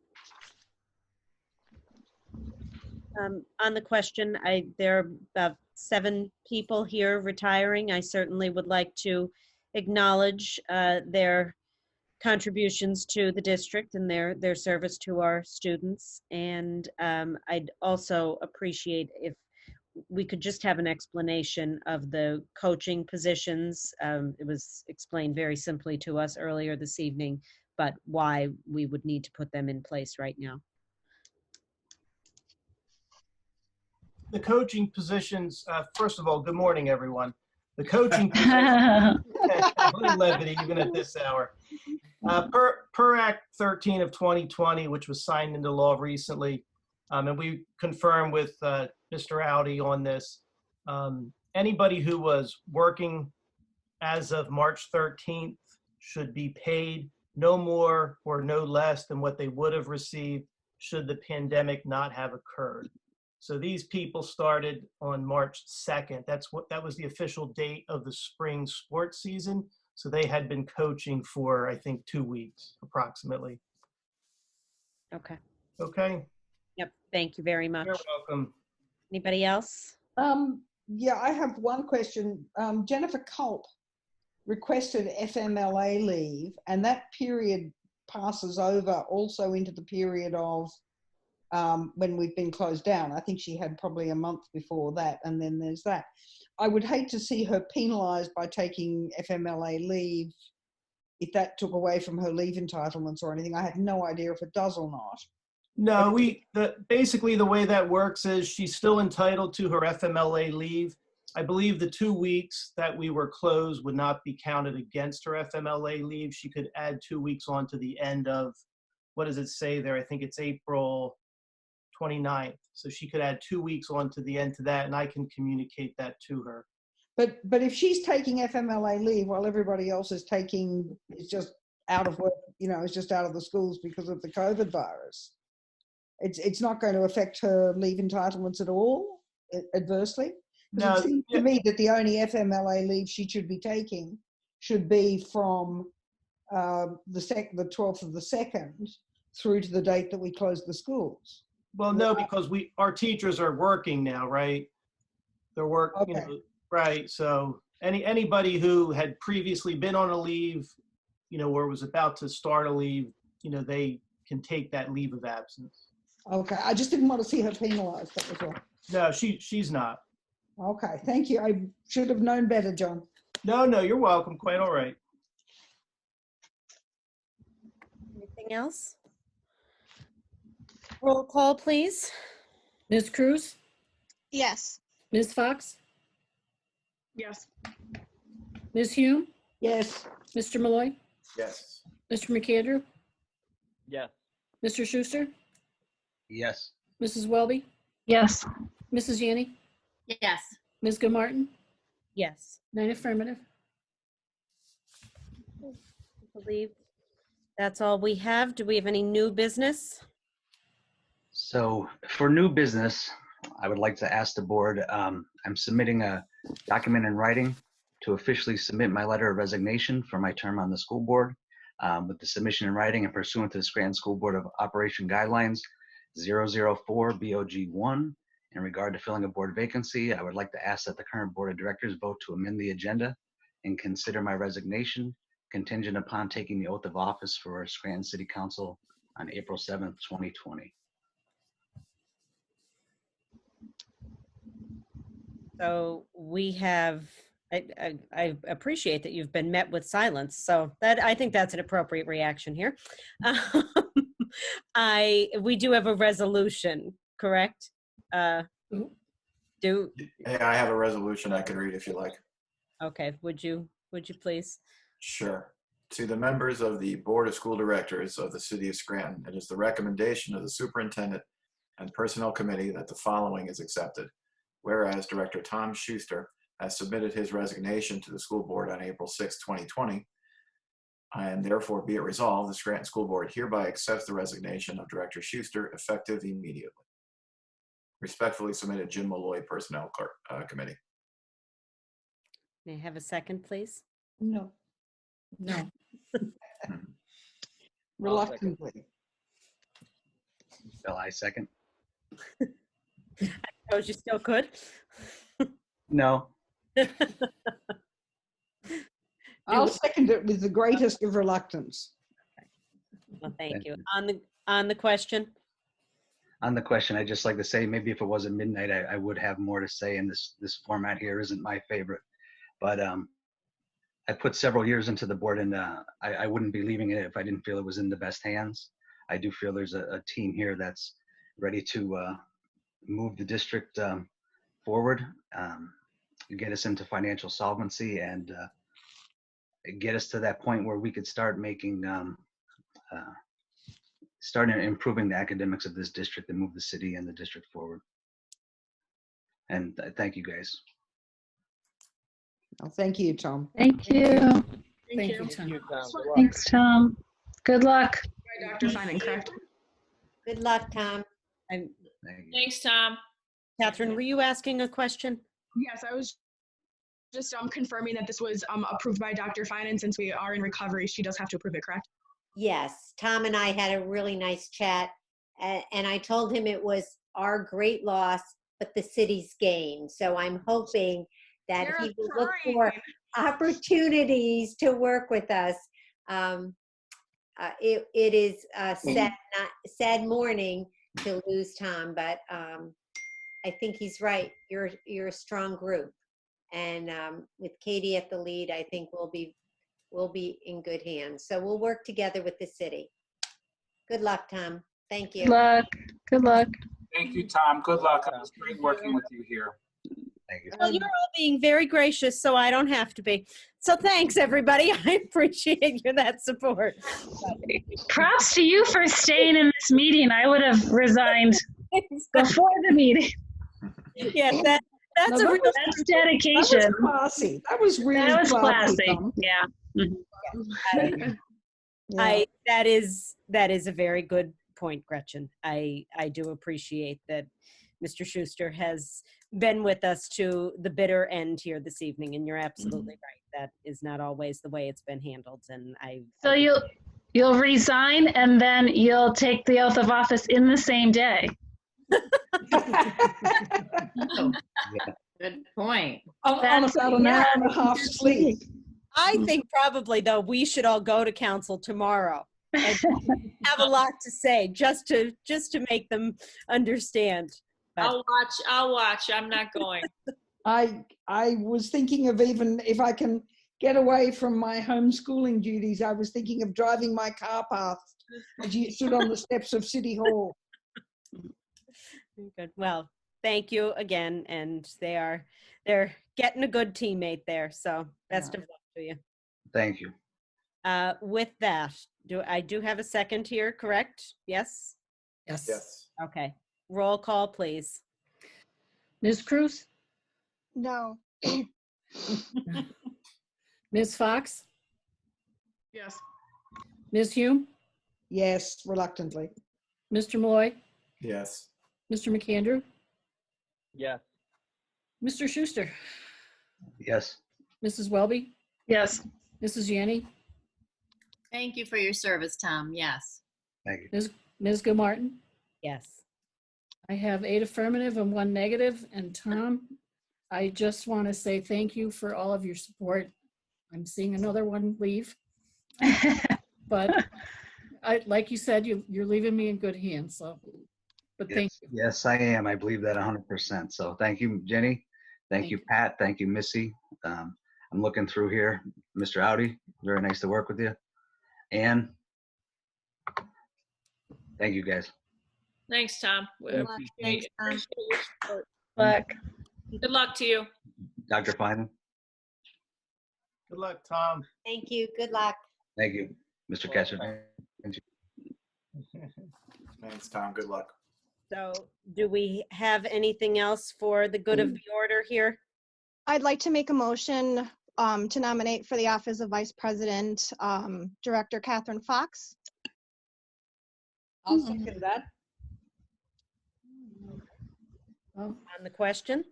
On the question, there are about 7 people here retiring. I certainly would like to acknowledge their contributions to the district and their service to our students. And I'd also appreciate if we could just have an explanation of the coaching positions. It was explained very simply to us earlier this evening, but why we would need to put them in place right now. The coaching positions, first of all, good morning, everyone. The coaching positions, a little levity even at this hour. Per Act 13 of 2020, which was signed into law recently, and we confirmed with Mr. Audi on this, anybody who was working as of March 13th should be paid no more or no less than what they would have received should the pandemic not have occurred. So these people started on March 2nd. That was the official date of the spring sports season. So they had been coaching for, I think, 2 weeks approximately. Okay. Okay. Yep. Thank you very much. You're welcome. Anybody else? Yeah, I have one question. Jennifer Culp requested FMLA leave, and that period passes over also into the period of when we've been closed down. I think she had probably a month before that, and then there's that. I would hate to see her penalized by taking FMLA leave if that took away from her leave entitlements or anything. I have no idea if it does or not. No, basically the way that works is she's still entitled to her FMLA leave. I believe the 2 weeks that we were closed would not be counted against her FMLA leave. She could add 2 weeks on to the end of, what does it say there? I think it's April 29th. So she could add 2 weeks on to the end to that, and I can communicate that to her. But if she's taking FMLA leave while everybody else is just out of work, is just out of the schools because of the COVID virus, it's not going to affect her leave entitlements at all adversely? No, it seems to me that the only FMLA leave she should be taking should be from the 12th of the 2nd through to the date that we close the schools. Well, no, because our teachers are working now, right? They're working, Okay. Right. So anybody who had previously been on a leave, or was about to start a leave, they can take that leave of absence. Okay, I just didn't want to see her penalized, that was all. No, she's not. Okay, thank you. I should have known better, John. No, you're welcome. Quite all right. Anything else? Roll call, please. Ms. Cruz, Yes. Ms. Fox, Yes. Ms. Hume, Yes. Mr. Malloy, Yes. Mr. McAndrew, Yes. Mr. Schuster, Yes. Mrs. Welby, Yes. Mrs. Yanni, Yes. Ms. Gilmartin, Yes. 9 affirmative. I believe that's all we have. Do we have any new business? So for new business, I would like to ask the board, I'm submitting a document in writing to officially submit my letter of resignation for my term on the school board. With the submission in writing and pursuant to the Scranton School Board of Operation Guidelines 004 BOG1, in regard to filling a board vacancy, I would like to ask that the current board of directors vote to amend the agenda and consider my resignation contingent upon taking the oath of office for Scranton City Council on April 7th, 2020. So we have, I appreciate that you've been met with silence. So that, I think that's an appropriate reaction here. We do have a resolution, correct? Yeah, I have a resolution I can read if you like. Okay, would you please? Sure. To the members of the Board of School Directors of the City of Scranton, it is the recommendation of the Superintendent and Personnel Committee that the following is accepted. Whereas Director Tom Schuster has submitted his resignation to the school board on April 6, 2020, and therefore be it resolved, the Scranton School Board hereby accepts the resignation of Director Schuster effective immediately. Respectfully submitted, Jim Malloy, Personnel Committee. May I have a second, please? No. No. Reluctantly. Shall I second? I suppose you still could. No. I'll second it with the greatest of reluctance. Well, thank you. On the question? On the question, I'd just like to say, maybe if it wasn't midnight, I would have more to say, and this format here isn't my favorite. But I put several years into the board, and I wouldn't be leaving it if I didn't feel it was in the best hands. I do feel there's a team here that's ready to move the district forward, get us into financial solvency, and get us to that point where we could start making, start improving the academics of this district and move the city and the district forward. And thank you, guys. Well, thank you, Tom. Thank you. Thank you, Tom. Thanks, Tom. Good luck. Dr. Finan, correct? Good luck, Tom. Thanks, Tom. Catherine, were you asking a question? Yes, I was just confirming that this was approved by Dr. Finan. Since we are in recovery, she does have to approve it, correct? Yes, Tom and I had a really nice chat, and I told him it was our great loss, but the city's gain. So I'm hoping that he will look for opportunities to work with us. It is a sad morning to lose Tom, but I think he's right. You're a strong group, and with Katie at the lead, I think we'll be in good hands. So we'll work together with the city. Good luck, Tom. Thank you. Good luck. Good luck. Thank you, Tom. Good luck. It was great working with you here. Thank you. Well, you're all being very gracious, so I don't have to be. So thanks, everybody. I appreciate that support. Props to you for staying in this meeting. I would have resigned before the meeting. Yes, that's dedication. That was classy. That was really That was classy. Tom. Yeah. Mhm. That is a very good point, Gretchen. I do appreciate that Mr. Schuster has been with us to the bitter end here this evening, and you're absolutely right. That is not always the way it's been handled, and So you'll resign and then you'll take the oath of office in the same day. Good point. On about an hour and a half sleep. I think probably, though, we should all go to council tomorrow and have a lot to say just to make them understand. I'll watch. I'm not going. I was thinking of, even if I can get away from my homeschooling duties, I was thinking of driving my car past as you stood on the steps of City Hall. Good. Well, thank you again. And they're getting a good teammate there. So best of luck to you. Thank you. With that, I do have a second here, correct? Yes? Yes. Yes. Okay. Roll call, please. Ms. Cruz? No. Ms. Fox? Yes. Ms. Hume? Yes, reluctantly. Mr. Malloy? Yes. Mr. McAndrew? Yes. Mr. Schuster? Yes. Mrs. Welby? Yes. Mrs. Yanni? Thank you for your service, Tom. Yes. Thank you. Ms. Gilmartin? Yes. I have 8 affirmative and 1 negative. And Tom, I just want to say thank you for all of your support. I'm seeing another one leave. But like you said, you're leaving me in good hands. So, but thank you. Yes, I am. I believe that 100%. So thank you, Jenny. Thank you, Pat. Thank you, Missy. I'm looking through here. Mr. Audi, very nice to work with you. And thank you, guys. Thanks, Tom. We Good luck. appreciate Thanks, Tom. your support. Luck. Good luck to you. Dr. Feynman, Good luck, Tom. Thank you. Good luck. thank you. Mr. Ketchum. Thanks, Tom. Good luck. So do we have anything else for the good of the order here? I'd like to make a motion to nominate for the office of Vice President, Director Catherine Fox. I'll second that. On the question?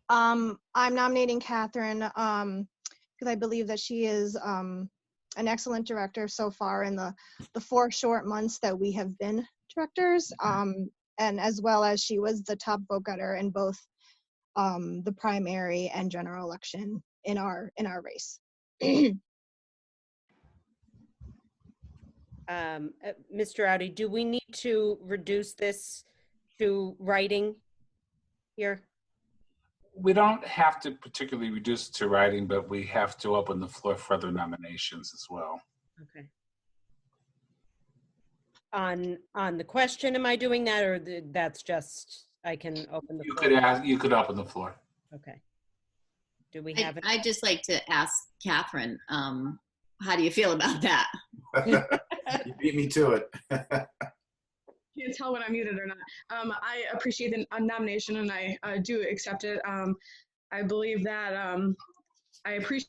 I'm nominating Catherine because I believe that she is an excellent director so far in the 4 short months that we have been directors, and as well as she was the top vote getter in both the primary and general election in our race. Mr. Audi, do we need to reduce this to writing here? We don't have to particularly reduce it to writing, but we have to open the floor for other nominations as well. Okay. On the question, am I doing that, or that's just, I can open the floor? You could open the floor. Okay. Do we have it? I'd just like to ask Catherine, how do you feel about that? You beat me to it. Can't tell when I'm muted or not. I appreciate the nomination and I do accept it. I believe that I appreciate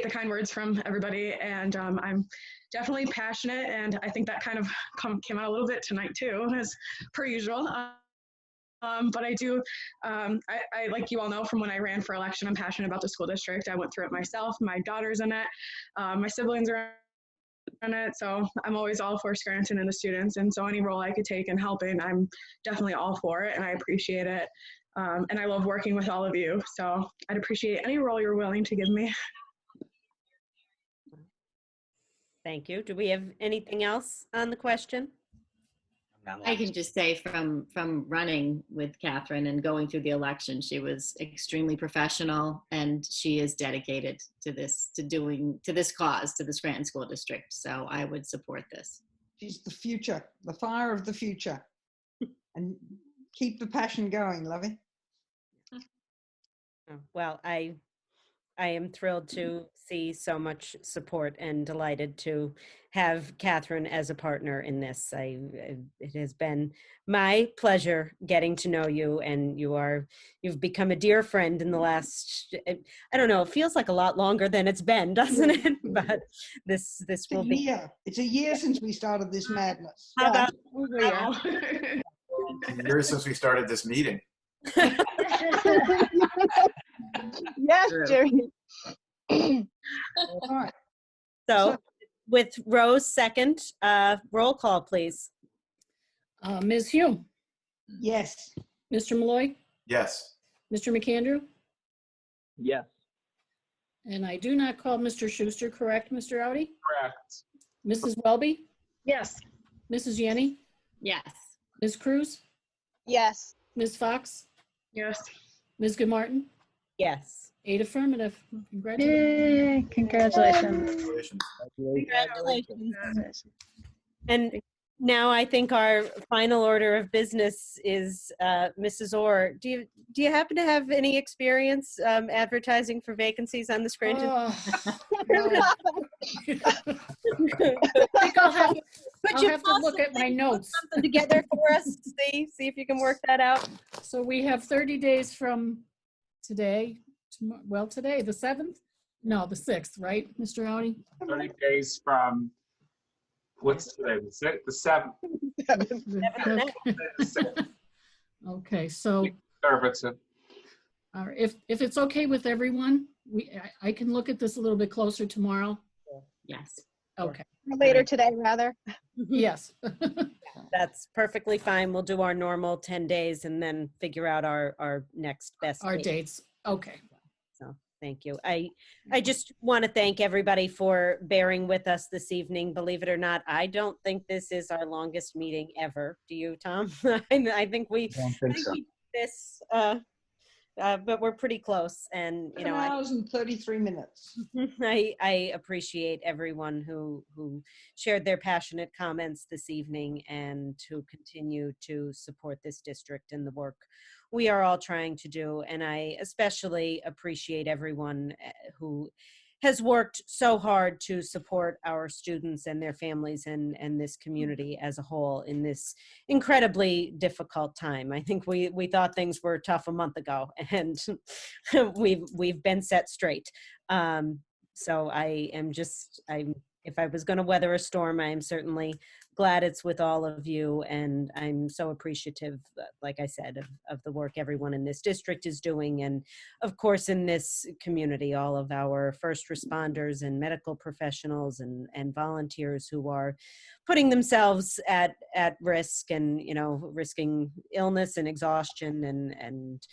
the kind words from everybody, and I'm definitely passionate, and I think that kind of came out a little bit tonight too, as per usual. But I do, I like you all know from when I ran for election, I'm passionate about the school district. I went through it myself. My daughter's in it. My siblings are in it. So I'm always all for Scranton and the students. And so any role I could take in helping, I'm definitely all for it, and I appreciate it. And I love working with all of you. So I'd appreciate any role you're willing to give me. Thank you. Do we have anything else on the question? I can just say from running with Catherine and going through the election, she was extremely professional, and she is dedicated to this cause, to the Scranton School District. So I would support this. She's the future, the fire of the future. And keep the passion going, Lovey. Well, I am thrilled to see so much support and delighted to have Catherine as a partner in this. It has been my pleasure getting to know you, and you've become a dear friend in the last, I don't know, it feels like a lot longer than it's been, doesn't it? But this will be. It's a year since we started this madness. How about Years since we started this meeting. Yes, Jerry. So with Rose second, roll call, please. Ms. Hume? Yes. Mr. Malloy? Yes. Mr. McAndrew? Yes. And I do not call Mr. Schuster, correct, Mr. Audi? Correct. Mrs. Welby? Yes. Mrs. Yanni? Yes. Ms. Cruz? Yes. Ms. Fox? Yes. Ms. Gilmartin? Yes. 8 affirmative. Congratulations. Yay, congratulations. Congratulations. Congratulations. And Now I think our final order of business is Mrs. Orr. Do you happen to have any experience advertising for vacancies on the Scranton? I think I'll have to look at my notes. Something together for us. See if you can work that out. So we have 30 days from today. Well, today, the 7th? No, the 6th, right, Mr. Audi? 30 days from, what's today, the 7th? Okay, so Conservative. all right, if it's okay with everyone, I can look at this a little bit closer tomorrow. Yes. Okay. Or later today, rather. Yes. That's perfectly fine. We'll do our normal 10 days and then figure out our next best Our date. dates. Okay. So thank you. I just want to thank everybody for bearing with us this evening. Believe it or not, I don't think this is our longest meeting ever. Do you, Tom? I think we think so. we did this, but we're pretty close. And you 7 know, hours and 33 minutes. I appreciate everyone who shared their passionate comments this evening and who continue to support this district and the work we are all trying to do. And I especially appreciate everyone who has worked so hard to support our students and their families and this community as a whole in this incredibly difficult time. I think we thought things were tough a month ago, and we've been set straight. So if I was going to weather a storm, I am certainly glad it's with all of you, and I'm so appreciative, like I said, of the work everyone in this district is doing, and of course in this community, all of our first responders and medical professionals and volunteers who are putting themselves at risk and, you know, risking illness and exhaustion and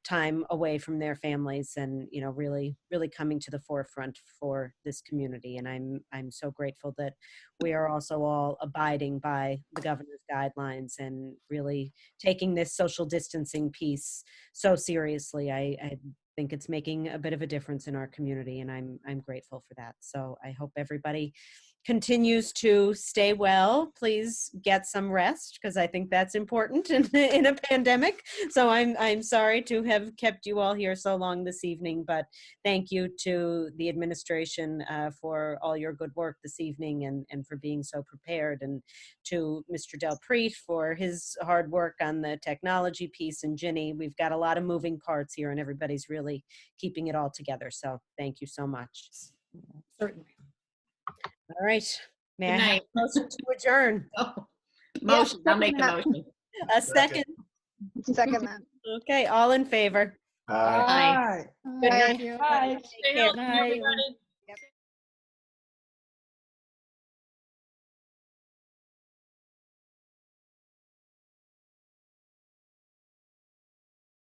time away from their families, and you know, really coming to the forefront for this community. And I'm so grateful that we are also all abiding by the governor's guidelines and really taking this social distancing piece so seriously. I think it's making a bit of a difference in our community, and I'm grateful for that. So I hope everybody continues to stay well. Please get some rest, because I think that's important in a pandemic. So I'm sorry to have kept you all here so long this evening, but thank you to the administration for all your good work this evening and for being so prepared, and to Mr. Del Preet for his hard work on the technology piece, and Ginny. We've got a lot of moving parts here and everybody's really keeping it all together. So thank you so much. Certainly. All right. May Good I have night. a motion to adjourn? Motion. I'll make the motion. A second. Second that. Okay, all in favor? Aye. Aye. Good night. Thank you. Aye. Stay healthy, Night. everybody.